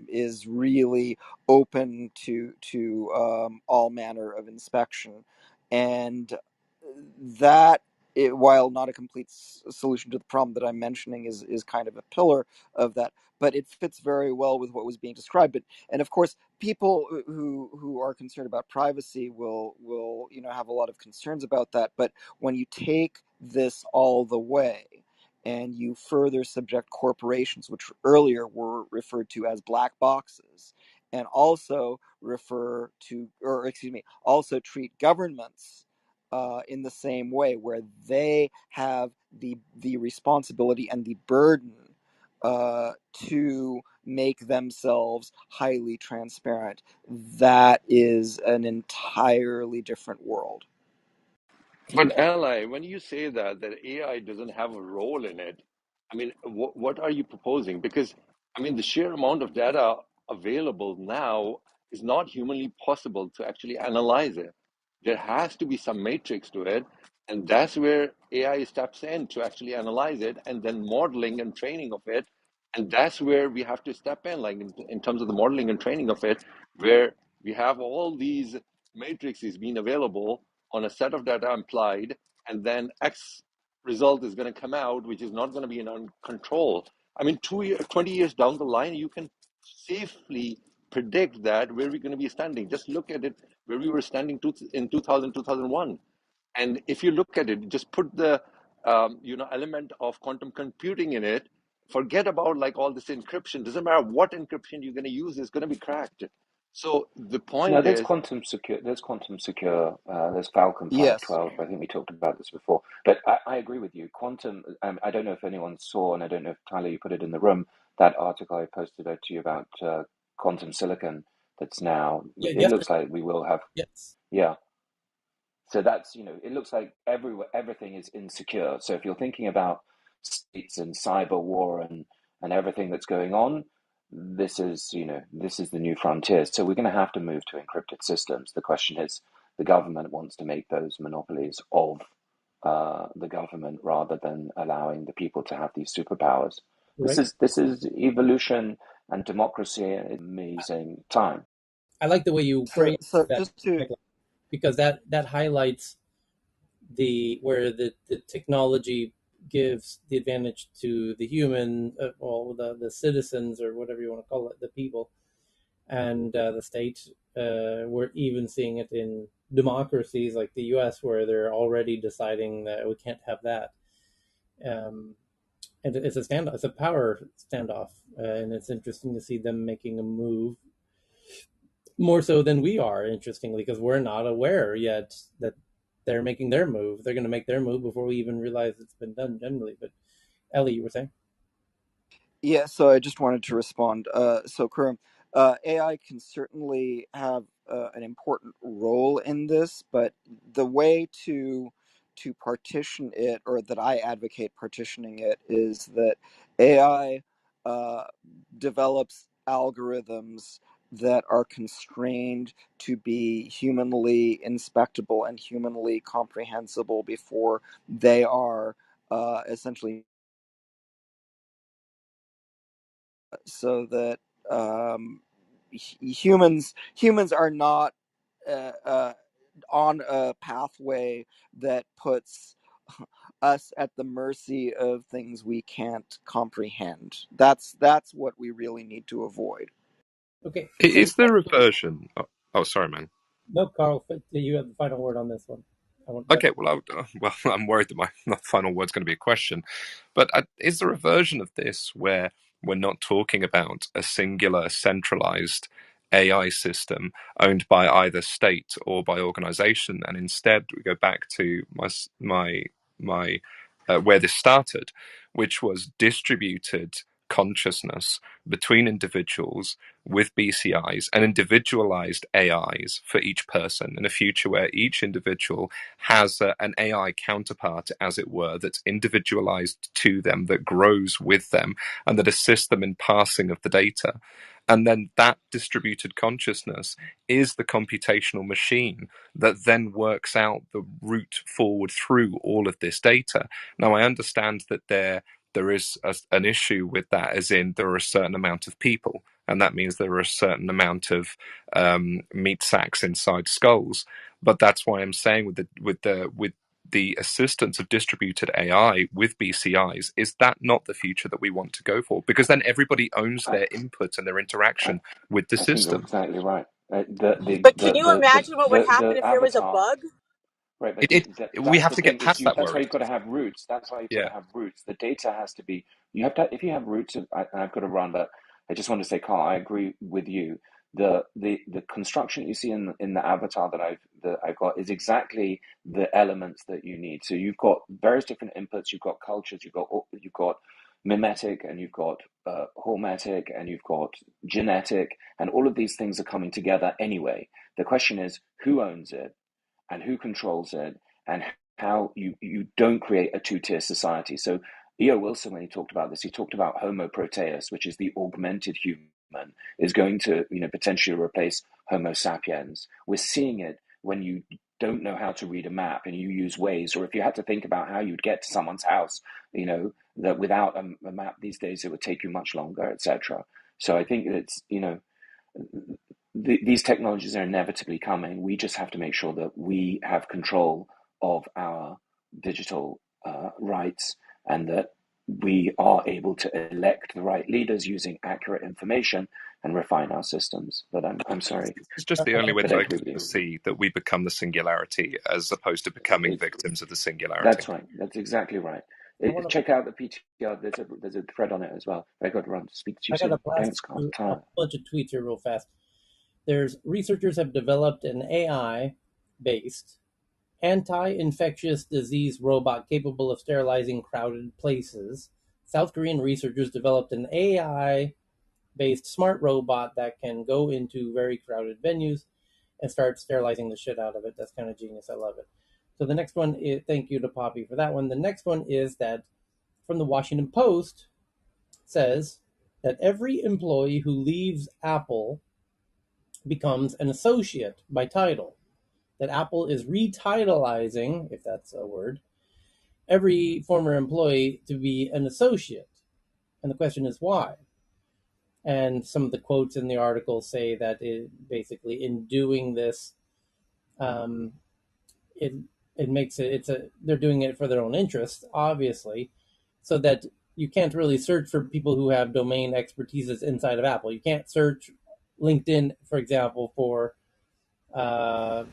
is really open to all manner of inspection, and that, while not a complete solution to the problem that I'm mentioning, is kind of a pillar of that. But it fits very well with what was being described. And of course, people who are concerned about privacy will have a lot of concerns about that. But when you take this all the way, and you further subject corporations, which earlier were referred to as black boxes, and also also treat governments in the same way, where they have the responsibility and the burden to make themselves highly transparent. That is an entirely different world. But Ally, when you say that AI doesn't have a role in it, I mean, what are you proposing? Because I mean, the sheer amount of data available now is not humanly possible to actually analyze it. There has to be some matrix to it, and that's where AI steps in to actually analyze it, and then modeling and training of it. And that's where we have to step in, like in terms of the modeling and training of it, where we have all these matrices being available on a set of data implied, and then X result is going to come out, which is not going to be in control. I mean, 20 years down the line, you can safely predict that where we're going to be standing. Just look at it where we were standing in 2000, 2001. And if you look at it, just put the element of quantum computing in it. Forget about like all this encryption. Doesn't matter what encryption you're going to use, is going to be cracked. So the No, point there's is, quantum secure. There's quantum secure. There's Falcon Yes. 512. I think we talked about this before. But I agree with you. Quantum. I don't know if anyone saw, and I don't know if Tyler, you put it in the room. That article I posted out to you about quantum silicon. That's now. Yeah, It yesterday. looks like we will have. Yes. Yeah. So that's, it looks like everything is insecure. So if you're thinking about states and cyber war and everything that's going on, this is the new frontier. So we're going to have to move to encrypted systems. The question is, the government wants to make those monopolies of the government rather than allowing the people to have these superpowers. Right. This is evolution and democracy in an amazing time. I like the way you So, phrase so that, just to Michael, because that highlights the where the technology gives the advantage to the human, well, the citizens or whatever you want to call it, the people, and the state. We're even seeing it in democracies like the U.S., where they're already deciding that we can't have that. Um, and it's a standoff, it's a power standoff, and it's interesting to see them making a move more so than we are. Interestingly, because we're not aware yet that they're making their move. They're going to make their move before we even realize it's been done. Generally, but Ellie, you were saying? Yeah, so I just wanted to respond. So, Kurum, AI can certainly have an important role in this, but the way to partition it, or that I advocate partitioning it, is that AI uh, develops algorithms that are constrained to be humanly inspectable and humanly comprehensible before they are essentially, so that humans are not uh, uh, on a pathway that puts us at the mercy of things we can't comprehend. That's what we really need to avoid. Okay, so Is there a version? Oh, sorry, man. no, Carl, you have the final word on this one. I want that. Okay, well, well, I'm worried that my final word's going to be a question, but is there a version of this where we're not talking about a singular, centralized AI system owned by either state or by organization, and instead we go back to my where this started, which was distributed consciousness between individuals with BCIs and individualized AIs for each person in a future where each individual has an AI counterpart, as it were, that's individualized to them, that grows with them, and that assists them in passing of the data. And then that distributed consciousness is the computational machine that then works out the route forward through all of this data. Now, I understand that there is an issue with that, as in there are a certain amount of people, and that means there are a certain amount of meat sacks inside skulls. But that's why I'm saying with the assistance of distributed AI with BCIs, is that not the future that we want to go for? Because then everybody owns I, their input and their I, interaction with the I think you're system. exactly right. The But can you imagine what would happen the if there was a avatar. bug? Right, but We that's have the to get thing. Is past you? that That's why worry. you've got to have roots. That's why you've got Yeah. to have roots. The data has to be. You have to. If you have roots, and I've got to run. But I just want to say, Carl, I agree with you. The construction you see in the avatar that I've got is exactly the elements that you need. So you've got various different inputs. You've got cultures. You've got mimetic, and you've got hormetic, and you've got genetic, and all of these things are coming together anyway. The question is, who owns it? And who controls it, and how you don't create a two-tier society. So E.O. Wilson, when he talked about this, he talked about Homo proteus, which is the augmented human, is going to potentially replace Homo sapiens. We're seeing it when you don't know how to read a map and you use Waze, or if you had to think about how you'd get to someone's house, that without a map these days it would take you much longer, etc. So I think it's these technologies are inevitably coming. We just have to make sure that we have control of our digital rights, and that we are able to elect the right leaders using accurate information and refine our systems. But I'm sorry, It's just the only way but I that I agree can with you. see that we become the singularity as opposed to becoming It, victims of the singularity. that's right. That's exactly right. I want to. Check out the PTR. There's a thread on it as well. I got to run. Speak to you I got to soon. blast Thanks, Carl. through a bunch of tweets here real fast. There's researchers have developed an AI-based anti-infectious disease robot capable of sterilizing crowded places. South Korean researchers developed an AI-based smart robot that can go into very crowded venues and start sterilizing the shit out of it. That's kind of genius. I love it. So the next one is, thank you to Poppy for that one. The next one is that from the Washington Post says that every employee who leaves Apple becomes an associate by title. That Apple is retitalizing, if that's a word, every former employee to be an associate. And the question is why? And some of the quotes in the article say that basically in doing this, um, it it makes they're doing it for their own interest, obviously, so that you can't really search for people who have domain expertises inside of Apple. You can't search LinkedIn, for example, for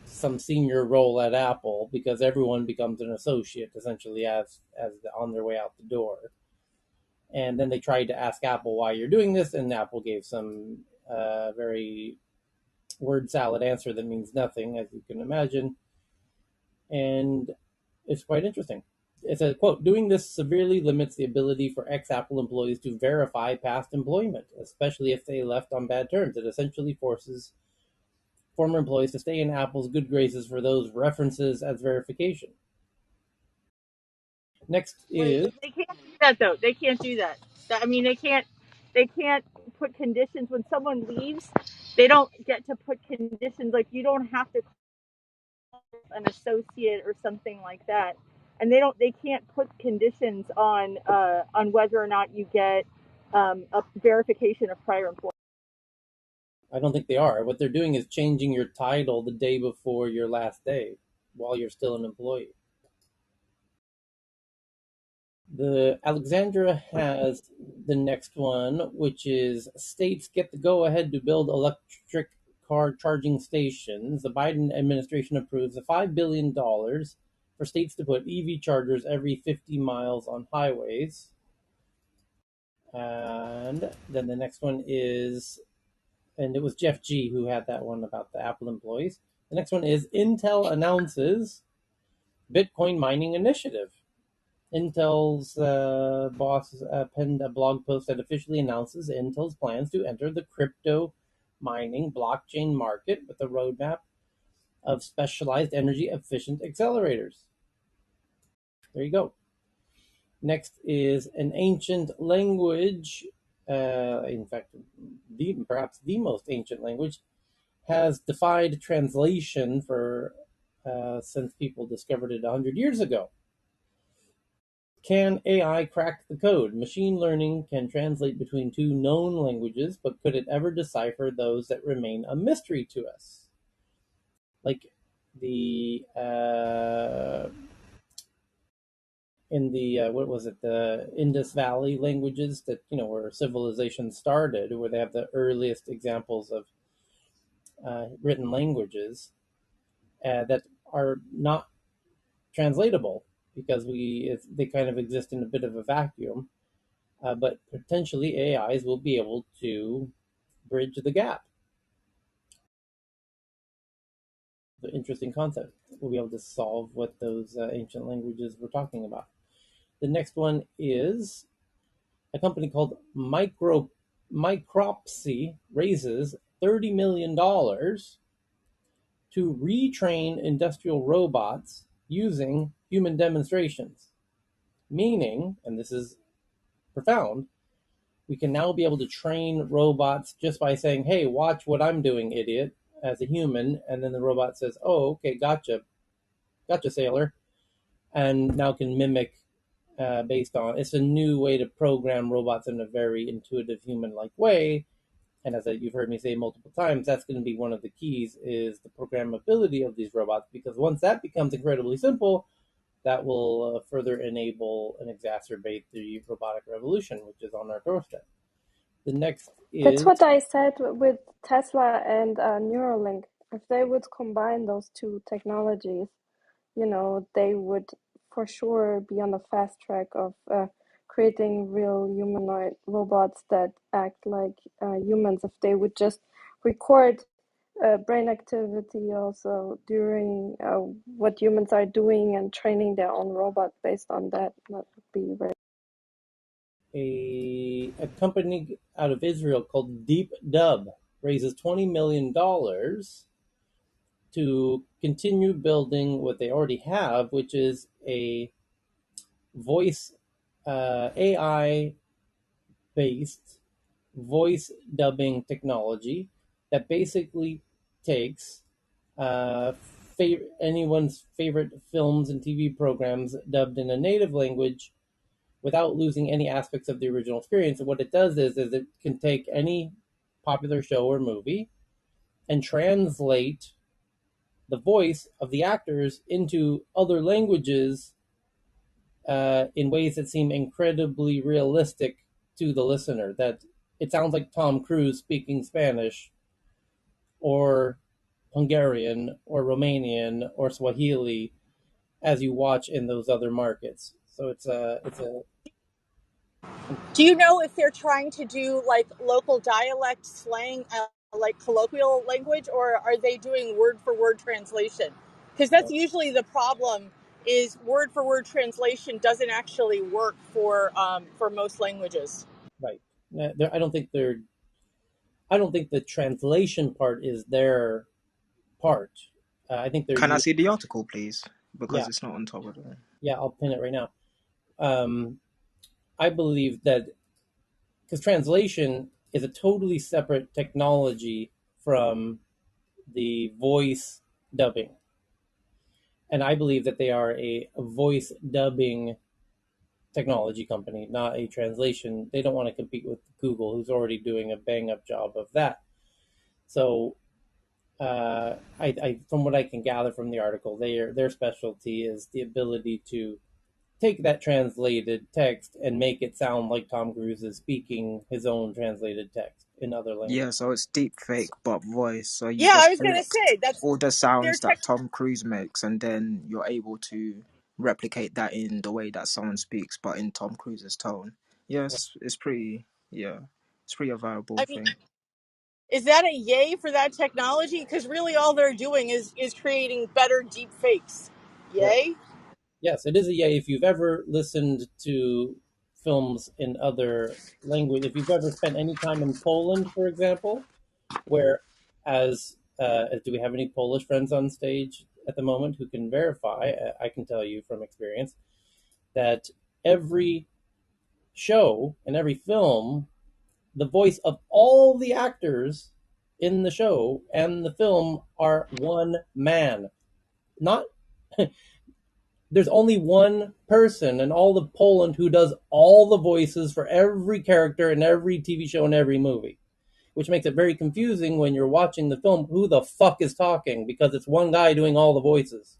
some senior role at Apple, because everyone becomes an associate essentially on their way out the door. And then they tried to ask Apple why you're doing this, and Apple gave some very word salad answer that means nothing, as you can imagine. And it's quite interesting. It says, quote, doing this severely limits the ability for ex-Apple employees to verify past employment, especially if they left on bad terms. It essentially forces former employees to stay in Apple's good graces for those references as verification. Next Wait, is, they can't do that though. They can't do that. I mean, they can't put conditions when someone leaves. They don't get to put conditions like you don't have to call an associate or something like that. And they can't put conditions on whether or not you get a verification of prior employment. I don't think they are. What they're doing is changing your title the day before your last day while you're still an employee. The Alexandra has the next one, which is states get the go ahead to build electric car charging stations. The Biden administration approves a $5 billion for states to put EV chargers every 50 miles on highways. And then the next one is, and it was Jeff G who had that one about the Apple employees. The next one is Intel announces Bitcoin mining initiative. Intel's boss penned a blog post that officially announces Intel's plans to enter the crypto mining blockchain market with a roadmap of specialized energy efficient accelerators. There you go. Next is an ancient language, in fact, perhaps the most ancient language, has defied translation for since people discovered it 100 years ago. Can AI crack the code? Machine learning can translate between two known languages, but could it ever decipher those that remain a mystery to us? Like the in the what was it, the Indus Valley languages that where civilization started, where they have the earliest examples of written languages that are not translatable because they kind of exist in a bit of a vacuum. But potentially AIs will be able to bridge the gap. The interesting concept. We'll be able to solve what those ancient languages were talking about. The next one is a company called Micropsy raises $30 million to retrain industrial robots using human demonstrations. Meaning, and this is profound, we can now be able to train robots just by saying, hey, watch what I'm doing, idiot, as a human. And then the robot says, oh, okay, gotcha, sailor. And now can mimic based on it's a new way to program robots in a very intuitive human-like way. And as you've heard me say multiple times, that's going to be one of the keys is the programmability of these robots, because once that becomes incredibly simple, that will further enable and exacerbate the robotic revolution, which is on our doorstep. The next That's is what I said with Tesla and Neuralink. If they would combine those two technologies, they would for sure be on the fast track of creating real humanoid robots that act like humans. If they would just record brain activity also during what humans are doing and training their own robot based on that, that would be very. a company out of Israel called Deep Dub raises $20 million to continue building what they already have, which is a voice AI based voice dubbing technology that basically takes uh, anyone's favorite films and TV programs dubbed in a native language without losing any aspects of the original experience. And what it does is it can take any popular show or movie and translate the voice of the actors into other languages in ways that seem incredibly realistic to the listener. That it sounds like Tom Cruise speaking Spanish or Hungarian or Romanian or Swahili as you watch in those other markets. So it's a Do you know if they're trying to do like local dialect slang, like colloquial language, or are they doing word for word translation? Because that's usually the problem. Is word for word translation doesn't actually work for most languages. right. I don't think they're. I don't think the translation part is their part. I think they're Can I doing. see the article, please? Because Yeah, it's not on top of it. yeah. I'll pin it right now. Um, I believe that because translation is a totally separate technology from the voice dubbing, and I believe that they are a voice dubbing technology company, not a translation. They don't want to compete with Google, who's already doing a bang up job of that. So from what I can gather from the article, their specialty is the ability to take that translated text and make it sound like Tom Cruise is speaking his own translated text in other Yeah, languages. so it's deep fake but voice. So you Yeah, I just was take gonna say that's all the their sounds tech. that Tom Cruise makes, and then you're able to replicate that in the way that someone speaks, but in Tom Cruise's tone. Yes, it's pretty. Yeah, it's pretty a viable I mean, thing. is that a yay for that technology? Because really, all they're doing is creating better deep fakes. Right. Yay! Yes, it is a yay if you've ever listened to films in other language. If you've ever spent any time in Poland, for example, where do we have any Polish friends on stage at the moment who can verify? I can tell you from experience that every show and every film, the voice of all the actors in the show and the film are one man. Not there's only one person in all of Poland who does all the voices for every character in every TV show and every movie, which makes it very confusing when you're watching the film. Who the fuck is talking? Because it's one guy doing all the voices,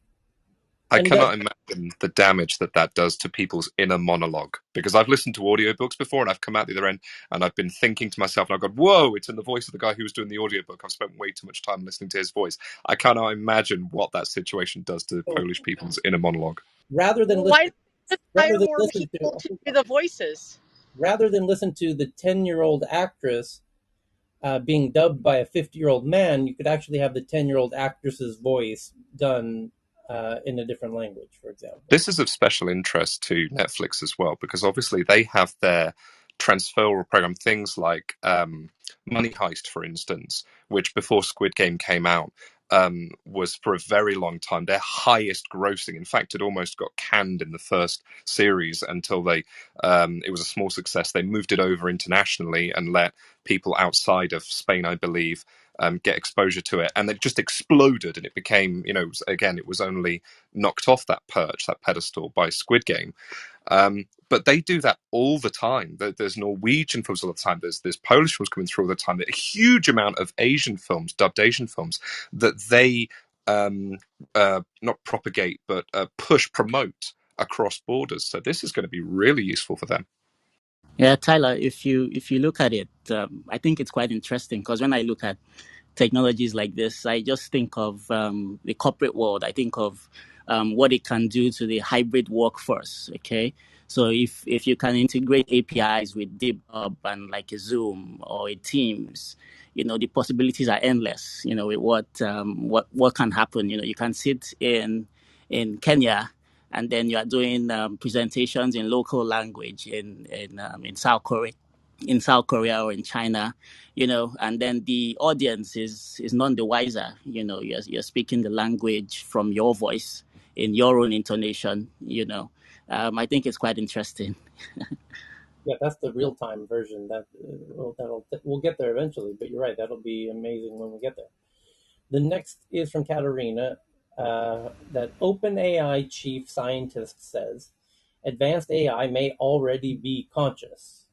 I and yet, cannot imagine the damage that that does to people's inner monologue, because I've listened to audiobooks before and I've come out the other end and I've been thinking to myself and I've gone, whoa, it's in the voice of the guy who was doing the audiobook. I've spent way too much time listening to his voice. I cannot imagine what that situation does to so Polish people's inner monologue. rather than Well, why listen, don't they just rather hire than more listen people to, to do the voices? rather than listen to the 10-year-old actress being dubbed by a 50-year-old man, you could actually have the 10-year-old actress's voice done in a different language, for example. This is of special interest to Netflix as well, because obviously they have their transferal program, things like Money Heist, for instance, which before Squid Game came out was for a very long time their highest grossing. In fact, it almost got canned in the first series until it was a small success. They moved it over internationally and let people outside of Spain, I believe, get exposure to it, and it just exploded. And it became, again, it was only knocked off that perch, that pedestal by Squid Game. But they do that all the time. There's Norwegian films all the time. There's Polish films coming through all the time. There's a huge amount of Asian films, dubbed Asian films, that they not propagate, but promote across borders. So this is going to be really useful for them. Yeah, Tyler, if you look at it, I think it's quite interesting because when I look at technologies like this, I just think of the corporate world. I think of what it can do to the hybrid workforce. Okay, so if you can integrate APIs with DeepUp and like a Zoom or a Teams, the possibilities are endless. With what can happen. You can sit in Kenya and then you are doing presentations in local language in South Korea or in China, and then the audience is none the wiser. You're speaking the language from your voice in your own intonation. I think it's quite interesting. Yeah, that's the real time version. We'll get there eventually. But you're right, that'll be amazing when we get there. The next is from Katarina. That OpenAI chief scientist says advanced AI may already be conscious.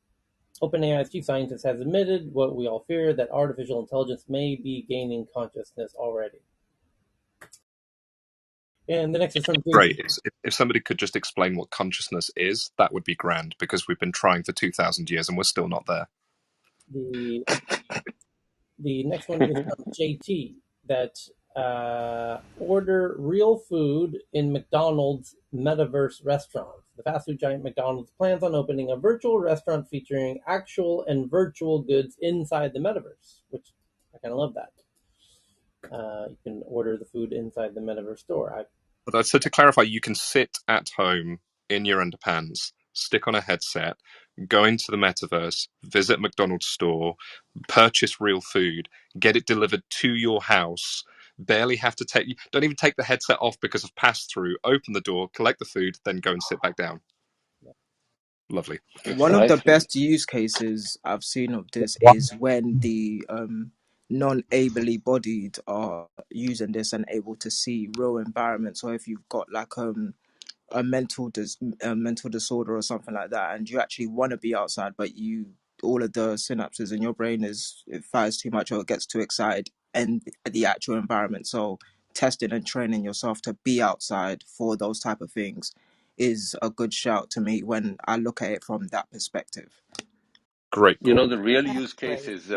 OpenAI's chief scientist has admitted what we all fear, that artificial intelligence may be gaining consciousness already. And the next is from Great. JT. If somebody could just explain what consciousness is, that would be grand, because we've been trying for 2,000 years and we're still not there. The the next one is from JT, that order real food in McDonald's metaverse restaurants. The fast food giant McDonald's plans on opening a virtual restaurant featuring actual and virtual goods inside the metaverse, which I kind of love that. You can order the food inside the metaverse store. But so to clarify, you can sit at home in your underpants, stick on a headset, go into the metaverse, visit McDonald's store, purchase real food, get it delivered to your house. Barely have to don't even take the headset off because of pass through. Open the door, collect the food, then go and sit back down. Lovely. One of the Precisely. best use cases I've seen of this is when the non-ably bodied are using this and able to see real environments. So if you've got like a mental disorder or something like that, and you actually want to be outside, but you all of the synapses in your brain is it fires too much or it gets too excited in the actual environment. So testing and training yourself to be outside for those type of things is a good shout to me when I look at it from that perspective. Great You call. know, the real That's use case great. is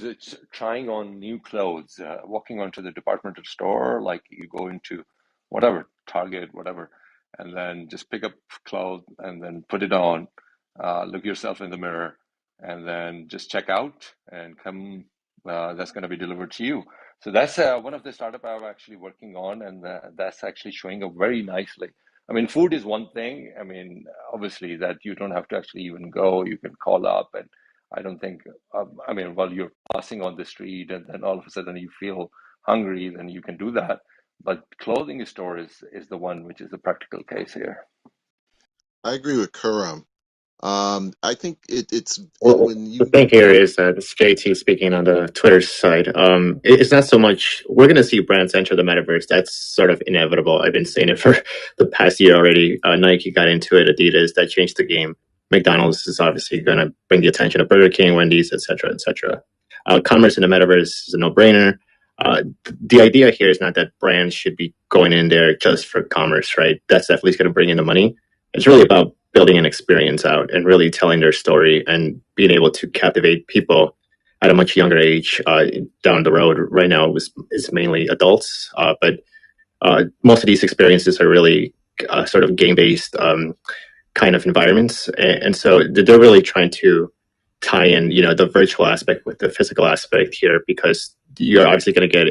it's trying on new clothes, walking onto the departmental store, like you go into whatever, Target, whatever, and then just pick up clothes and then put it on, look yourself in the mirror, and then just check out and come. That's going to be delivered to you. So that's one of the startup I'm actually working on, and that's actually showing up very nicely. I mean, food is one thing. I mean, obviously that you don't have to actually even go. You can call up and I don't think, I mean, while you're passing on the street and then all of a sudden you feel hungry, then you can do that. But clothing store is the one which is the practical case here. I agree with Kuram. I think Well, when the you thing here is that it's JT speaking on the Twitter side. It's not so much we're going to see brands enter the metaverse. That's sort of inevitable. I've been saying it for the past year already. Nike got into it. Adidas, that changed the game. McDonald's is obviously going to bring the attention of Burger King, Wendy's, etc., etc. Commerce in the metaverse is a no-brainer. The idea here is not that brands should be going in there just for commerce, right? That's definitely going to bring in the money. It's really about building an experience out and really telling their story and being able to captivate people at a much younger age. Down the road right now is mainly adults, but most of these experiences are really sort of game based kind of environments, and so they're really trying to tie in, the virtual aspect with the physical aspect here, because you're obviously going to get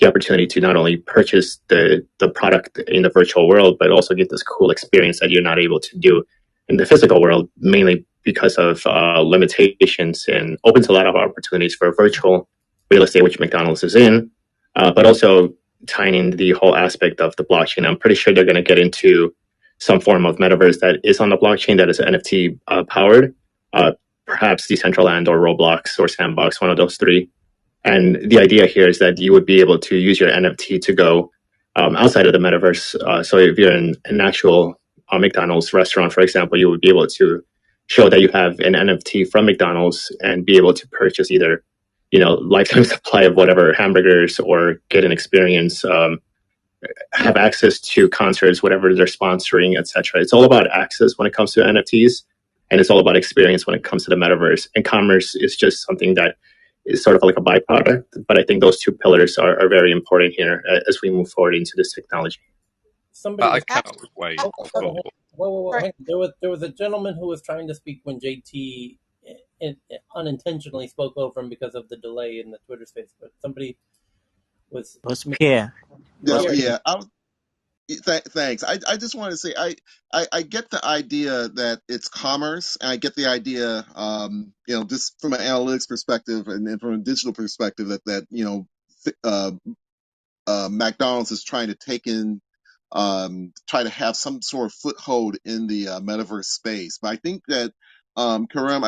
the opportunity to not only purchase the product in the virtual world, but also get this cool experience that you're not able to do in the physical world, mainly because of limitations, and opens a lot of opportunities for virtual real estate, which McDonald's is in, but also tying in the whole aspect of the blockchain. I'm pretty sure they're going to get into some form of metaverse that is on the blockchain that is NFT powered, uh, perhaps Decentraland or Roblox or Sandbox, one of those three. And the idea here is that you would be able to use your NFT to go outside of the metaverse. So if you're in an actual McDonald's restaurant, for example, you would be able to show that you have an NFT from McDonald's and be able to purchase either, lifetime supply of whatever hamburgers, or get an experience, have access to concerts, whatever they're sponsoring, etc. It's all about access when it comes to NFTs, and it's all about experience when it comes to the metaverse. And commerce is just something that is sort of like a byproduct. But I think those two pillars are very important here as we move forward into this technology. Somebody I was. cannot wait Oh, for. whoa. Hang on. There was a gentleman who was trying to speak when JT unintentionally spoke over him because of the delay in the Twitter space. But somebody was. It was Pierre. It yeah was Here. Pierre. yeah thanks. I just want to say I get the idea that it's commerce, and I get the idea, just from an analytics perspective, and from a digital perspective, that McDonald's is trying to try to have some sort of foothold in the metaverse space. But I think that Karam,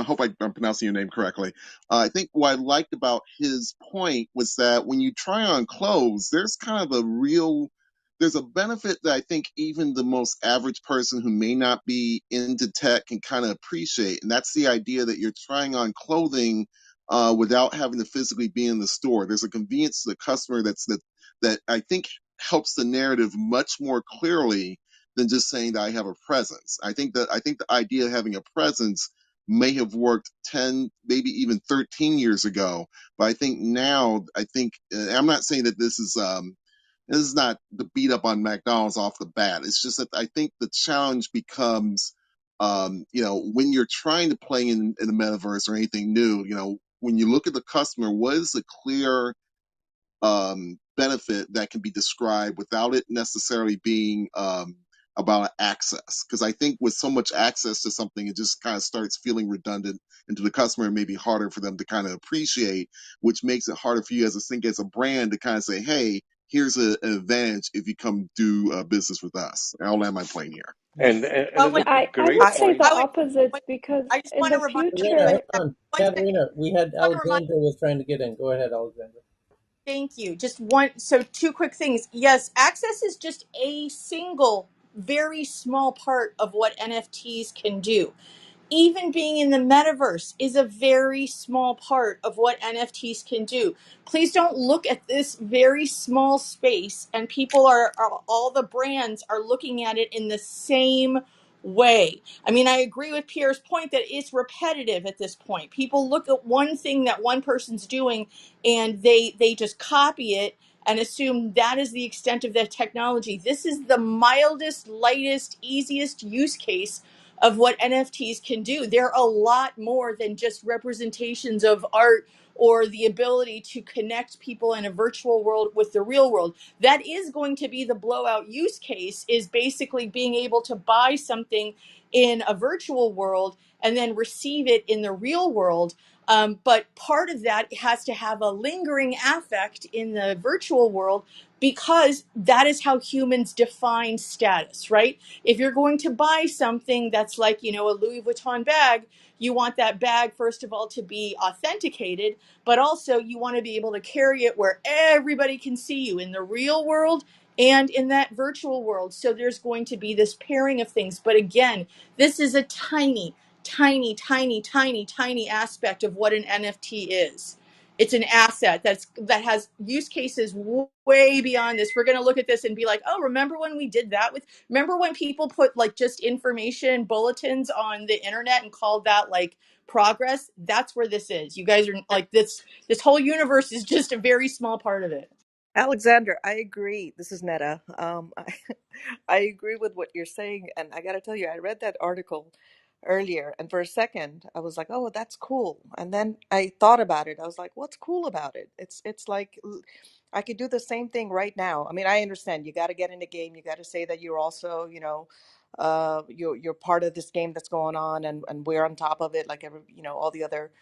I hope I'm pronouncing your name correctly. I think what I liked about his point was that when you try on clothes, there's a benefit that I think even the most average person who may not be into tech can kind of appreciate, and that's the idea that you're trying on clothing without having to physically be in the store. There's a convenience to the customer that I think helps the narrative much more clearly than just saying that I have a presence. I think the idea of having a presence may have worked 10, maybe even 13 years ago, but I think now, I'm not saying that this is not to beat up on McDonald's off the bat. It's just that I think the challenge becomes, when you're trying to play in the metaverse or anything new, when you look at the customer, what is the clear benefit that can be described without it necessarily being about access? Because I think with so much access to something, it just kind of starts feeling redundant, and to the customer, it may be harder for them to kind of appreciate, which makes it harder for you as a brand to kind of say, hey, here's an advantage if you come do business with us. I'll land my plane here. And Well, it's a I great would I, say point. the I would. opposite because I just in want to the remind Katerina, hang future, on. one second. Katerina, we had I want to remind. Alexandra was trying to get in. Go ahead, Alexandra. Thank you. Just one. So two quick things. Yes, access is just a single, very small part of what NFTs can do. even being in the metaverse is a very small part of what NFTs can do. Please don't look at this very small space and people are all the brands are looking at it in the same way. I mean, I agree with Pierre's point that it's repetitive at this point. People look at one thing that one person's doing and they just copy it and assume that is the extent of the technology. This is the mildest, lightest, easiest use case of what NFTs can do. They're a lot more than just representations of art or the ability to connect people in a virtual world with the real world. That is going to be the blowout use case, is basically being able to buy something in a virtual world and then receive it in the real world. But part of that has to have a lingering affect in the virtual world because that is how humans define status, right? If you're going to buy something that's like, you know, a Louis Vuitton bag, you want that bag, first of all, to be authenticated, but also you want to be able to carry it where everybody can see you in the real world and in that virtual world. So there's going to be this pairing of things. But again, this is a tiny, tiny, tiny, tiny, tiny aspect of what an NFT is. It's an asset that has use cases way beyond this. We're going to look at this and be like, oh, remember when we did that with, remember when people put like just information bulletins on the internet and called that like progress? That's where this is. You guys are like, this whole universe is just a very small part of it. Alexander, I agree. This is Netta. I agree with what you're saying, and I got to tell you, I read that article earlier, and for a second, I was like, "Oh, that's cool." And then I thought about it. I was like, "What's cool about it?" It's like I could do the same thing right now. I mean, I understand you got to get in the game. You got to say that you're also, you're part of this game that's going on, and we're on top of it, like all the other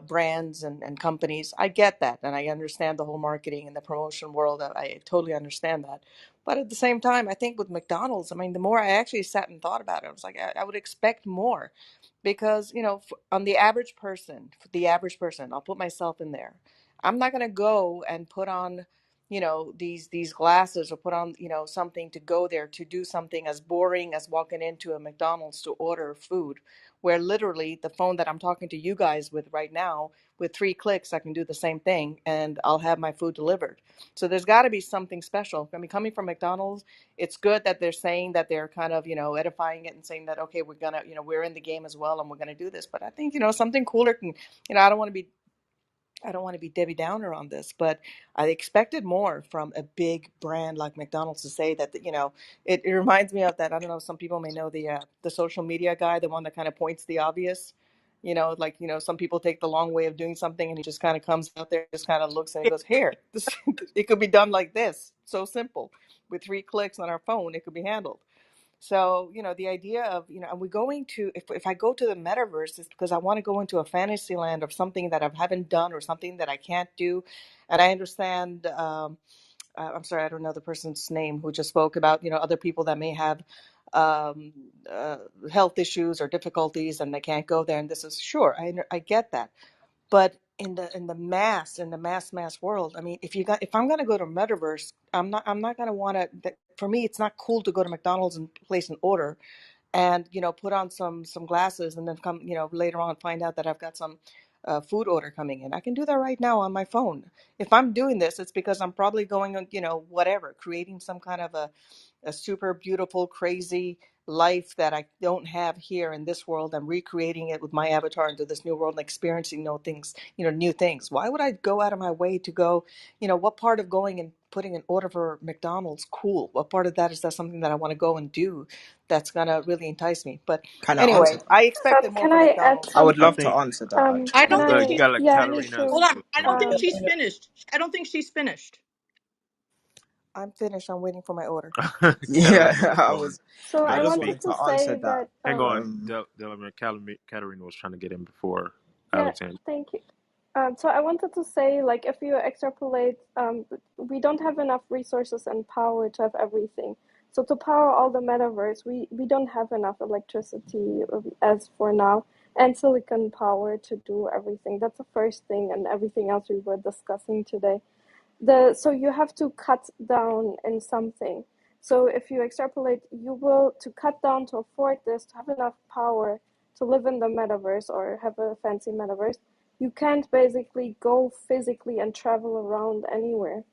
brands and companies. I get that, and I understand the whole marketing and the promotion world. I totally understand that. But at the same time, I think with McDonald's, I mean, the more I actually sat and thought about it, I was like, I would expect more, because on the average person, I'll put myself in there. I'm not gonna go and put on these glasses or put on something to go there to do something as boring as walking into a McDonald's to order food, where literally the phone that I'm talking to you guys with right now, with 3 clicks I can do the same thing and I'll have my food delivered. So there's got to be something special. I mean, coming from McDonald's, it's good that they're saying that they're kind of edifying it and saying that, okay, we're gonna we're in the game as well and we're gonna do this. But I think something cooler can, I don't want to be Debbie Downer on this, but I expected more from a big brand like McDonald's to say that, it reminds me of that. I don't know, some people may know the social media guy, the one that kind of points the obvious, some people take the long way of doing something and he just kind of comes out there, just kind of looks and he goes, here, this, it could be done like this. So simple. With 3 clicks on our phone, it could be handled. So, the idea of, are we going to, if I go to the metaverse, it's because I want to go into a fantasy land of something that I haven't done or something that I can't do. And I understand, I'm sorry, I don't know the person's name who just spoke about, other people that may have um, uh, health issues or difficulties and they can't go there. And this is sure, I get that. But in the mass world, I mean, if I'm gonna go to metaverse, I'm not gonna want to. For me, it's not cool to go to McDonald's and place an order, and put on some glasses, and then come later on find out that I've got some food order coming in. I can do that right now on my phone. If I'm doing this, it's because I'm probably going on whatever, creating some kind of a super beautiful, crazy life that I don't have here in this world. I'm recreating it with my avatar into this new world and experiencing new things. Why would I go out of my way to go, what part of going and putting an order for McDonald's cool? What part of that is that something that I want to go and do that's going to really entice me? But Can I answer anyway, that? I expected more Can from I add McDonald's. I would I love something? to think answer that I Can don't actually. think you I? she's, gotta let Yeah, me Katarina too. hold on. go I don't think too. she's finished. I don't think she's finished. I'm finished. I'm waiting for my order. Yeah, Katarina was going. So Let I I her just speak. wanted wanted to to answer say that. that. Hang on, Um, Katarina was trying to get in before Yeah, Alexander. thank you. So I wanted to say, like, if you extrapolate, we don't have enough resources and power to have everything. So to power all the metaverse, we don't have enough electricity as for now, and silicon power to do everything. That's the first thing, and everything else we were discussing today. So you have to cut down in something. So if you extrapolate, you will to cut down to afford this, to have enough power, to live in the metaverse or have a fancy metaverse, you can't basically go physically and travel around anywhere.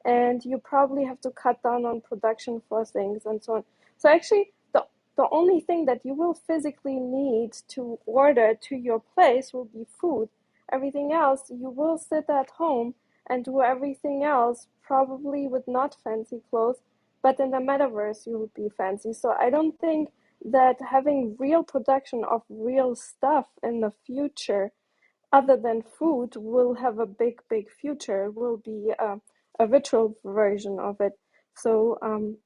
And you probably have to cut down on production for things and so on. So actually, the only thing that you will physically need to order to your place will be food. Everything else, you will sit at home and do everything else, probably with not fancy clothes, but in the metaverse, you will be fancy. So I don't think that having real production of real stuff in the future other than food will have a big future, will be a virtual version of it. So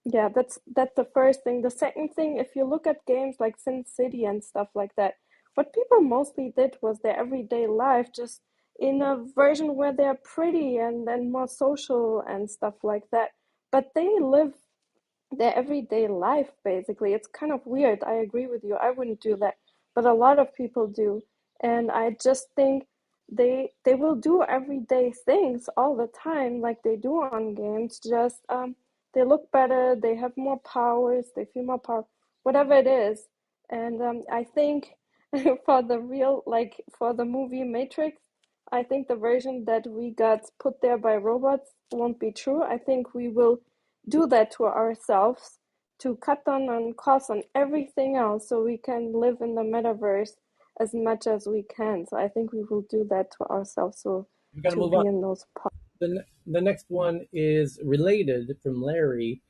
yeah, that's the first thing. The second thing, if you look at games like Sin City and stuff like that, what people mostly did was their everyday life just in a version where they're pretty and more social and stuff like that. But they live their everyday life basically. It's kind of weird. I agree with you. I wouldn't do that, but a lot of people do. And I just think they will do everyday things all the time like they do on games. Just they look better, they have more powers, they feel more power, whatever it is. And I think for the real, like for the movie Matrix, I think the version that we got put there by robots won't be true. I think we will do that to ourselves to cut down on costs on everything else so we can live in the metaverse as much as we can. So I think we will do that to ourselves so We got to to move on. be in those The next one is related from Larry.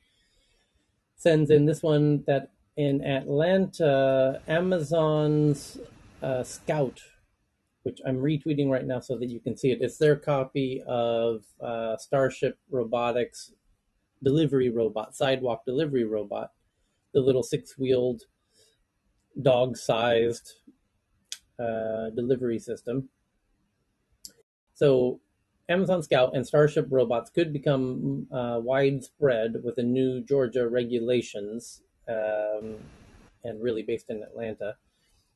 Sends in this one that in Atlanta, Amazon's Scout, which I'm retweeting right now so that you can see it. It's their copy of Starship Robotics delivery robot, sidewalk delivery robot, the little six-wheeled, dog-sized delivery system. So Amazon Scout and Starship robots could become widespread with the new Georgia regulations, and really based in Atlanta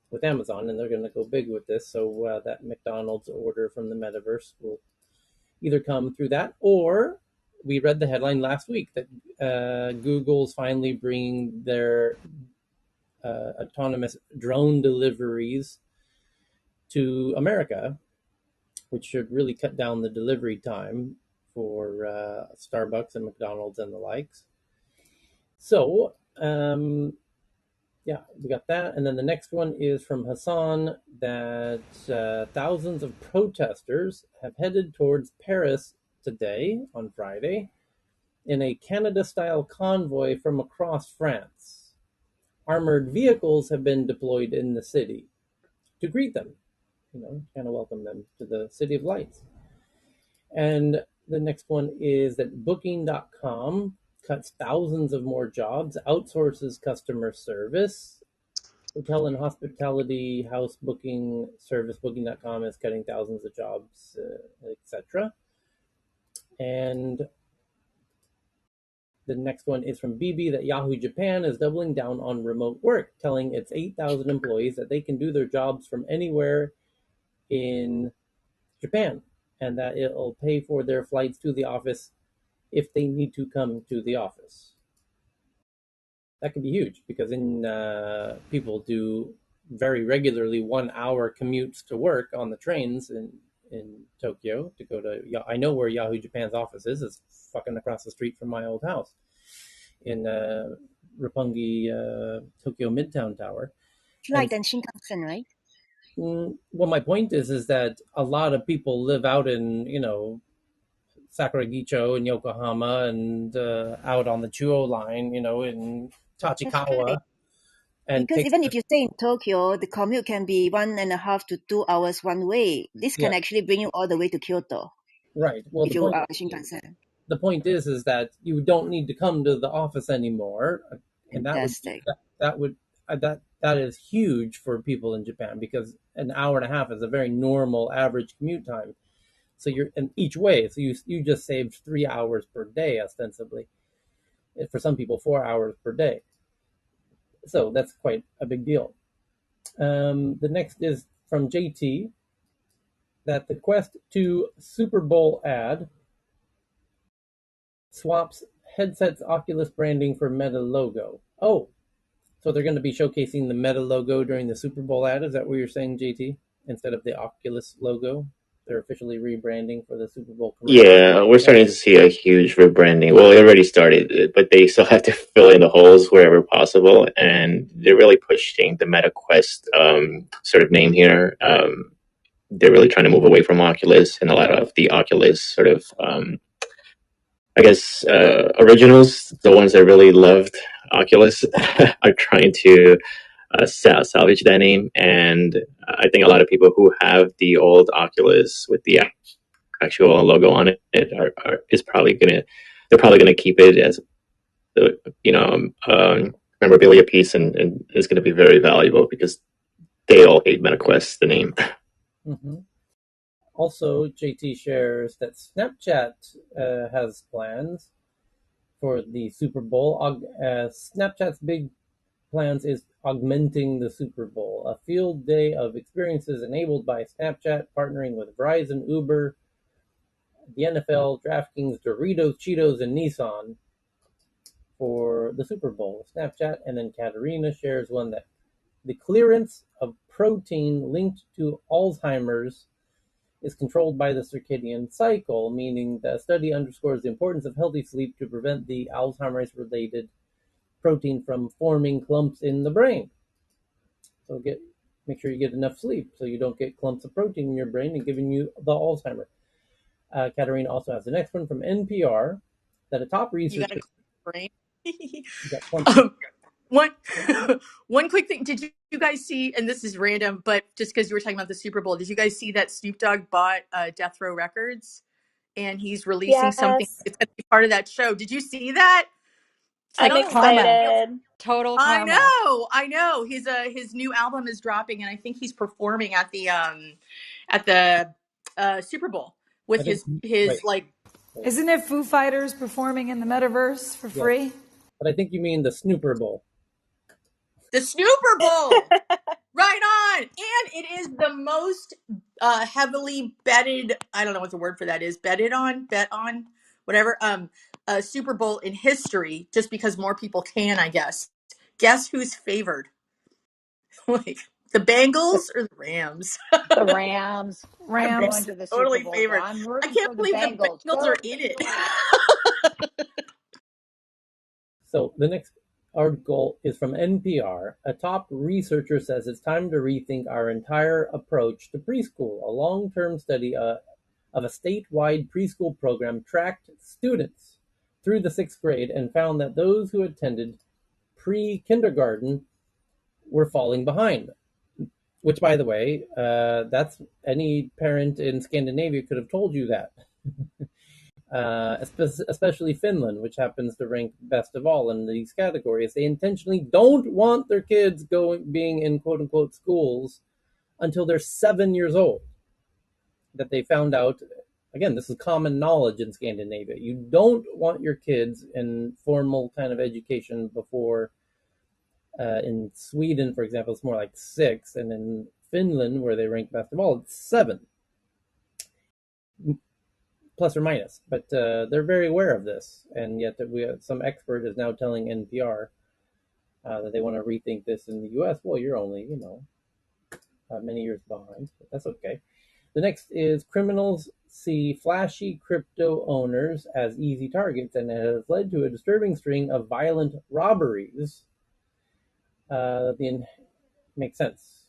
with Amazon, and they're going to go big with this. So that McDonald's order from the metaverse will either come through that, or we read the headline last week that Google's finally bringing their autonomous drone deliveries to America, which should really cut down the delivery time for Starbucks and McDonald's and the likes. So, yeah, we got that. And then the next one is from Hassan that thousands of protesters have headed towards Paris today, on Friday, in a Canada-style convoy from across France. Armored vehicles have been deployed in the city to greet them, kind of welcome them to the City of Lights. And the next one is that Booking.com cuts thousands of more jobs, outsources customer service. Hotel and hospitality house booking service Booking.com is cutting thousands of jobs, etc. And the next one is from BB that Yahoo Japan is doubling down on remote work, telling its 8,000 employees that they can do their jobs from anywhere in Japan, and that it'll pay for their flights to the office if they need to come to the office. That could be huge because people do very regularly 1 hour commutes to work on the trains in Tokyo to go to. I know where Yahoo Japan's office is. It's fucking across the street from my old house in Roppongi, Tokyo Midtown Tower. Flight and Shinkansen, right? Well, my point is that a lot of people live out in Sakuragicho in Yokohama and out on the Chuo line, in Tachikawa. And because even if you stay in Tokyo, the commute can be 1.5 to 2 hours one way. This can actually bring you all the way to Kyoto. Right. Well, if you are Shinkansen. The point is that you don't need to come to the office anymore, and that is huge for people in Japan because an hour and a half is a very normal average commute time. So you're in each way. So you just saved 3 hours per day ostensibly. For some people, 4 hours per day. So that's quite a big deal. The next is from JT that the Quest 2 Super Bowl ad swaps headset's Oculus branding for Meta logo. Oh, So they're going to be showcasing the Meta logo during the Super Bowl ad. Is that what you're saying, JT? Instead of the Oculus logo, they're officially rebranding for the Super Bowl commercial. Yeah, we're starting to see a huge rebranding. Well, it already started, but they still have to fill in the holes wherever possible, and they're really pushing the Meta Quest sort of name here. They're really trying to move away from Oculus, and a lot of the Oculus sort of, I guess, originals, the ones that really loved Oculus, are trying to salvage that name. And I think a lot of people who have the old Oculus with the actual logo on it is probably gonna keep it as the memorabilia piece, and is gonna be very valuable because they all hate MetaQuest, the name. Mm-hmm. Also, JT shares that Snapchat has plans for the Super Bowl. Snapchat's big plans is augmenting the Super Bowl, a field day of experiences enabled by Snapchat, partnering with Verizon, Uber, the NFL, DraftKings, Doritos, Cheetos, and Nissan for the Super Bowl. Snapchat, and then Katerina shares one that the clearance of protein linked to Alzheimer's is controlled by the circadian cycle, meaning the study underscores the importance of healthy sleep to prevent the Alzheimer's-related protein from forming clumps in the brain. So make sure you get enough sleep so you don't get clumps of protein in your brain and giving you the Alzheimer. Katerina also has the next one from NPR that a top You researcher. got a brain. You got clumps. One one quick thing. Did you guys see? And this is random, but just because you were talking about the Super Bowl, did you guys see that Snoop Dogg bought Death Row Records and he's releasing something? Yes, It's going to be part of that show. Did you see that? It's like I'm Karma. excited. Total I karma. know, I know. His new album is dropping, and I think he's performing at the Super Bowl with I think his wait, like wait, Isn't it Foo Fighters performing in the metaverse for yes, free? but I think you mean the Snooper Bowl. the Snooper Bowl. Right on. And it is the most heavily betted, I don't know what the word for that is, bet on, whatever, Super Bowl in history, just because more people can, I guess. Guess who's favored? Like the Bengals or the Rams? The Rams. I'm going Rams. to the Super Totally Bowl, but favored. I'm I rooting can't for the believe the Bengals. Bengals are Go in it. Bengals! So the next article is from NPR. A top researcher says it's time to rethink our entire approach to preschool. A long-term study of a statewide preschool program tracked students through the sixth grade and found that those who attended pre-kindergarten were falling behind. Which, by the way, that's any parent in Scandinavia could have told you that. Especially Finland, which happens to rank best of all in these categories. They intentionally don't want their kids being in quote unquote schools until they're 7 years old. That they found out, again, this is common knowledge in Scandinavia. You don't want your kids in formal kind of education before. In Sweden, for example, it's more like 6, and in Finland, where they rank best of all, it's 7. Plus or minus, but they're very aware of this, and yet some expert is now telling NPR that they want to rethink this in the U.S. Well, you're only many years behind, but that's okay. The next is criminals see flashy crypto owners as easy targets, and it has led to a disturbing string of violent robberies. Makes sense.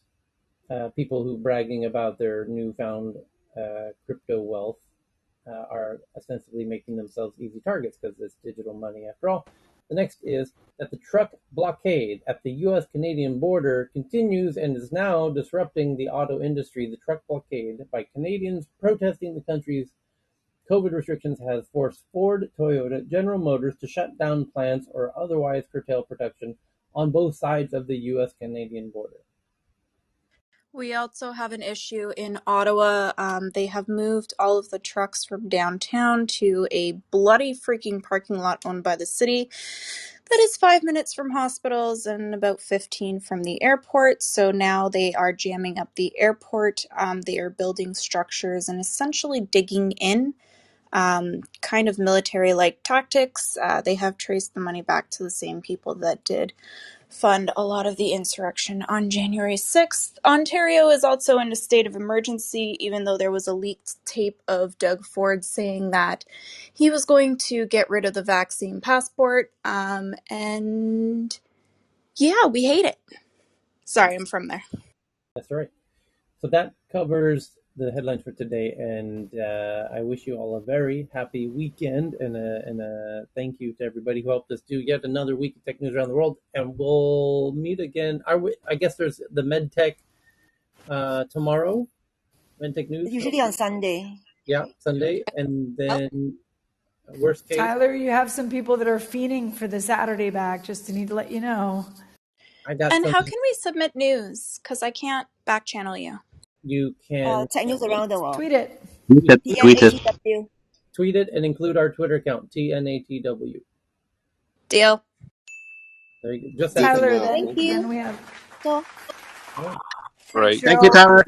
People who bragging about their newfound crypto wealth are ostensibly making themselves easy targets because it's digital money after all. The next is that the truck blockade at the U.S.-Canadian border continues and is now disrupting the auto industry. The truck blockade by Canadians protesting the country's COVID restrictions has forced Ford, Toyota, General Motors to shut down plants or otherwise curtail production on both sides of the U.S.-Canadian border. We also have an issue in Ottawa. They have moved all of the trucks from downtown to a bloody freaking parking lot owned by the city that is 5 minutes from hospitals and about 15 from the airport. So now they are jamming up the airport. They are building structures and essentially digging in, kind of military-like tactics. They have traced the money back to the same people that did fund a lot of the insurrection on January 6th. Ontario is also in a state of emergency, even though there was a leaked tape of Doug Ford saying that he was going to get rid of the vaccine passport. And yeah, we hate it. Sorry, I'm from there. That's right. So that covers the headlines for today, and I wish you all a very happy weekend, and a thank you to everybody who helped us do yet another week of tech news around the world. And we'll meet again. I guess there's the MedTech tomorrow. MedTech news Usually on Sunday. Yeah, Sunday, and then worst case, Tyler, you have some people that are fiending for the Saturday back. Just need to let you know. I got And some. how can we submit news? Because I can't back channel you. You can Tech news around the world. Tweet it. Tweet it. TNATW. tweet it and include our Twitter account, TNATW. Deal. There you go. Just that Good to simple. Tyler, know. Thank you. then we have So All right. Great. thanks, Thank you, y'all. Tyler.